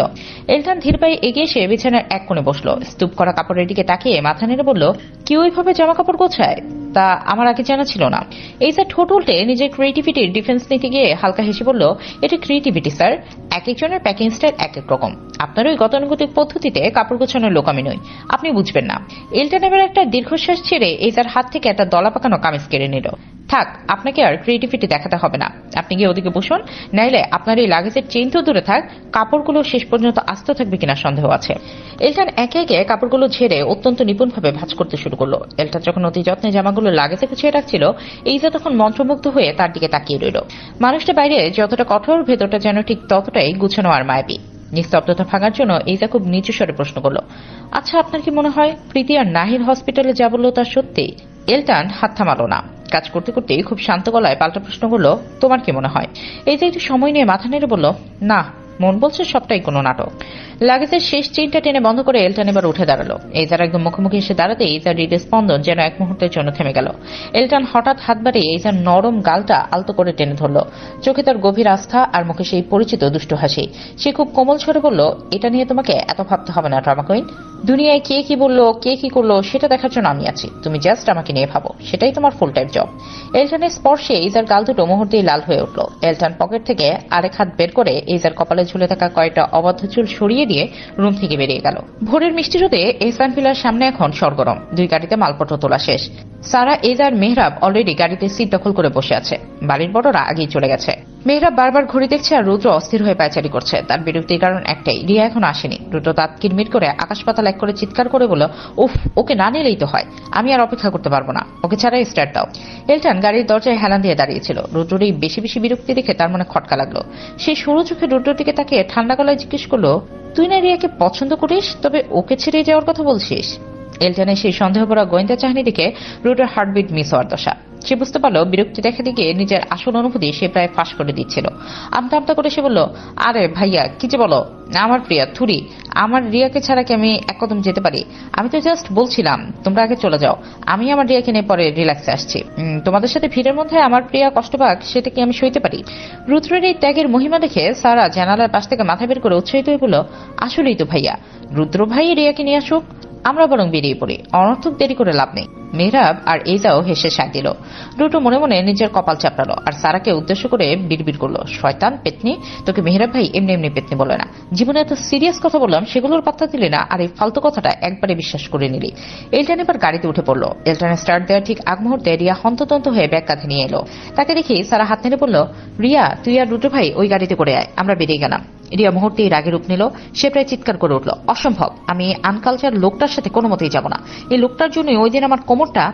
এলটান ধীর পায়ে এগিয়ে এসে বিছানার এক কোণে বসলো। স্তূপ করা কাপড়ের দিকে তাকিয়ে মাথা নেড়ে বলল, কি ওইভাবে জামা কাপড় গোছায়? তা আমার আগে জানা ছিল না। এই স্যার ঠোঁট উল্টে নিজের ক্রিয়েটিভিটির ডিফেন্স নিতে গিয়ে হালকা হেসে বলল, এটা ক্রিয়েটিভিটি স্যার, এক একজনের প্যাকিং স্টাইল এক এক রকম। আপনার ওই গতানুগতিক পদ্ধতিতে কাপড় গোছানোর লোক আমি নই, আপনি বুঝবেন না। এলটন এবার একটা দীর্ঘশ্বাস ছেড়ে এই স্যার হাত থেকে একটা দলা পাকানো কামিজ কেড়ে নিল। থাক, আপনাকে আর ক্রিয়েটিভিটি দেখাতে হবে না, আপনি গিয়ে ওদিকে বসুন, নাইলে আপনার এই লাগেজের চেইন তো দূরে থাক, কাপড়গুলো শেষ পর্যন্ত আস্ত থাকবে কিনা সন্দেহ আছে। এলটন একে একে কাপড়গুলো ঝেড়ে অত্যন্ত নিপুণভাবে ভাঁজ করতে শুরু করলো। এলটন যখন অতি যত্নে জামাগুলো লাগেজে গুছিয়ে রাখছিল, এইজা তখন মন্ত্রমুগ্ধ হয়ে তার দিকে তাকিয়ে রইল। মানুষটা বাইরে যতটা কঠোর, ভেতরটা যেন ঠিক ততটাই গুছানো আর মায়াবী। নিস্তব্ধতা ভাঙার জন্য এইজা খুব নিচু স্বরে প্রশ্ন করল, আচ্ছা আপনার কি মনে হয় প্রীতি আর নাহির হসপিটালে যা বললো তা সত্যি? এলটন হাত থামালো না, কাজ করতে করতে খুব শান্ত গলায় পাল্টা প্রশ্ন করলো, তোমার কি মনে হয়? এই যে একটু সময় নিয়ে মাথা নেড়ে বলল, না, মন বলছে সবটাই কোনো নাটক। লাগেজের শেষ চেইনটা টেনে বন্ধ করে এলটন এবার উঠে দাঁড়ালো। এইজার একদম মুখোমুখি এসে দাঁড়াতে এইজার হৃদয় স্পন্দন যেন এক মুহূর্তের জন্য থেমে গেল। এলটন হঠাৎ হাত বাড়িয়ে এইজার নরম গালটা আলতো করে টেনে ধরল। চোখে তার গভীর আস্থা আর মুখে সেই পরিচিত দুষ্টু হাসি। সে খুব কোমল স্বরে বলল, এটা নিয়ে তোমাকে এত ভাবতে হবে না ড্রামা কুইন। দুনিয়ায় কে কি বললো, কে কি করলো সেটা দেখার জন্য আমি আছি, তুমি জাস্ট আমাকে নিয়ে ভাবো, সেটাই তোমার ফুল টাইম জব। এলটনের স্পর্শে এইজার গাল দুটো মুহূর্তেই লাল হয়ে উঠল। এলটন পকেট থেকে আরেক হাত বের করে এইজার কপালে ঝুলে থাকা কয়েকটা অবাধ্য চুল সরিয়ে দিয়ে রুম থেকে বেরিয়ে গেল। ভোরের মিষ্টি রোদে এহসান ভিলার সামনে এখন সরগরম। দুই গাড়িতে মালপত্র তোলা শেষ। সারা, এজার মেহরাব অলরেডি গাড়িতে সিট দখল করে বসে আছে। বাড়ির বড়রা আগেই চলে গেছে। মেহরাব বারবার ঘড়ি দেখছে আর রুদ্র অস্থির হয়ে পায়চারি করছে। তার বিরক্তির কারণ একটাই, রিয়া এখন আসেনি। রুদ্র দাঁত কিরমির করে আকাশ পাতাল এক করে চিৎকার করে বলল, উফ, ওকে না নিলেই তো হয়, আমি আর অপেক্ষা করতে পারবো না, ওকে ছাড়াই স্টার্ট দাও। এলটন গাড়ির দরজায় হেলান দিয়ে দাঁড়িয়েছিল। রুদ্রের এই বেশি বেশি বিরক্তি দেখে তার মনে খটকা লাগলো। সেই সরু চোখে রুদ্রের দিকে তাকিয়ে ঠান্ডা গলায় জিজ্ঞেস করলো, তুই না রিয়াকে পছন্দ করিস, তবে ওকে ছেড়ে যাওয়ার কথা বলছিস? এলটনের সেই সন্দেহ করা গোয়েন্দা চাহনি দেখে রুদ্রের হার্টবিট মিস হওয়ার দশা। সে বুঝতে পারলো বিরক্তি দেখা দিকে নিজের আসল অনুভূতি সে প্রায় ফাঁস করে দিচ্ছিল। আমতা আমতা করে সে বলল, আরে ভাইয়া, কি যে বলো, আমার প্রিয়া থুরি, আমার রিয়াকে ছাড়া কি আমি এক কদম যেতে পারি? আমি তো জাস্ট বলছিলাম তোমরা আগে চলে যাও, আমি আমার রিয়াকে নিয়ে পরে রিল্যাক্সে আসছি। তোমাদের সাথে ভিড়ের মধ্যে আমার প্রিয়া কষ্ট পাক, সেটা কি আমি সইতে পারি? রুদ্রের এই ত্যাগের মহিমা দেখে সারা জানালার পাশ থেকে মাথা বের করে উৎসাহিত হয়ে বলল, আসলেই তো ভাইয়া, রুদ্র ভাই রিয়াকে নিয়ে আসুক, আমরা বরং বেরিয়ে পড়ি, অনর্থক দেরি করে লাভ নেই। মেহরাব আর এইজাও হেসে সায় দিল। রুটো মনে মনে নিজের কপাল চাপড়ালো আর সারাকে উদ্দেশ্য করে বিড়বিড় করলো, শয়তান পেতনি, তোকে মেহরাব ভাই এমনি এমনি পেতনি বলে না, জীবনে এত সিরিয়াস কথা বললাম সেগুলোর পাত্তা দিলি না, আর এই ফালতু কথাটা একবারে বিশ্বাস করে নিলি। এলটন এবার গাড়িতে উঠে পড়লো। এলটনের স্টার্ট দেওয়ার ঠিক আগ মুহূর্তে রিয়া হন্ততন্ত হয়ে ব্যাগ কাঁধে নিয়ে এলো। তাকে দেখি সারা হাত নেড়ে বলল, রিয়া, তুই আর রুটো ভাই ওই গাড়িতে করে আয়, আমরা বেরিয়ে গেলাম। রিয়া মুহূর্তেই রাগে রূপ নিল। সে প্রায় চিৎকার করে উঠল, অসম্ভব, আমি আনকালচার লোকটার সাথে কোনো মতেই যাব না, এই লোকটার জন্য ওই দিন আমার কোমরটা।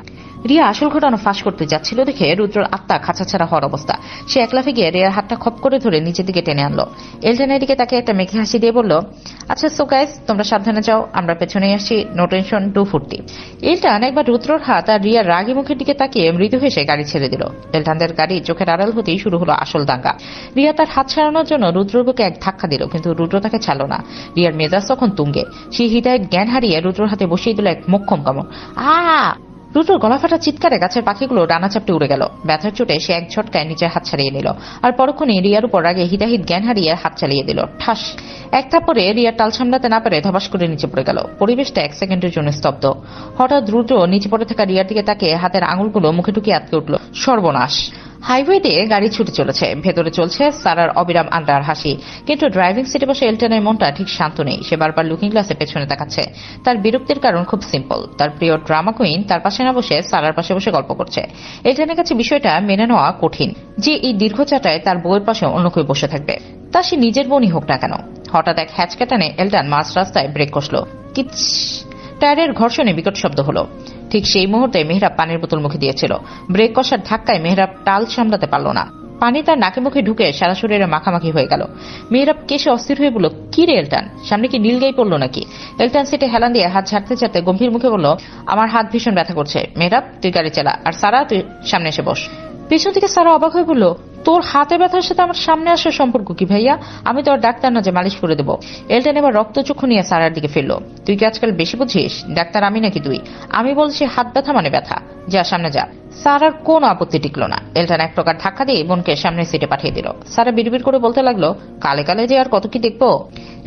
রিয়া আসল ঘটনা ফাঁস করতে যাচ্ছিল দেখে রুদ্রর আত্মা খাঁচাছাড়া হওয়ার অবস্থা। সে একলাফে গিয়ে রিয়ার হাতটা খপ করে ধরে নিচের দিকে টেনে আনলো। এলটনের দিকে তাকে একটা মেঘে হাসি দিয়ে বলল, আচ্ছা সো গাইস, তোমরা সাবধানে যাও, আমরা পেছনেই আসি, নো টেনশন, ডু ফুর্তি। এলটন একবার রুদ্রর হাত আর রিয়ার রাগী মুখের দিকে তাকিয়ে মৃদু হেসে গাড়ি ছেড়ে দিল। এলটনদের গাড়ি চোখের আড়াল হতেই শুরু হলো আসল দাঙ্গা। রিয়া তার হাত ছাড়ানোর জন্য রুদ্রর বুকে এক ধাক্কা দিল, কিন্তু রুদ্র তাকে ছাড়ল না। রিয়ার মেজাজ তখন তুঙ্গে। সে হৃদয়ের জ্ঞান হারিয়ে রুদ্রর হাতে বসিয়ে দিল এক মোক্ষম কামড়। রুদ্রর গলা ফাটা চিৎকারে গাছের পাখিগুলো ডানা চাপটে উড়ে গেল। ব্যথার চোটে সে এক ঝটকায় নিচের হাত ছাড়িয়ে নিল আর পরক্ষণে রিয়ার উপর আগে হিতাহিত জ্ঞান হারিয়ে হাত চালিয়ে দিল। ঠাস, এক থাপ্পড়ে রিয়ার টাল সামলাতে না পেরে ধপাস করে নিচে পড়ে গেল। পরিবেশটা এক সেকেন্ডের জন্য স্তব্ধ। হঠাৎ রুদ্র নিচে পড়ে থাকা রিয়ার দিকে তাকিয়ে হাতের আঙুলগুলো মুখে ঢুকিয়ে আটকে উঠল। সর্বনাশ! হাইওয়ে দিয়ে গাড়ি ছুটে চলেছে, ভেতরে চলছে সারার অবিরাম আড্ডার হাসি, কিন্তু ড্রাইভিং সিটে বসে এলটনের মনটা ঠিক শান্ত নেই। সে বারবার লুকিং গ্লাসে পেছনে তাকাচ্ছে। তার বিরক্তির কারণ খুব সিম্পল, তার প্রিয় ড্রামা কুইন তার পাশে না বসে সারার পাশে বসে গল্প করছে। এলটনের কাছে বিষয়টা মেনে নেওয়া কঠিন যে এই দীর্ঘ চাটায় তার বউয়ের পাশে অন্য কেউ বসে থাকবে, তা সে নিজের বোনই হোক না কেন। হঠাৎ এক হ্যাচকা টানে এলটন মাঝ রাস্তায় ব্রেক কষল। কিচ, টায়ারের ঘর্ষণে বিকট শব্দ হলো। ঠিক সেই মুহূর্তে মেহরাব পানির বোতল মুখে দিয়েছিল। ব্রেক কষার ধাক্কায় মেহরাব টাল সামলাতে পারল না। পানি তার নাকে মুখে ঢুকে সারা শরীরে মাখামাখি হয়ে গেল। মেহরাব কেসে অস্থির হয়ে বলল, কি রে এলটন, সামনে কি নীলগাই পড়লো নাকি? এলটন সিটে হেলান দিয়ে হাত ঝাড়তে ঝাড়তে গম্ভীর মুখে বলল, আমার হাত ভীষণ ব্যথা করছে। মেহরাব, তুই গাড়ি চালা, আর সারা তুই সামনে এসে বস। পেছন থেকে সারা অবাক হয়ে বলল, তোর হাতে ব্যথার সাথে আমার সামনে আসার সম্পর্ক কি ভাইয়া? আমি তো আর ডাক্তার না যে মালিশ করে দেবো। এলটন এবার রক্তচক্ষু নিয়ে সারার দিকে ফিরল। তুই কি আজকাল বেশি বুঝিস? ডাক্তার আমি নাকি তুই? আমি বলছি হাত ব্যথা মানে ব্যথা, যা সামনে যা। সারার কোনো আপত্তি টিকলো না। এলটন এক প্রকার ধাক্কা দিয়ে বোনকে সামনের সিটে পাঠিয়ে দিল। সারা বিড়বিড় করে বলতে লাগলো, কালে কালে যে আর কত কি দেখবো।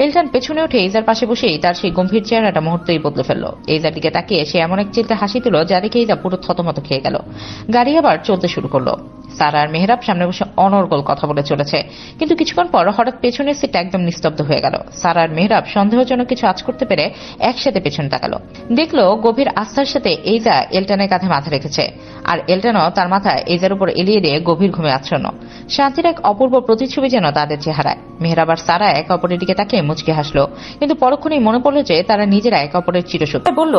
এলটান পেছনে উঠে এইজার পাশে বসেই তার সেই গম্ভীর চেহারাটা মুহূর্তেই বদলে ফেলল। এইজার দিকে তাকিয়ে সে এমন এক চিলতে হাসি দিল যা দেখে এইজা পুরো থতমত খেয়ে গেল। গাড়ি আবার চলতে শুরু করলো। সারা আর মেহরাব সামনে বসে অনর্গল কথা বলে চলেছে, কিন্তু কিছুক্ষণ পর হঠাৎ পেছনের সিটটা একদম নিস্তব্ধ হয়ে গেল। সারা আর মেহরাব সন্দেহজনক কিছু আঁচ করতে পেরে একসাথে পেছনে তাকালো। দেখলো গভীর আস্থার সাথে এইজা এলটানের কাঁধে মাথা রেখেছে, আর এলটানও তার মাথা এইজার উপর এলিয়ে দিয়ে গভীর ঘুমে আচ্ছন্ন। শান্তির এক অপূর্ব প্রতিচ্ছবি যেন তাদের চেহারায়। মেহরাব আর সারা একে অপরের দিকে তাকিয়ে মুচকে হাসলো, কিন্তু পরক্ষণেই মনে পড়লো যে তারা নিজেরা একে অপরের চিরশত্রু। বলল,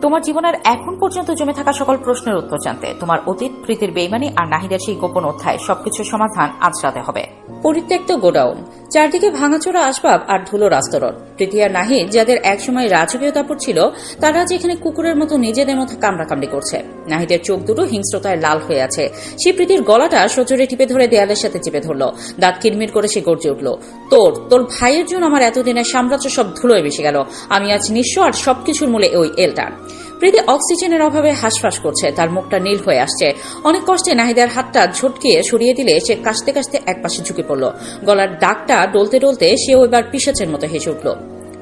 তোমার জীবনের এখন পর্যন্ত জমে থাকা সকল প্রশ্নের উত্তর জানতে তোমার অতীত, প্রীতির বেইমানি আর নাহিদের সেই গোপন অধ্যায় সবকিছুর সমাধান আজ রাতে হবে। পরিত্যক্ত গোডাউন, চারদিকে ভাঙাচোরা আসবাব আর ধুলোর আস্তরণ। প্রীতি আর নাহিদ, যাদের একসময় রাজকীয় দাপট ছিল, তারা যেখানে কুকুরের মতো নিজেদের মধ্যে কামড়াকামড়ি করছে। নাহিদের চোখ দুটো হিংস্রতায় লাল হয়ে আছে। সে প্রীতির গলাটা সজোরে টিপে ধরে দেয়ালের সাথে চেপে ধরল। দাঁত কিরমির করে সে গর্জে উঠল, তোর ভাইয়ের জন্য আমার এতদিনের সাম্রাজ্য সব ধুলোয় মিশে গেল। আমি আজ নিঃস্ব, আর সবকিছুর মূলে ওই এলটান। প্রীতি অক্সিজেনের অভাবে হাঁসফাঁস করছে, তার মুখটা নীল হয়ে আসছে। অনেক কষ্টে নাহিদার হাতটা ঝটকিয়ে সরিয়ে দিলে সে কাশতে কাশতে একপাশে ঝুঁকে পড়ল। গলার দাগটা ডলতে ডলতে সেও এবার পিশাচের মতো হেসে উঠল।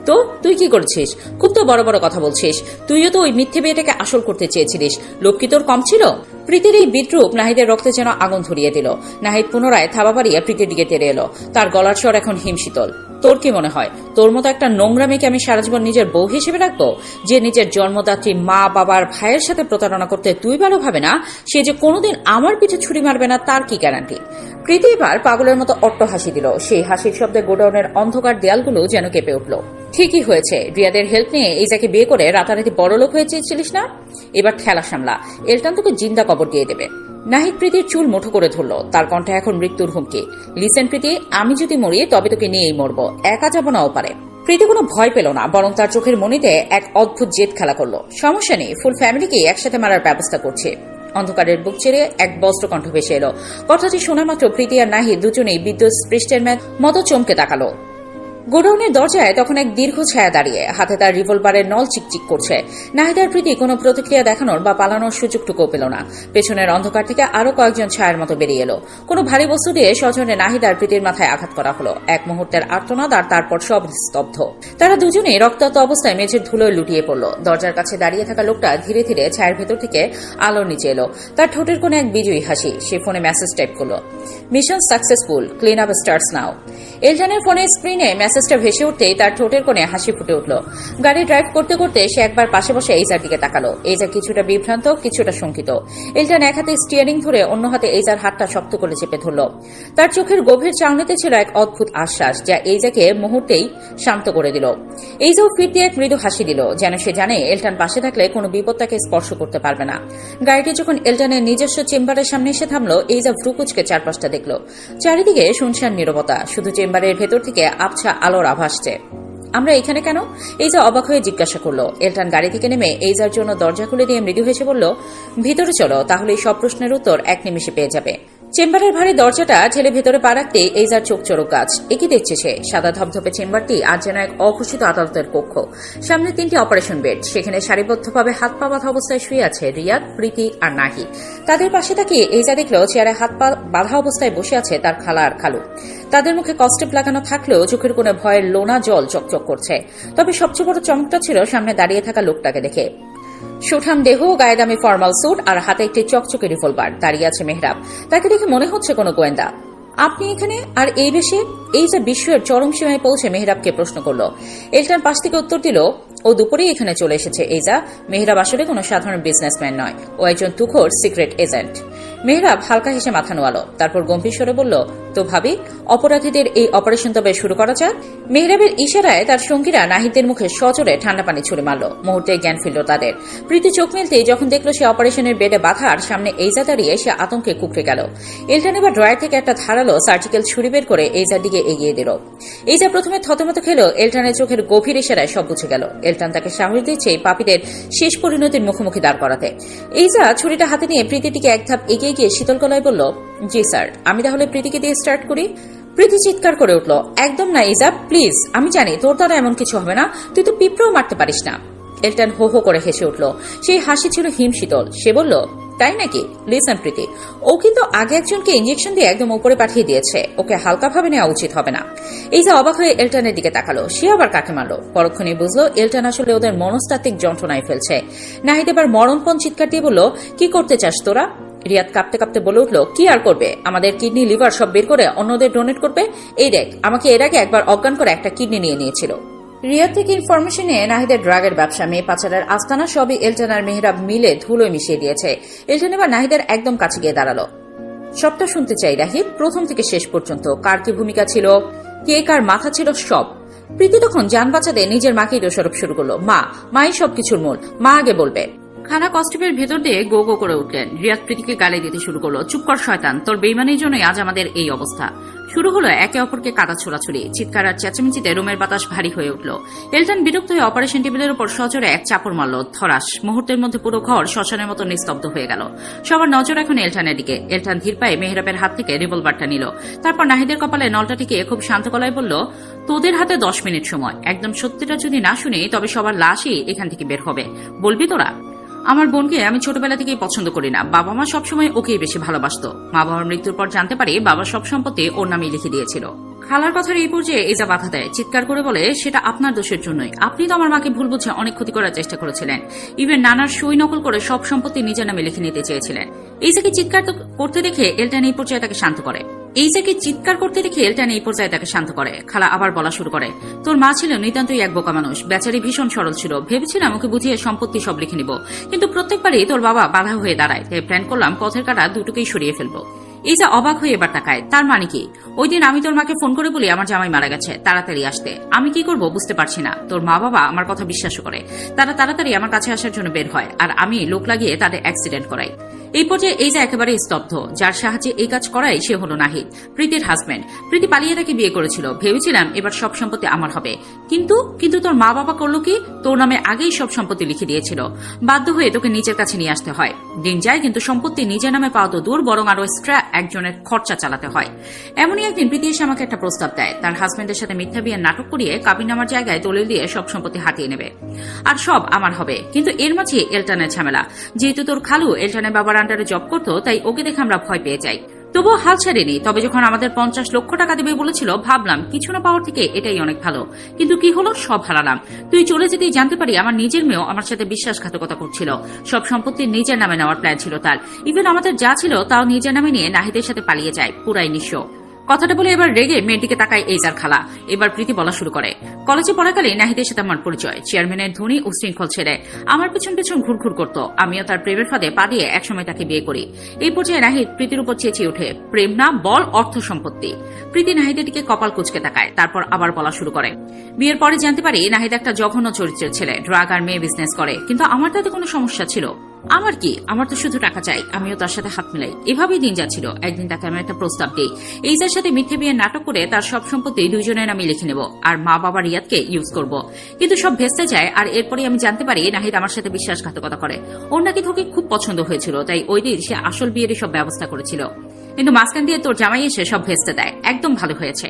তো তুই কি করছিস? খুব তো বড় বড় কথা বলছিস। তুইও তো ওই মিথ্যে মেয়েটাকে আসল করতে চেয়েছিলিস। লোক কি তোর কম ছিল? প্রীতির এই বিদ্রুপ নাহিদের রক্তে যেন আগুন ধরিয়ে দিল। নাহিদ পুনরায় থাবা বাড়িয়ে প্রীতির দিকে তেড়ে এলো। তার গলার স্বর এখন হিমশীতল। তোর কি মনে হয় তোর মতো একটা নোংরা মেয়েকে আমি সারা জীবন নিজের বউ হিসেবে রাখবো? যে নিজের জন্মদাত্রী মা, বাবার, ভাইয়ের সাথে প্রতারণা করতে তুই ভালো ভাবে না, সে যে কোনোদিন আমার পিঠে ছুরি মারবে না তার কি গ্যারান্টি? প্রীতি এবার পাগলের মতো অট্ট হাসি দিল। সেই হাসির শব্দে গোডাউনের অন্ধকার দেয়ালগুলো যেন কেঁপে উঠল। ঠিকই হয়েছে, রিয়াদের হেল্প নিয়ে এইজাকে বিয়ে করে রাতারাতি বড়লোক হয়ে চেয়েছিলিস না? এবার ঠেলা সামলা, এলটান তোকে জিন্দা কবর দিয়ে দেবে। নাহিদ প্রীতির চুল মুঠো করে ধরল। তার কণ্ঠে এখন মৃত্যুর হুমকি। লিসেন প্রীতি, আমি যদি মরি তবে তোকে নিয়েই মরবো, একা যাবো না ওপারে। প্রীতি কোনো ভয় পেল না, বরং তার চোখের মনিতে এক অদ্ভুত জেদ খেলা করলো। সমস্যা নেই, ফুল ফ্যামিলিকে একসাথে মারার ব্যবস্থা করছে। অন্ধকারের বুক ছেড়ে এক বজ্রকণ্ঠ ভেসে এলো। কথাটি শোনা মাত্র প্রীতি আর নাহিদ দুজনেই বিদ্যুৎ স্পৃষ্টের মতো চমকে তাকালো। গোডাউনের দরজায় তখন এক দীর্ঘ ছায়া দাঁড়িয়ে, হাতে তার রিভলভারের নল চিকচিক করছে। নাহিদার প্রীতি কোনো প্রতিক্রিয়া দেখানোর বা পালানোর সুযোগটুকুও পেল না। পেছনের অন্ধকার থেকে আরো কয়েকজন ছায়ার মতো বেরিয়ে এলো। কোনো ভারী বস্তু দিয়ে সজনে নাহিদার প্রীতির মাথায় আঘাত করা হলো। এক মুহূর্তের আর্তনাদ, আর তারপর সব স্তব্ধ। তারা দুজনেই রক্তাক্ত অবস্থায় মেঝের ধুলোয় লুটিয়ে পড়ল। দরজার কাছে দাঁড়িয়ে থাকা লোকটা ধীরে ধীরে ছায়ার ভেতর থেকে আলোর নিচে এলো। তার ঠোঁটের কোণে এক বিজয়ী হাসি। সে ফোনে মেসেজ টাইপ করলো, mission successful, clean up starts now. এলটানের ফোনের স্ক্রিনে মেসেজটা ভেসে উঠতেই তার ঠোঁটের কোণে হাসি ফুটে উঠল। গাড়ি ড্রাইভ করতে করতে সে একবার পাশে বসে এইজার দিকে তাকালো। এইজা কিছুটা বিভ্রান্ত, কিছুটা শঙ্কিত। এলটান এক হাতে স্টিয়ারিং ধরে অন্য হাতে এইজার হাতটা শক্ত করে চেপে ধরল। তার চোখের গভীর চাউনিতে ছিল এক অদ্ভুত আশ্বাস, যা এইজাকে মুহূর্তেই শান্ত করে দিল। এইজাও ফির দিয়ে এক মৃদু হাসি দিল, যেন সে জানে এলটান পাশে থাকলে কোনো বিপদ তাকে স্পর্শ করতে পারবে না। গাড়িটি যখন এলটানের নিজস্ব চেম্বারের সামনে এসে থামলো, এইজা ভ্রুকুচকে চারপাশটা দেখল। চারিদিকে শুনশান নীরবতা, শুধু চেম্বারের ভেতর থেকে আবছা আলোর আভাসছে। আমরা এখানে কেন? এইজা অবাক হয়ে জিজ্ঞাসা করলো। এলটান গাড়ি থেকে নেমে এইজার জন্য দরজা খুলে দিয়ে মৃদু হেসে বলল, ভিতরে চলো, তাহলে এই সব প্রশ্নের উত্তর এক নিমিষে পেয়ে যাবে। চেম্বারের ভারী দরজাটা ঠেলে ভেতরে পা রাখতে এইজার চোখ চড়ক গাছ। একই দেখছে সে, সাদা ধপধপে চেম্বারটি আজ যেন এক অঘোষিত আদালতের কক্ষ। সামনে 3টি অপারেশন বেড, সেখানে সারিবদ্ধভাবে হাত পা বাঁধা অবস্থায় শুয়ে আছে রিয়াদ, প্রীতি আর নাহিদ। তাদের পাশে তাকিয়ে এইজা দেখলো চেয়ারে হাত পা বাঁধা অবস্থায় বসে আছে তার খালা আর খালু। তাদের মুখে কস্টেপ লাগানো থাকলেও চোখের কোণে ভয়ের লোনা জল চকচক করছে। তবে সবচেয়ে বড় চমকটা ছিল সামনে দাঁড়িয়ে থাকা লোকটাকে দেখে। সুঠাম দেহ, গায়ে দামি ফর্মাল স্যুট আর হাতে একটি চকচকে রিভলভার। দাঁড়িয়ে আছে মেহরাব। তাকে দেখে মনে হচ্ছে কোনো গোয়েন্দা। আপনি এখানে আর এই বেশে? এই যে বিশ্বের চরম সীমায় পৌঁছে মেহরাবকে প্রশ্ন করল। এলটান পাশ থেকে উত্তর দিল, ও দুপুরেই এখানে চলে এসেছে এইজা। মেহরাব আসলে কোনো সাধারণ বিজনেসম্যান নয়, ও একজন তুখোর সিক্রেট এজেন্ট। মেহরাব হালকা হেসে মাথা নোয়ালো, তারপর গম্ভীর স্বরে বলল, তো ভাবি, অপরাধীদের এই অপারেশন তবে শুরু করা যাক। মেহরাবের ইশারায় তার সঙ্গীরা নাহিদের মুখে সজোরে ঠান্ডা পানি ছুড়ে মারল। মুহূর্তে জ্ঞান ফিরল তাদের। প্রীতি চোখ মেলতেই যখন দেখলো সে অপারেশনের বেডে বাধা আর সামনে এইজা দাঁড়িয়ে, সে আতঙ্কে কুকড়ে গেল। এলটান এবার ড্রয়ার থেকে একটা ধারালো সার্জিক্যাল ছুরি বের করে এইজার দিকে এগিয়ে দিল। এইজা প্রথমে থতমত খেলো। এলটানের চোখের গভীর ইশারায় সব বুঝে গেল। এলটান তাকে সাহস দিচ্ছে এই পাপীদের শেষ পরিণতির মুখোমুখি দাঁড় করাতে। এইজা ছুরিটা হাতে নিয়ে প্রীতির দিকে এক ধাপ এগিয়ে গিয়ে শীতল গলায় বলল, জি স্যার, আমি তাহলে প্রীতিকে দিয়ে স্টার্ট করি। প্রীতি চিৎকার করে উঠল, একদম না এইজা, প্লিজ, আমি জানি তোর দ্বারা এমন কিছু হবে না, তুই তো পিঁপড়েও মারতে পারিস না। এলটান হো হো করে হেসে উঠল। সেই হাসি ছিল হিমশীতল। সে বলল, তাই নাকি? লিসেন প্রীতি, ও কিন্তু আগে একজনকে ইঞ্জেকশন দিয়ে একদম উপরে পাঠিয়ে দিয়েছে, ওকে হালকাভাবে নেওয়া উচিত হবে না। এই যে অবাক হয়ে এলটানের দিকে তাকালো, সে আবার কাকে মারলো? পরক্ষণে বুঝলো এলটান আসলে ওদের মনস্তাত্ত্বিক যন্ত্রণায় ফেলছে। নাহিদ এবার মরণপণ চিৎকার দিয়ে বলল, কি করতে চাস তোরা? রিয়াদ কাঁপতে কাঁপতে বলে উঠলো, কি আর করবে, আমাদের কিডনি লিভার সব বের করে অন্যদের ডোনেট করবে। এই দেখ, আমাকে এর আগে একবার অজ্ঞান করে একটা কিডনি নিয়ে নিয়েছিল। রিয়াদ থেকে ইনফরমেশন নিয়ে নাহিদের ড্রাগের ব্যবসা, মেয়ে পাচারের আস্তানা সবই এলটান আর মেহরাব মিলে ধুলোয় মিশিয়ে দিয়েছে। এলটান এবার নাহিদের একদম কাছে গিয়ে দাঁড়ালো। সবটা শুনতে চাই রাহিদ, প্রথম থেকে শেষ পর্যন্ত, কার কি ভূমিকা ছিল, কে কার মাথা ছিল, সব। প্রীতি তখন জান বাঁচাতে নিজের মাকেই দোষারোপ শুরু করলো। মাই সবকিছুর মূল, মা আগে বলবে। খালা কস্টিপের ভেতর দিয়ে গো গো করে উঠলেন। রিয়াদ প্রীতিকে গালি দিতে শুরু করলো, চুপ কর শয়তান, তোর বেইমানির জন্যই আজ আমাদের এই অবস্থা। শুরু হলো একে অপরকে কাদা ছোড়াছুড়ি, চিৎকার আর চেঁচামেচিতে রুমের বাতাস ভারী হয়ে উঠল। এলটান বিরক্ত হয়ে অপারেশন টেবিলের উপর সজোরে এক চাপড় মারল, ধরাস। মুহূর্তের মধ্যে পুরো ঘর শ্মশানের মতো নিস্তব্ধ হয়ে গেল। সবার নজর এখন এলটানের দিকে। এলটান ধীর পায়ে মেহরাবের হাত থেকে রিভলভারটা নিল, তারপর নাহিদের কপালে নলটা টিকে খুব শান্ত গলায় বলল, তোদের হাতে 10 মিনিট সময়, একদম সত্যিটা যদি না শুনি তবে সবার লাশই এখান থেকে বের হবে। বলবি তোরা? আমার বোনকে আমি ছোটবেলা থেকেই পছন্দ করি না, বাবা মা সবসময় ওকেই বেশি ভালোবাসতো। মা বাবার মৃত্যুর পর জানতে পারি বাবার সব সম্পত্তি ওর নামে লিখে দিয়েছিল। খালার কথার এই পর্যায়ে এজা বাধা দেয়, চিৎকার করে বলে, সেটা আপনার দোষের জন্যই। আপনি তো আমার মাকে ভুল বুঝে অনেক ক্ষতি করার চেষ্টা করেছিলেন, ইভেন নানার সই নকল করে সব সম্পত্তি নিজের নামে লিখে নিতে চেয়েছিলেন। এইজাকে চিৎকার করতে দেখে এলটান এই পর্যায়ে তাকে শান্ত করে। খালা আবার বলা শুরু করে, তোর মা ছিল নিতান্তই এক বোকা মানুষ, বেচারি ভীষণ সরল ছিল। ভেবেছিলাম ওকে বুঝিয়ে সম্পত্তি সব লিখে নিব, কিন্তু প্রত্যেকবারই তোর বাবা বাধা হয়ে দাঁড়ায়, তাই প্ল্যান করলাম পথের কাটা দুটোকেই সরিয়ে ফেলবো। এই যে অবাক হয়ে এবার তাকায়, তার মানে কি? ওই দিন আমি তোর মাকে ফোন করে বলি আমার জামাই মারা গেছে, তাড়াতাড়ি আসতে। আমি কি করব বুঝতে পারছি না। তোর মা বাবা আমার কথা বিশ্বাস করে, তারা তাড়াতাড়ি আমার কাছে আসার জন্য বের হয়, আর আমি লোক লাগিয়ে তাদের অ্যাক্সিডেন্ট করাই। এই পর্যায়ে এই যে একেবারে স্তব্ধ। যার সাহায্যে এই কাজ করাই সে হলো নাহিদ, প্রীতির হাজবেন্ড। প্রীতি পালিয়ে তাকে বিয়ে করেছিল, ভেবেছিলাম এবার সব সম্পত্তি আমার হবে। কিন্তু তোর মা বাবা করলো কি? তোর নামে আগেই সব সম্পত্তি লিখে দিয়েছিল। বাধ্য হয়ে তোকে নিজের কাছে নিয়ে আসতে হয়। দিন যায় কিন্তু সম্পত্তি নিজের নামে পাওয়া তো দূর, বরং আরো এক্সট্রা একজনের খরচা চালাতে হয়। এমনই একদিন প্রীতি এসে আমাকে একটা প্রস্তাব দেয়, তার হাজবেন্ডের সাথে মিথ্যা বিয়ের নাটক করিয়ে কাবিননামার জায়গায় দলিল দিয়ে সব সম্পত্তি হাতিয়ে নেবে, আর সব আমার হবে। কিন্তু এর মাঝে এলটানের ঝামেলা। যেহেতু তোর খালু এলটানের বাবার আন্ডারে জব করতো, তাই ওকে দেখে আমরা ভয় পেয়ে যাই। তবুও হাল ছাড়েনি। তবে যখন আমাদের 50 লক্ষ টাকা দেবে বলেছিল, ভাবলাম কিছু না পাওয়ার থেকে এটাই অনেক ভালো। কিন্তু কি হলো, সব হারালাম। তুই চলে যেতেই জানতে পারি আমার নিজের মেয়েও আমার সাথে বিশ্বাসঘাতকতা করছিল। সব সম্পত্তি নিজের নামে নেওয়ার প্ল্যান ছিল তার। ইভেন আমাদের যা ছিল তাও নিজের নামে নিয়ে নাহিদের সাথে পালিয়ে যায়, পুরাই নিঃস্ব। কথাটা বলে এবার রেগে মেয়ের দিকে তাকায় এইজার খালা। এবার প্রীতি বলা শুরু করে, কলেজে পড়াকালে নাহিদের সাথে আমার পরিচয়। চেয়ারম্যানের ধনী উশৃঙ্খল ছেলে, আমার পেছন পেছন ঘুরঘুর করতো। আমিও তার প্রেমের ফাঁদে পা দিয়ে একসময় তাকে বিয়ে করি। এই পর্যায়ে নাহিদ প্রীতির উপর চেঁচিয়ে ওঠে, প্রেম না, বল অর্থ সম্পত্তি। প্রীতি নাহিদের দিকে কপাল কুঁচকে তাকায়, তারপর আবার বলা শুরু করে, বিয়ের পরে জানতে পারি নাহিদ একটা জঘন্য চরিত্রের ছেলে, ড্রাগ আর মেয়ে বিজনেস করে। কিন্তু আমার তাতে কোনো সমস্যা ছিল? আমার কি, আমার তো শুধু টাকা চাই। আমিও তার সাথে হাত মিলাই, এভাবেই দিন যাচ্ছিল। একদিন তাকে আমি একটা প্রস্তাব দিই, এইজার সাথে মিথ্যে বিয়ের নাটক করে তার সব সম্পত্তি দুইজনের নামে লিখে নেব, আর মা বাবা রিয়াদকে ইউজ করব। কিন্তু সব ভেস্তে যায়। আর এরপরে আমি জানতে পারি নাহিদ আমার সাথে বিশ্বাসঘাতকতা করে। ওর নাকি তোকে খুব পছন্দ হয়েছিল, তাই ওই দিন সে আসল বিয়েরই সব ব্যবস্থা করেছিল। কিন্তু মাঝখান দিয়ে তোর জামাই এসে সব ভেস্তে দেয়। একদম ভালো হয়েছে।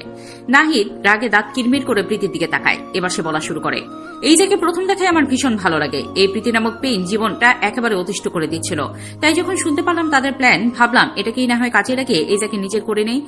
নাহিদ রাগে দাঁত কিরমির করে প্রীতির দিকে তাকায়। এবার সে বলা শুরু করে, এই যাকে প্রথম দেখায় আমার ভীষণ ভালো লাগে। এই প্রীতি নামক পেইন জীবনটা একেবারে অতিষ্ঠ করে দিচ্ছিল। তাই যখন শুনতে পারলাম তাদের প্ল্যান, ভাবলাম এটাকেই না হয় কাজে লাগিয়ে এই যাকে নিজের করে নেই।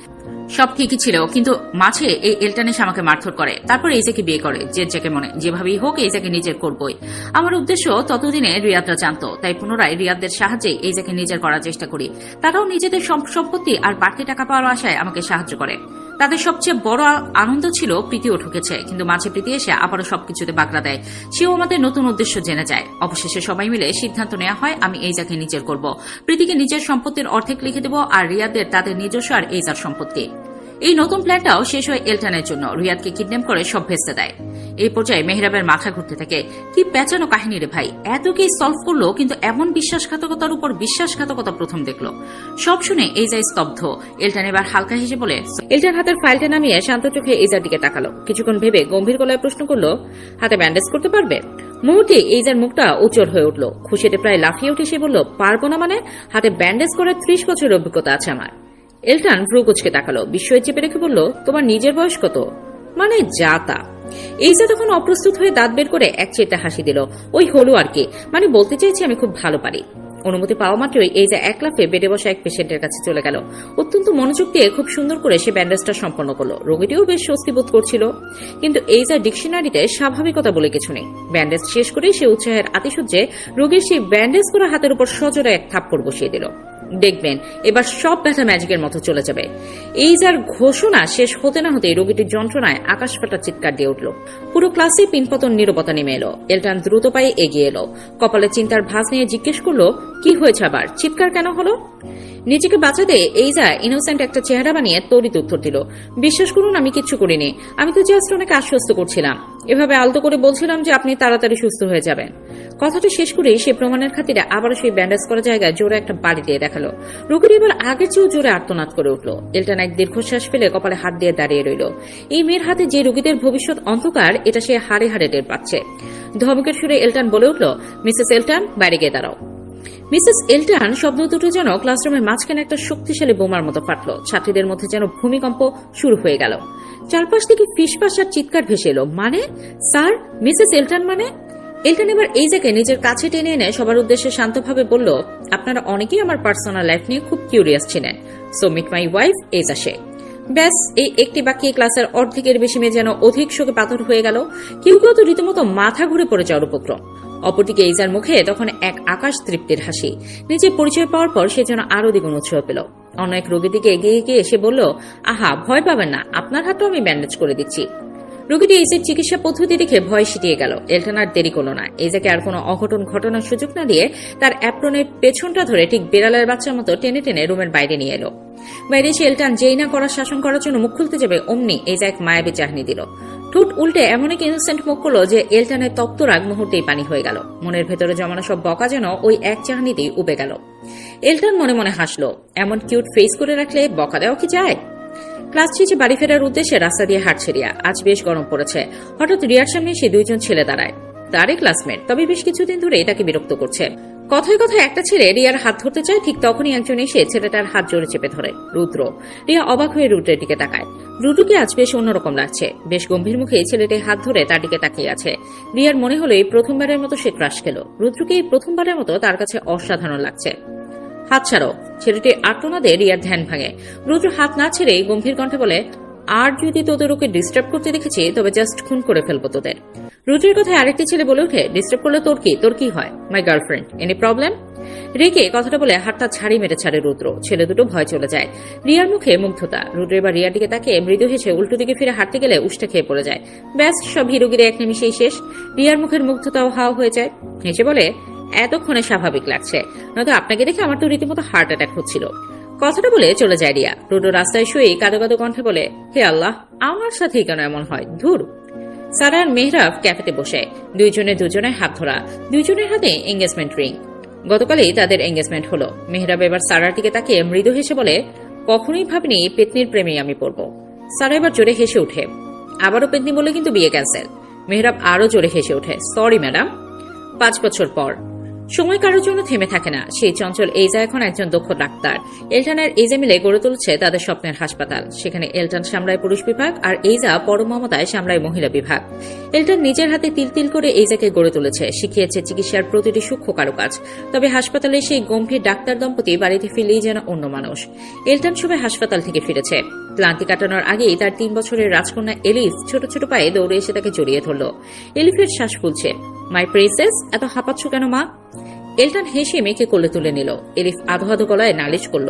সব ঠিকই ছিল, কিন্তু মাঝে এই এলটান এসে আমাকে মারধর করে, তারপর এইজাকে বিয়ে করে। যে যাকে মনে যেভাবেই হোক এইজাকে নিজের করবই। আমার উদ্দেশ্য ততদিনে রিয়াদরা জানতো, তাই পুনরায় রিয়াদদের সাহায্যে এইজাকে নিজের করার চেষ্টা করি। তারাও নিজেদের সম্পত্তি আর বাড়তি টাকা পাওয়ার আশায় আমাকে সাহায্য করে। তাদের সবচেয়ে বড় আনন্দ ছিল প্রীতিও ঠকেছে, কিন্তু মাঝে প্রীতি এসে আবারও সবকিছুতে বাগড়া দেয়। সেও আমাদের নতুন উদ্দেশ্য জেনে যায়। অবশেষে সবাই মিলে সিদ্ধান্ত নেওয়া হয় আমি এইজাকে নিজের করব। প্রীতিকে নিজের সম্পত্তির অর্ধেক লিখে দেব, আর রিয়াদের তাদের নিজস্ব আর এইজার সম্পত্তি। এই নতুন প্ল্যানটাও শেষ হয় এলটানের জন্য। রিয়াদকে কিডন্যাপ করে সব ভেস্তে দেয়। এই পর্যায়ে মেহরাবের মাথা ঘুরতে থাকে, কি পেঁচানো কাহিনী রে ভাই, এত কি সলভ করলো, কিন্তু এমন বিশ্বাসঘাতকতার উপর বিশ্বাসঘাতকতা প্রথম দেখলো। সব শুনে এইজাই স্তব্ধ। এলটান এবার হালকা হেসে বলে, এলটান হাতের ফাইলটা নামিয়ে শান্ত চোখে এইজার দিকে তাকালো। কিছুক্ষণ ভেবে গম্ভীর গলায় প্রশ্ন করলো, হাতে ব্যান্ডেজ করতে পারবে? মুহূর্তে এইজার মুখটা উজ্জ্বল হয়ে উঠল। খুশিতে প্রায় লাফিয়ে উঠে সে বলল, পারবো না মানে? হাতে ব্যান্ডেজ করে 30 বছরের অভিজ্ঞতা আছে আমার। এলটান ভ্রু কুঁচকে তাকালো, বিস্ময়ে চেপে রেখে বলল, তোমার নিজের বয়স কত? মানে যা তা। এইজা তখন অপ্রস্তুত হয়ে দাঁত বের করে এক চেটা হাসি দিল। ওই হলো আর কি, মানে বলতে চাইছি আমি খুব ভালো পারি। অনুমতি পাওয়া মাত্রই এই যে এক লাফে বেডে বসা এক পেশেন্টের কাছে চলে গেল। অত্যন্ত মনোযোগ দিয়ে খুব সুন্দর করে সে ব্যান্ডেজটা সম্পন্ন করলো। রোগীটিও বেশ স্বস্তি বোধ করছিল, কিন্তু এই যে ডিকশনারিতে স্বাভাবিকতা বলে কিছু নেই। ব্যান্ডেজ শেষ করে সে উৎসাহের আতিশয্যে রোগীর সেই ব্যান্ডেজ করা হাতের উপর সজোরে এক থাপ্পড় বসিয়ে দিল। দেখবেন এবার সব ব্যথা ম্যাজিকের মতো চলে যাবে। এই যার ঘোষণা শেষ হতে না হতেই রোগীটির যন্ত্রণায় আকাশ ফাটা চিৎকার দিয়ে উঠল। পুরো ক্লাসে পিনপতন নীরবতা নেমে এলো। এলটান দ্রুত পায়ে এগিয়ে এলো। কপালে চিন্তার ভাঁজ নিয়ে জিজ্ঞেস করলো, কি হয়েছে আবার, চিৎকার কেন হলো? নিজেকে বাঁচাতে এই যা ইনোসেন্ট একটা চেহারা বানিয়ে তড়িৎ উত্তর দিল, বিশ্বাস করুন আমি কিচ্ছু করিনি, আমি তো জাস্ট ওনাকে আশ্বস্ত করছিলাম, এভাবে আলতো করে বলছিলাম যে আপনি তাড়াতাড়ি সুস্থ হয়ে যাবেন। কথাটা শেষ করেই সে প্রমাণের খাতিরে আবারও সেই ব্যান্ডেজ করা জায়গায় জোরে একটা বাড়ি দিয়ে দেখালো। রোগীর এবার আগের চেয়েও জোরে আর্তনাদ করে উঠল। এলটান এক দীর্ঘশ্বাস ফেলে কপালে হাত দিয়ে দাঁড়িয়ে রইল। এই মেয়ের হাতে যে রোগীদের ভবিষ্যৎ অন্ধকার, এটা সে হাড়ে হাড়ে টের পাচ্ছে। ধমকের সুরে এলটান বলে উঠল, মিসেস এলটান, বাইরে গিয়ে দাঁড়াও। মিসেস এলটান শব্দ দুটো যেন ক্লাসরুমের মাঝখানে একটা শক্তিশালী বোমার মতো ফাটল। ছাত্রীদের মধ্যে যেন ভূমিকম্প শুরু হয়ে গেল। চারপাশ থেকে ফিসফাস আর চিৎকার ভেসে এলো, মানে স্যার, মিসেস এলটান মানে? এলটান এবার এই জায়গায় নিজের কাছে টেনে এনে সবার উদ্দেশ্যে শান্তভাবে বলল, আপনারা অনেকেই আমার পার্সোনাল লাইফ নিয়ে খুব কিউরিয়াস ছিলেন, সো মিট মাই ওয়াইফ এজা শেখ। ব্যাস, এই একটি বাক্যে ক্লাসের অর্ধেকের বেশি মেয়ে যেন অধিক শোকে পাথর হয়ে গেল। কেউ কেউ তো রীতিমতো মাথা ঘুরে পড়ে যাওয়ার উপক্রম। অপরদিকে এইজার মুখে তখন এক আকাশ তৃপ্তির হাসি। নিজের পরিচয় পাওয়ার পর সে যেন আরো দ্বিগুণ উৎসাহ পেল। অন্য এক রোগীর দিকে এগিয়ে গিয়ে এসে বলল, আহা, ভয় পাবেন না, আপনার হাতও আমি ব্যান্ডেজ করে দিচ্ছি। রোগীটি এইজের চিকিৎসা পদ্ধতি দেখে ভয় সিটিয়ে গেল। এলটান আর দেরি করল না। এইজাকে আর কোনো অঘটন ঘটনার সুযোগ না দিয়ে তার অ্যাপ্রনের পেছনটা ধরে ঠিক বেড়ালের বাচ্চার মতো টেনে টেনে রুমের বাইরে নিয়ে এলো। বাইরে এসে এলটান যেই না করার শাসন করার জন্য মুখ খুলতে যাবে, অমনি এইজা এক মায়াবী চাহনি দিল। ঠোঁট উল্টে এমন এক ইনোসেন্ট মুখ করলো যে এলটানের তপ্ত রাগ মুহূর্তেই পানি হয়ে গেল। মনের ভেতরে জমানো সব বকা যেন ওই এক চাহনিতেই উবে গেল। এলটান মনে মনে হাসলো, এমন কিউট ফেস করে রাখলে বকা দেওয়া কি যায়? ক্লাস শেষে বাড়ি ফেরার উদ্দেশ্যে রাস্তা দিয়ে হাঁটছে রিয়া। আজ বেশ গরম পড়েছে। হঠাৎ রিয়ার সামনে এসে দুইজন ছেলে দাঁড়ায়। তারই ক্লাসমেট, তবে বেশ কিছুদিন ধরে তাকে বিরক্ত করছে। কথায় কথায় একটা ছেলে রিয়ার হাত ধরতে চায়, ঠিক তখনই একজন এসে ছেলেটার হাত জোরে চেপে ধরে, রুদ্র। রিয়া অবাক হয়ে রুদ্রের দিকে তাকায়। রুদ্রকে আজ বেশ অন্যরকম লাগছে। বেশ গম্ভীর মুখে ছেলেটি হাত ধরে তার দিকে তাকিয়ে আছে। রিয়ার মনে হলো এই প্রথমবারের মতো সে ক্রাশ খেল। রুদ্রকে এই প্রথমবারের মতো তার কাছে অসাধারণ লাগছে। হাত ছাড়ো। ছেলেটির আর্তনাদে রিয়ার ধ্যান ভাঙে। রুদ্র হাত না ছেড়ে গম্ভীর কণ্ঠে বলে, আর যদি তোদের ওকে ডিস্টার্ব করতে দেখেছি তবে জাস্ট খুন করে ফেলবো তোদের। রুদ্রের কথায় আরেকটি ছেলে বলে উঠে, ডিস্টার্ব করলে তোর কি হয়? My girlfriend, any problem? রেখে কথাটা বলে হাতটা ছাড়ি মেরে ছাড়ে রুদ্র। ছেলে দুটো ভয় চলে যায়। রিয়ার মুখে মুগ্ধতা। রুদ্র এবার রিয়ার দিকে তাকিয়ে মৃদু হেসে উল্টো দিকে ফিরে হাঁটতে গেলে উষ্টা খেয়ে পড়ে যায়। ব্যাস, সব হিরোগিরি এক নিমিশেই শেষ। রিয়ার মুখের মুগ্ধতাও হাওয়া হয়ে যায়। হেসে বলে, এতক্ষণে স্বাভাবিক লাগছে, নয়তো আপনাকে দেখে আমার তো রীতিমতো হার্ট অ্যাটাক হচ্ছিল। কথাটা বলে চলে যায় রিয়া। রুদ্র রাস্তায় শুয়ে কাঁদো কাঁদো কণ্ঠে বলে, হে আল্লাহ, আমার সাথেই কেন এমন হয়, ধুর। সারা আর মেহরাব ক্যাফেতে বসে। দুজনের হাত ধরা, দুইজনের হাতে এঙ্গেজমেন্ট রিং। গতকালই তাদের এঙ্গেজমেন্ট হলো। মেহরাব এবার সারার দিকে তাকিয়ে মৃদু হেসে বলে, কখনোই ভাবিনি পেতনির প্রেমেই আমি পড়ব। সারা এবার জোরে হেসে উঠে, আবারও পেতনি বলে কিন্তু বিয়ে ক্যান্সেল। মেহরাব আরো জোরে হেসে ওঠে, সরি ম্যাডাম। 5 বছর পর। সময় কারোর জন্য থেমে থাকে না। সেই চঞ্চল এইজা এখন একজন দক্ষ ডাক্তার। এলটান আর এইজা মিলে গড়ে তুলছে তাদের স্বপ্নের হাসপাতাল। সেখানে এলটান সামলায় পুরুষ বিভাগ আর এইজা পরমমতায় সামলায় মহিলা বিভাগ। এলটান নিজের হাতে তিল তিল করে এইজাকে গড়ে তুলেছে, শিখিয়েছে চিকিৎসার প্রতিটি সূক্ষ্ম কারুকাজ। তবে হাসপাতালে সেই গম্ভীর ডাক্তার দম্পতি বাড়িতে ফিরলেই যেন অন্য মানুষ। এলটান সবে হাসপাতাল থেকে ফিরেছে। ক্লান্তি কাটানোর আগেই তার 3 বছরের রাজকন্যা এলিফ ছোট ছোট পায়ে দৌড়ে এসে তাকে জড়িয়ে ধরল। এলিফের শ্বাস ফুলছে। মাই প্রিন্সেস, এত হাঁপাচ্ছ কেন মা? এলটান হেসে মেয়েকে কোলে তুলে নিল। এলিফ আধো আধো গলায় নালিশ করল,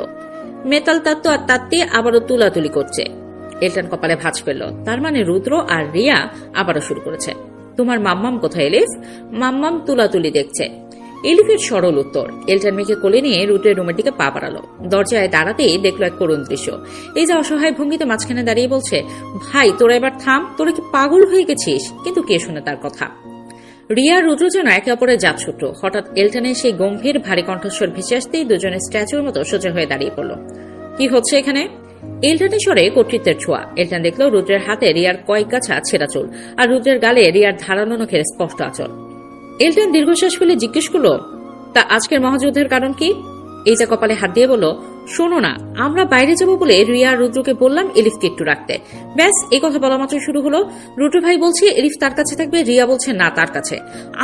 মেতাল তাত্ত্ব আর তাত্ত্বে আবারও তুলাতুলি করছে। এলটান কপালে ভাঁজ ফেলল। তার মানে রুদ্র আর রিয়া আবারও শুরু করেছে। তোমার মাম্মাম কোথায় এলিফ? মাম্মাম তুলাতুলি দেখছে। এলিফের সরল উত্তর। এলটান মেয়েকে কোলে নিয়ে রুদ্রের রুমের দিকে পা বাড়ালো। দরজায় দাঁড়াতেই দেখলো এক করুণ দৃশ্য। এই যে অসহায় ভঙ্গিতে মাঝখানে দাঁড়িয়ে বলছে, ভাই তোরা এবার থাম, তোরা কি পাগল হয়ে গেছিস? কিন্তু কে শুনে তার কথা? রিয়া রুদ্র যেন একে অপরের জাতসূত্র। হঠাৎ এলটানের সেই গম্ভীর ভারী কণ্ঠস্বর ভেসে আসতেই দুজনের স্ট্যাচুর মতো সোজা হয়ে দাঁড়িয়ে পড়ল। কি হচ্ছে এখানে? এলটানের স্বরে কর্তৃত্বের ছোঁয়া। এলটান দেখলো রুদ্রের হাতে রিয়ার কয়েক গাছা ছেঁড়া চুল, আর রুদ্রের গালে রিয়ার ধারালো নখের স্পষ্ট আঁচল। এলটান দীর্ঘশ্বাস ফেলে জিজ্ঞেস করলো, তা আজকের মহাযুদ্ধের কারণ কি? এইজা কপালে হাত দিয়ে বলল, শোনো না, আমরা বাইরে যাবো বলে রিয়া আর রুদ্রকে বললাম এলিফকে একটু রাখতে। ব্যাস, এই কথা বলা মাত্র শুরু হলো। রুদ্র ভাই বলছে এলিফ তার কাছে থাকবে, রিয়া বলছে না তার কাছে।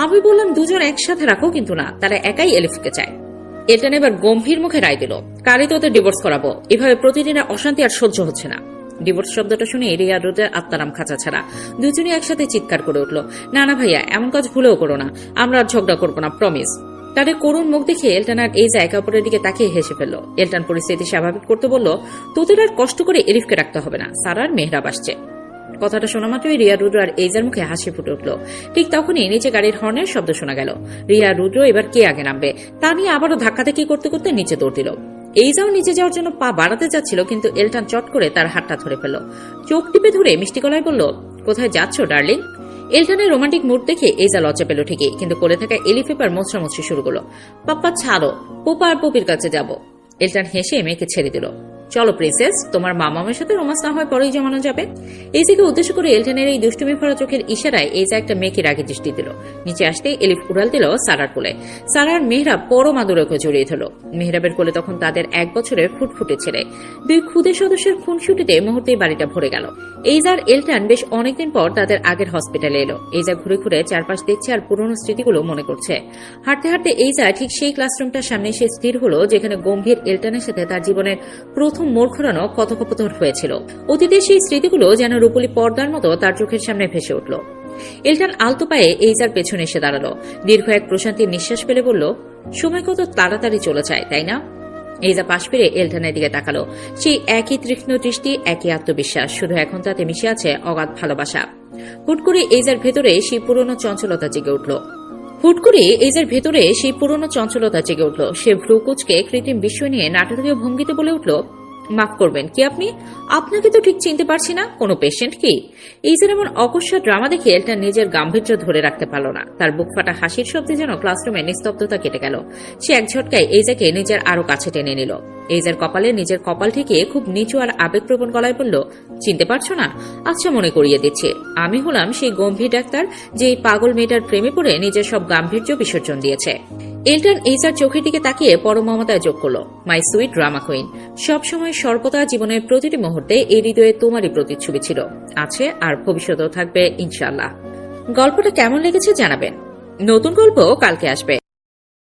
আমি বললাম দুজন একসাথে রাখো, কিন্তু না, তারা একাই এলিফকে চায়। এলটন এবার গম্ভীর মুখে রায় দিল, কালই তো ওদের ডিভোর্স করাবো। এভাবে প্রতিদিনের অশান্তি আর সহ্য হচ্ছে না। ডিভোর্স শব্দটা শুনে রিয়া রুদ্রের আত্মারাম খাঁচা ছাড়া। দুজনই একসাথে চিৎকার করে উঠল, না না ভাইয়া, এমন কাজ ভুলেও করো না, আমরা আর ঝগড়া করবো না, প্রমিস। তাদের করুণ মুখ দেখে এলটন আর এইজা একে অপরের দিকে তাকিয়ে হেসে ফেলল। এলটন পরিস্থিতি স্বাভাবিক করতে বলল, তোদের আর কষ্ট করে এরিফকে রাখতে হবে না, সারা আর মেহরাব আসছে। কথাটা শোনা মাত্রই রিয়া রুদ্র আর এইজার মুখে হাসি ফুটে উঠল। ঠিক তখনই নিচে গাড়ির হর্নের শব্দ শোনা গেল। রিয়া রুদ্র এবার কে আগে নামবে তা নিয়ে আবারও ধাক্কাধাক্কি করতে করতে নিচে দৌড় দিল। এইজাও নিচে যাওয়ার জন্য পা বাড়াতে যাচ্ছিল, কিন্তু এলটন চট করে তার হাতটা ধরে ফেলল। চোখ টিপে ধরে মিষ্টি গলায় বলল, কোথায় যাচ্ছ ডার্লিং? এলটনের রোমান্টিক মুড দেখে এইজা লজ্জা পেল ঠিকই, কিন্তু কোলে থাকা এলিফ এবার মোছড়ামুছড়ি শুরু করলো। পাপ্পা ছাড়ো, পোপা আর পপির কাছে যাব। এলটন হেসে মেয়েকে ছেড়ে দিল। চলো প্রিন্সেস, তোমার মামামের সাথে রোমান্স না হয় পরেই জমানো যাবে। এইজাকে উদ্দেশ্য করে এলটনের এই দুষ্টুমি ভরা চোখের ইশারায় এইজা একটা মেয়েকে রাগে দৃষ্টি দিল। নিচে আসতেই এলিফ উড়াল দিল সারার কোলে। সারার মেহরাব পরম আদরকে জড়িয়ে ধরল। মেহরাবের কোলে তখন তাদের 1 বছরের ফুটফুটে ছেলে। 2 খুদে সদস্যের খুনসুটিতে মুহূর্তেই বাড়িটা ভরে গেল। এইজার এলটন বেশ অনেকদিন পর তাদের আগের হসপিটালে এলো। এইজা ঘুরে ঘুরে চারপাশ দেখছে আর পুরনো স্মৃতিগুলো মনে করছে। হাঁটতে হাঁটতে এইজা ঠিক সেই ক্লাসরুমটার সামনে এসে স্থির হলো যেখানে গম্ভীর এলটনের সাথে তার জীবনের প্রথম মোড় ঘোরানো কথোপকথন হয়েছিল। অতীতের সেই স্মৃতিগুলো যেন রূপলি পর্দার মতো তার চোখের সামনে ভেসে উঠল। এলটন আলতো পায়ে এইজার পেছনে এসে দাঁড়ালো। দীর্ঘ এক প্রশান্তির নিঃশ্বাস ফেলে বলল, সময় কত তাড়াতাড়ি চলে যায়, তাই না? এইজা পাশ ফিরে এলটনের দিকে তাকালো। সেই একই তীক্ষ্ণ দৃষ্টি, একই আত্মবিশ্বাস, শুধু এখন তাতে মিশে আছে অগাধ ভালোবাসা। হুট করে এইজার ভেতরে সেই পুরনো চঞ্চলতা জেগে উঠল। সে ভ্রু কুঁচকে কৃত্রিম বিস্ময় নিয়ে নাটকীয় ভঙ্গিতে বলে উঠল, মাফ করবেন, কি আপনি? আপনাকে তো ঠিক চিনতে পারছি না, কোনো পেশেন্ট কি? এইজার এমন অকস্মাৎ ড্রামা দেখে এলটন নিজের গাম্ভীর্য ধরে রাখতে পারল না। তার বুক ফাটা হাসির শব্দে যেন ক্লাসরুমে নিস্তব্ধতা কেটে গেল। সে এক ঝটকায় এইজাকে নিজের আরো কাছে টেনে নিল। এইজার কপালে নিজের কপাল ঠেকিয়ে খুব নিচু আর আবেগপ্রবণ গলায় বলল, চিনতে পারছো না? আচ্ছা, মনে করিয়ে দিচ্ছে, আমি হলাম সেই গম্ভীর ডাক্তার যে এই পাগল মেয়েটার প্রেমে পড়ে নিজের সব গাম্ভীর্য বিসর্জন দিয়েছে। এলটন এইজার চোখের দিকে তাকিয়ে পরম মমতায় যোগ করল, মাই সুইট ড্রামা কুইন, সবসময় সর্বদা জীবনের প্রতিটি মুহূর্তে এই হৃদয়ে তোমারই প্রতিচ্ছবি ছিল, আছে আর ভবিষ্যতেও থাকবে ইনশাআল্লাহ। গল্পটা কেমন লেগেছে জানাবেন। নতুন গল্প কালকে আসবে।